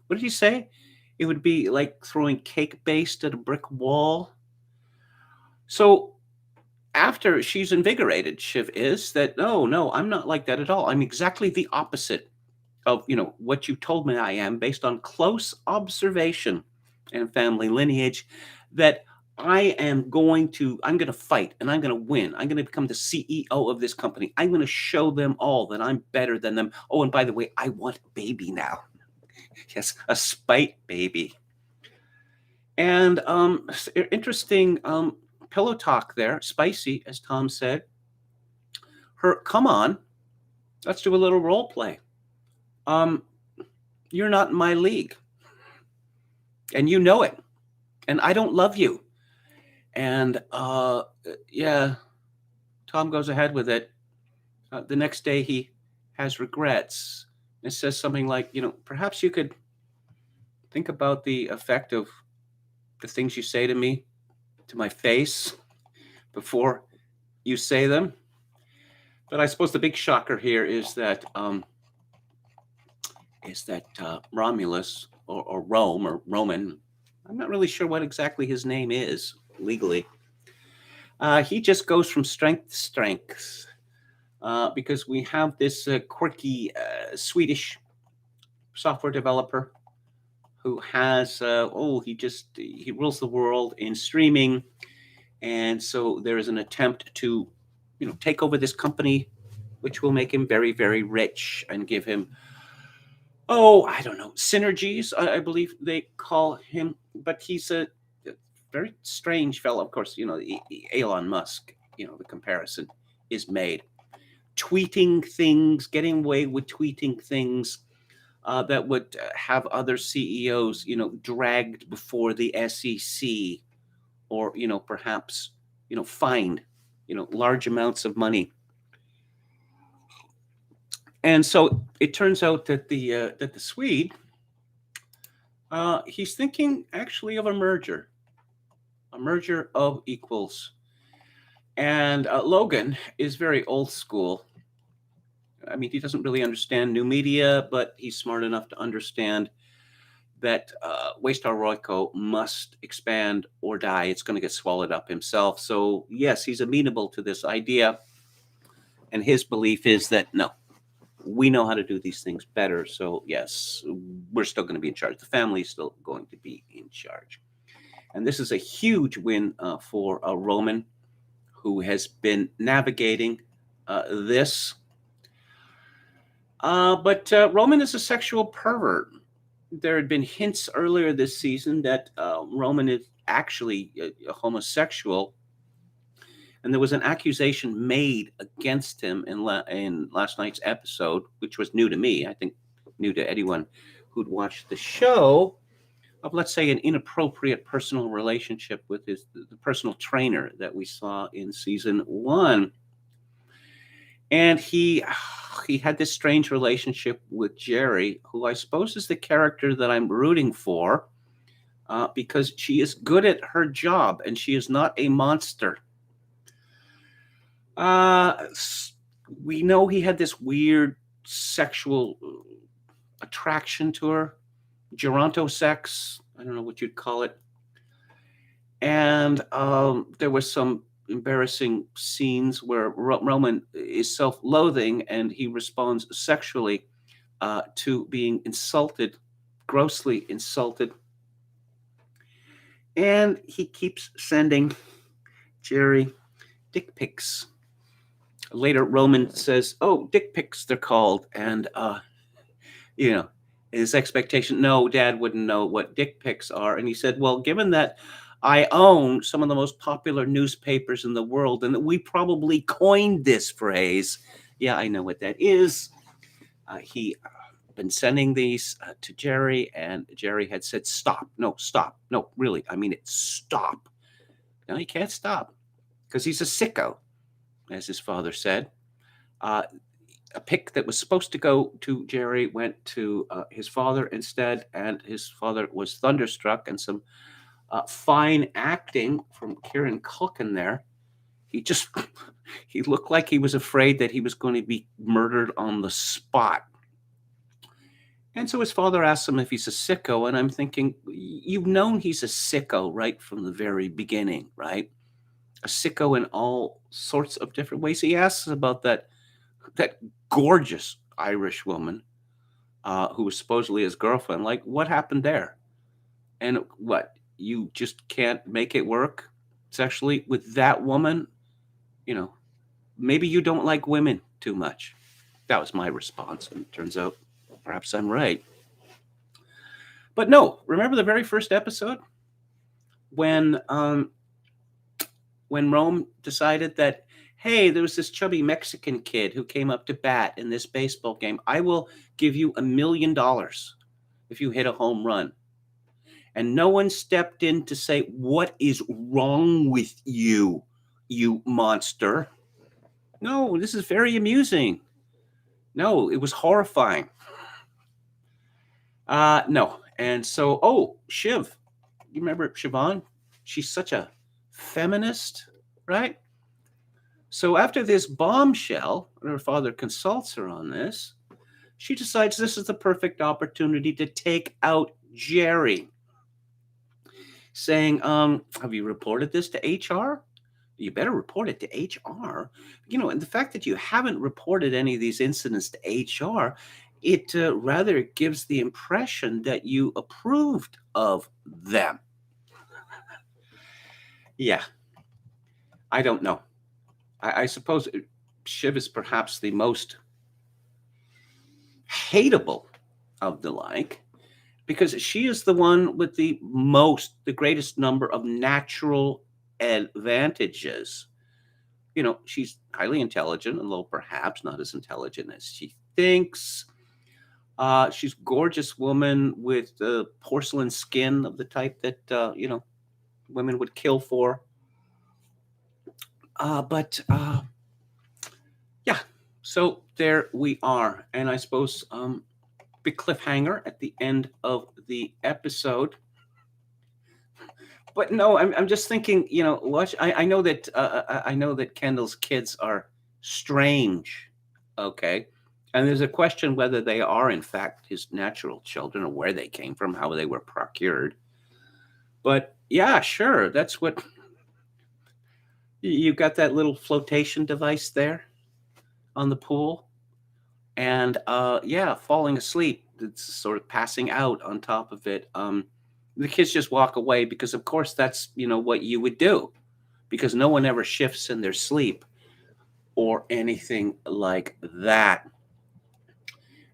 what did he say? It would be like throwing cake base at a brick wall. So after she's invigorated, Shiv is that, no, I'm not like that at all. I'm exactly the opposite of, what you told me I am based on close observation and family lineage, that I'm going to fight and I'm going to win. I'm going to become the CEO of this company. I'm going to show them all that I'm better than them. Oh, and by the way, I want a baby now. Yes, a spite baby. And interesting pillow talk there, spicy, as Tom said. Come on, let's do a little role play. You're not in my league, and you know it, and I don't love you. And yeah, Tom goes ahead with it. The next day he has regrets and says something like, perhaps you could think about the effect of the things you say to me, to my face, before you say them. But I suppose the big shocker here is that Romulus or Rome or Roman, I'm not really sure what exactly his name is legally. He just goes from strength to strength because we have this quirky Swedish software developer who has he rules the world in streaming, and so there is an attempt to take over this company, which will make him very, very rich and give him I don't know, synergies, I believe they call him. But he's a very strange fellow. Of course, Elon Musk, the comparison is made. Tweeting things, getting away with tweeting things that would have other CEOs, dragged before the SEC, or, perhaps, fined, large amounts of money. And so it turns out that the Swede He's thinking actually of a merger of equals. And Logan is very old school. I mean, he doesn't really understand new media, but he's smart enough to understand that Waystar Royco must expand or die. It's going to get swallowed up himself. So, yes, he's amenable to this idea. And his belief is that no, we know how to do these things better. So, yes, we're still going to be in charge. The family's still going to be in charge. And this is a huge win for Roman, who has been navigating this. But Roman is a sexual pervert. There had been hints earlier this season that Roman is actually a homosexual, and there was an accusation made against him in last night's episode, which was new to me. I think new to anyone who'd watched the show, of, let's say, an inappropriate personal relationship with the personal trainer that we saw in season 1. And he had this strange relationship with Jerry, who I suppose is the character that I'm rooting for, because she is good at her job and she is not a monster. We know he had this weird sexual attraction to her, geronto sex. I don't know what you'd call it. And there was some embarrassing scenes where Roman is self-loathing and he responds sexually to being insulted, grossly insulted. And he keeps sending Jerry dick pics. Later, Roman says, "Oh, dick pics, they're called." And, his expectation, no, Dad wouldn't know what dick pics are. And he said, well, given that I own some of the most popular newspapers in the world and that we probably coined this phrase, yeah, I know what that is. He been sending these to Jerry, and Jerry had said, stop, no, really, I mean it, stop. No, he can't stop because he's a sicko, as his father said. A pic that was supposed to go to Jerry went to his father instead, and his father was thunderstruck, and some fine acting from Kieran Culkin there. He looked like he was afraid that he was going to be murdered on the spot. And so his father asks him if he's a sicko, and I'm thinking, you've known he's a sicko right from the very beginning, right? A sicko in all sorts of different ways. He asks about that gorgeous Irish woman who was supposedly his girlfriend. Like, what happened there? And what, you just can't make it work sexually with that woman? Maybe you don't like women too much. That was my response, and it turns out perhaps I'm right. But no, remember the very first episode when Rome decided that, hey, there was this chubby Mexican kid who came up to bat in this baseball game. I will give you $1 million if you hit a home run. And no one stepped in to say, what is wrong with you, you monster? No, this is very amusing. No, it was horrifying. No. And so, Shiv, you remember Siobhan? She's such a feminist, right? So after this bombshell, and her father consults her on this, she decides this is the perfect opportunity to take out Jerry, saying, have you reported this to HR? You better report it to HR. And the fact that you haven't reported any of these incidents to HR, it rather gives the impression that you approved of them. Yeah. I don't know. I suppose Shiv is perhaps the most hateable of the like, because she is the one with the greatest number of natural advantages. She's highly intelligent, although perhaps not as intelligent as she thinks. She's a gorgeous woman with porcelain skin of the type that, women would kill for. Yeah, so there we are. And I suppose big cliffhanger at the end of the episode. But no, I'm just thinking, watch. I know that I know that Kendall's kids are strange, okay, and there's a question whether they are in fact his natural children or where they came from, how they were procured. But yeah, sure, that's what you got, that little flotation device there on the pool, and yeah, falling asleep. It's sort of passing out on top of it. The kids just walk away because, of course, that's what you would do, because no one ever shifts in their sleep or anything like that.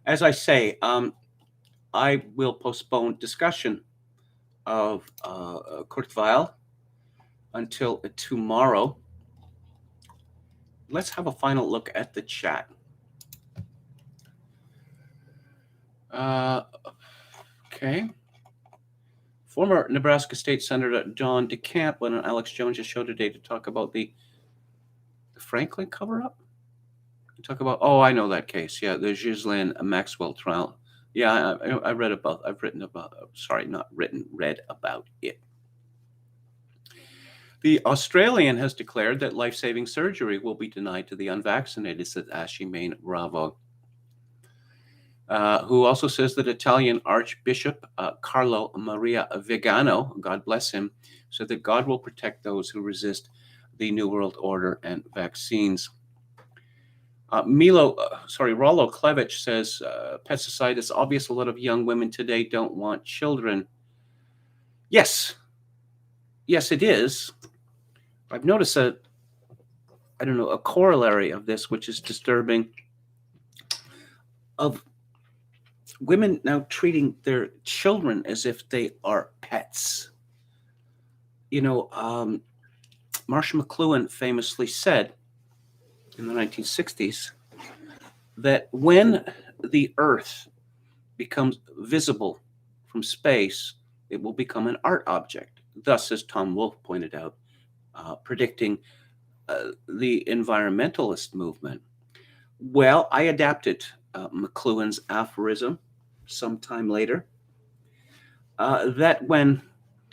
As I say, I will postpone discussion of Kurt Weill until tomorrow. Let's have a final look at the chat. Okay. Former Nebraska State Senator Don DeCamp went on Alex Jones' show today to talk about the Franklin cover-up. Talk about, oh, I know that case. Yeah, the Ghislaine Maxwell trial. Yeah, I read about. I've written about. Sorry, not written. Read about it. The Australian has declared that life-saving surgery will be denied to the unvaccinated, said Ashimane Bravo, who also says that Italian Archbishop Carlo Maria Vigano, God bless him, said that God will protect those who resist the New World Order and vaccines. Rollo Klevich says pesticide is obvious. A lot of young women today don't want children. Yes, it is. I've noticed a corollary of this, which is disturbing, of women now treating their children as if they are pets. Marsha McLuhan famously said in the 1960s that when the Earth becomes visible from space, it will become an art object. Thus, as Tom Wolfe pointed out, predicting the environmentalist movement. Well, I adapted McLuhan's aphorism sometime later, that when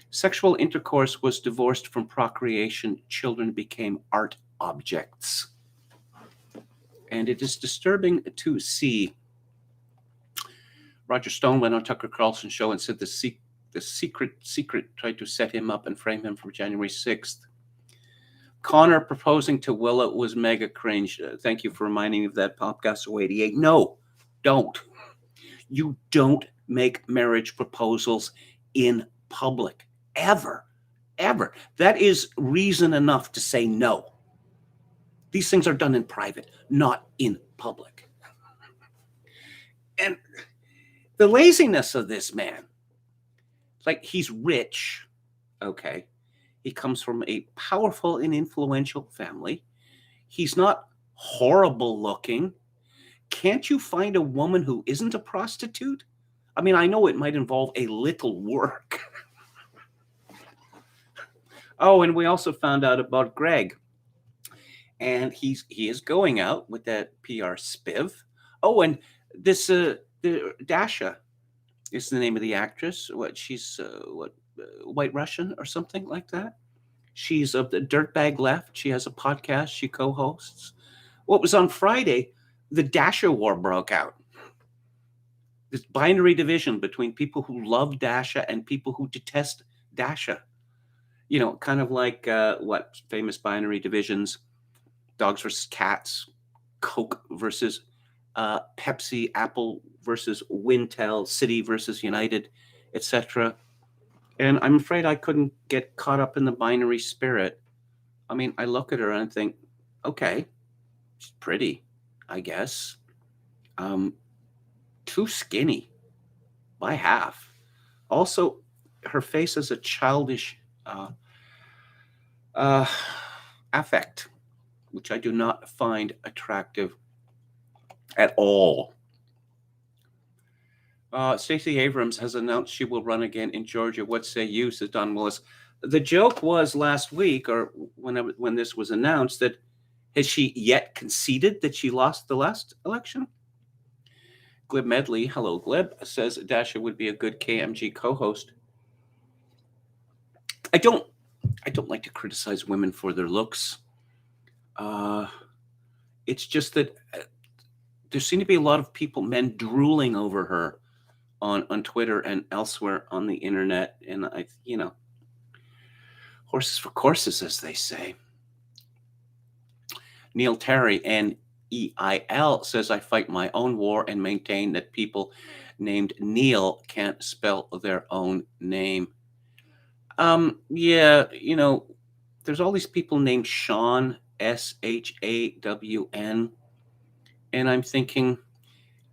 sexual intercourse was divorced from procreation, children became art objects. And it is disturbing to see. Roger Stone went on Tucker Carlson's show and said the secret tried to set him up and frame him for January 6th. Connor proposing to Willa was mega cringe. Thank you for reminding me of that, Popgasso 88. No, don't. You don't make marriage proposals in public. Ever. That is reason enough to say no. These things are done in private, not in public. And the laziness of this man, like, he's rich, okay? He comes from a powerful and influential family. He's not horrible looking. Can't you find a woman who isn't a prostitute? I mean, I know it might involve a little work. Oh, and we also found out about Greg. And he is going out with that PR spiv. Oh, and this Dasha is the name of the actress. She's White Russian or something like that. She's of the Dirtbag Left. She has a podcast she co-hosts. Well, it was on Friday, the Dasha war broke out. This binary division between people who love Dasha and people who detest Dasha. Kind of like what famous binary divisions: dogs versus cats, Coke versus Pepsi, Apple versus Wintel, City versus United, etc. And I'm afraid I couldn't get caught up in the binary spirit. I mean, I look at her and I think, okay, she's pretty, I guess. Too skinny by half. Also, her face has a childish affect, which I do not find attractive at all. Stacey Abrams has announced she will run again in Georgia. What say you, says Don Willis. The joke was last week, or when this was announced, that has she yet conceded that she lost the last election? Glib Medley, hello Glib, says Dasha would be a good KMG co-host. I don't like to criticize women for their looks. It's just that there seem to be a lot of people, men, drooling over her on Twitter and elsewhere on the internet, and horses for courses, as they say. Neil Terry, Neil, says, I fight my own war and maintain that people named Neil can't spell their own name. Yeah, there's all these people named Shawn, Shawn, and I'm thinking,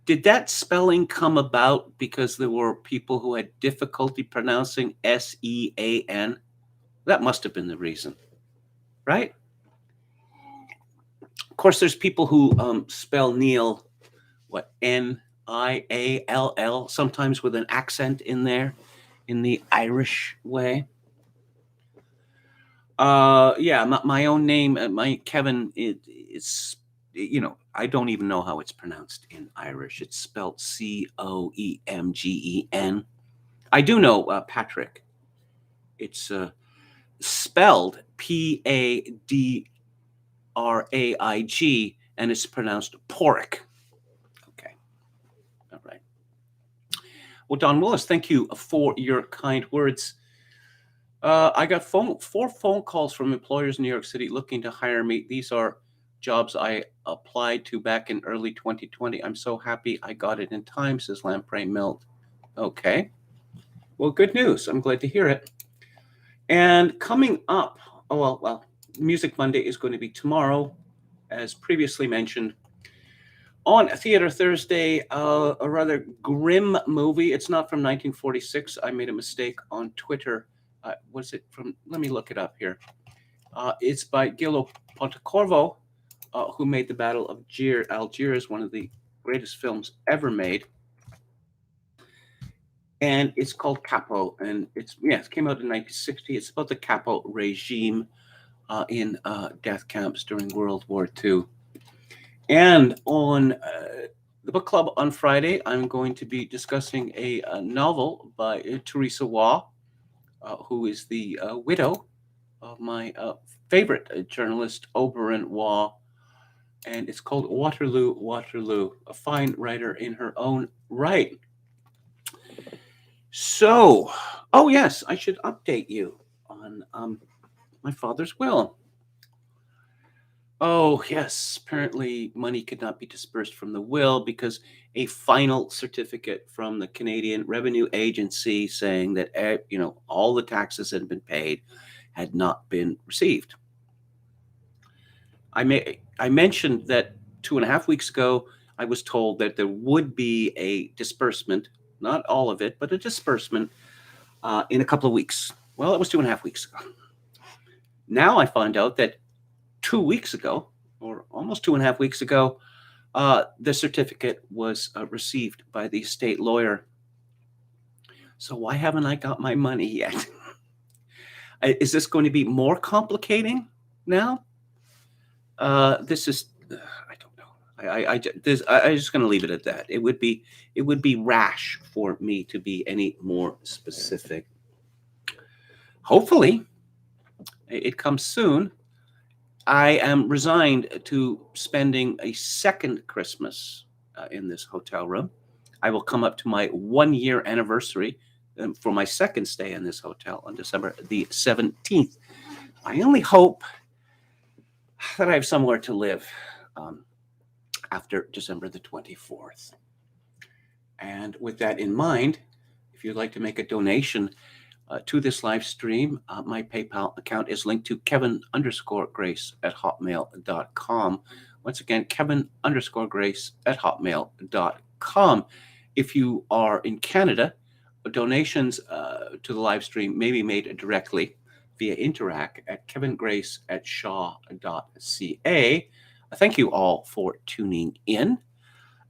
did that spelling come about because there were people who had difficulty pronouncing Sean? That must have been the reason, right? Of course, there's people who spell Neil, Niall, sometimes with an accent in there, in the Irish way. Yeah, my own name, my Kevin, it's I don't even know how it's pronounced in Irish. It's spelled Coemgen. I do know Patrick. It's spelled Padraig, and it's pronounced Porrick. Okay, all right. Well, Don Willis, thank you for your kind words. I got 4 phone calls from employers in New York City looking to hire me. These are jobs I applied to back in early 2020. I'm so happy I got it in time, says Lamprey Milt. Okay. Well, good news. I'm glad to hear it. And coming up, Music Monday is going to be tomorrow, as previously mentioned. On Theater Thursday, a rather grim movie. It's not from 1946. I made a mistake on Twitter. Was it from? Let me look it up here. It's by Gillo Pontecorvo, who made the Battle of Algiers, one of the greatest films ever made. And it's called Capo, and it came out in 1960. It's about the Capo regime in death camps during World War II. And on the book club on Friday, I'm going to be discussing a novel by Teresa Waugh, who is the widow of my favorite journalist, Oberon Waugh. And it's called Waterloo, Waterloo, a fine writer in her own right. So, oh yes, I should update you on my father's will. Oh yes, apparently money could not be dispersed from the will because a final certificate from the Canadian Revenue Agency saying that all the taxes that had been paid had not been received. I mentioned that 2.5 weeks ago, I was told that there would be a disbursement, not all of it, but a disbursement in a couple of weeks. Well, it was 2.5 weeks ago. Now I find out that 2 weeks ago, or almost 2.5 weeks ago, the certificate was received by the state lawyer. So why haven't I got my money yet? Is this going to be more complicating now? This is, I don't know. I'm just going to leave it at that. It would be rash for me to be any more specific. Hopefully, it comes soon. I am resigned to spending a second Christmas in this hotel room. I will come up to my 1-year anniversary for my second stay in this hotel on December the 17th. I only hope that I have somewhere to live after December the 24th. And with that in mind, if you'd like to make a donation to this live stream, my PayPal account is linked to Kevin_Grace@hotmail.com. Once again, Kevin_Grace@hotmail.com. If you are in Canada, donations to the live stream may be made directly via Interac at kevingrace@shaw.ca. Thank you all for tuning in,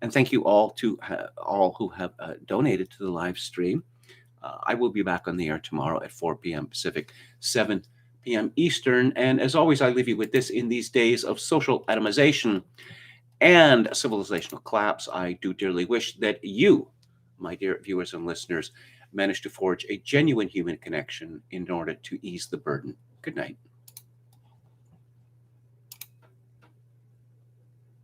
and thank you all to all who have donated to the live stream. I will be back on the air tomorrow at 4 p.m. Pacific, 7 p.m. Eastern. And as always, I leave you with this: in these days of social atomization and a civilizational collapse, I do dearly wish that you, my dear viewers and listeners, manage to forge a genuine human connection in order to ease the burden. Good night.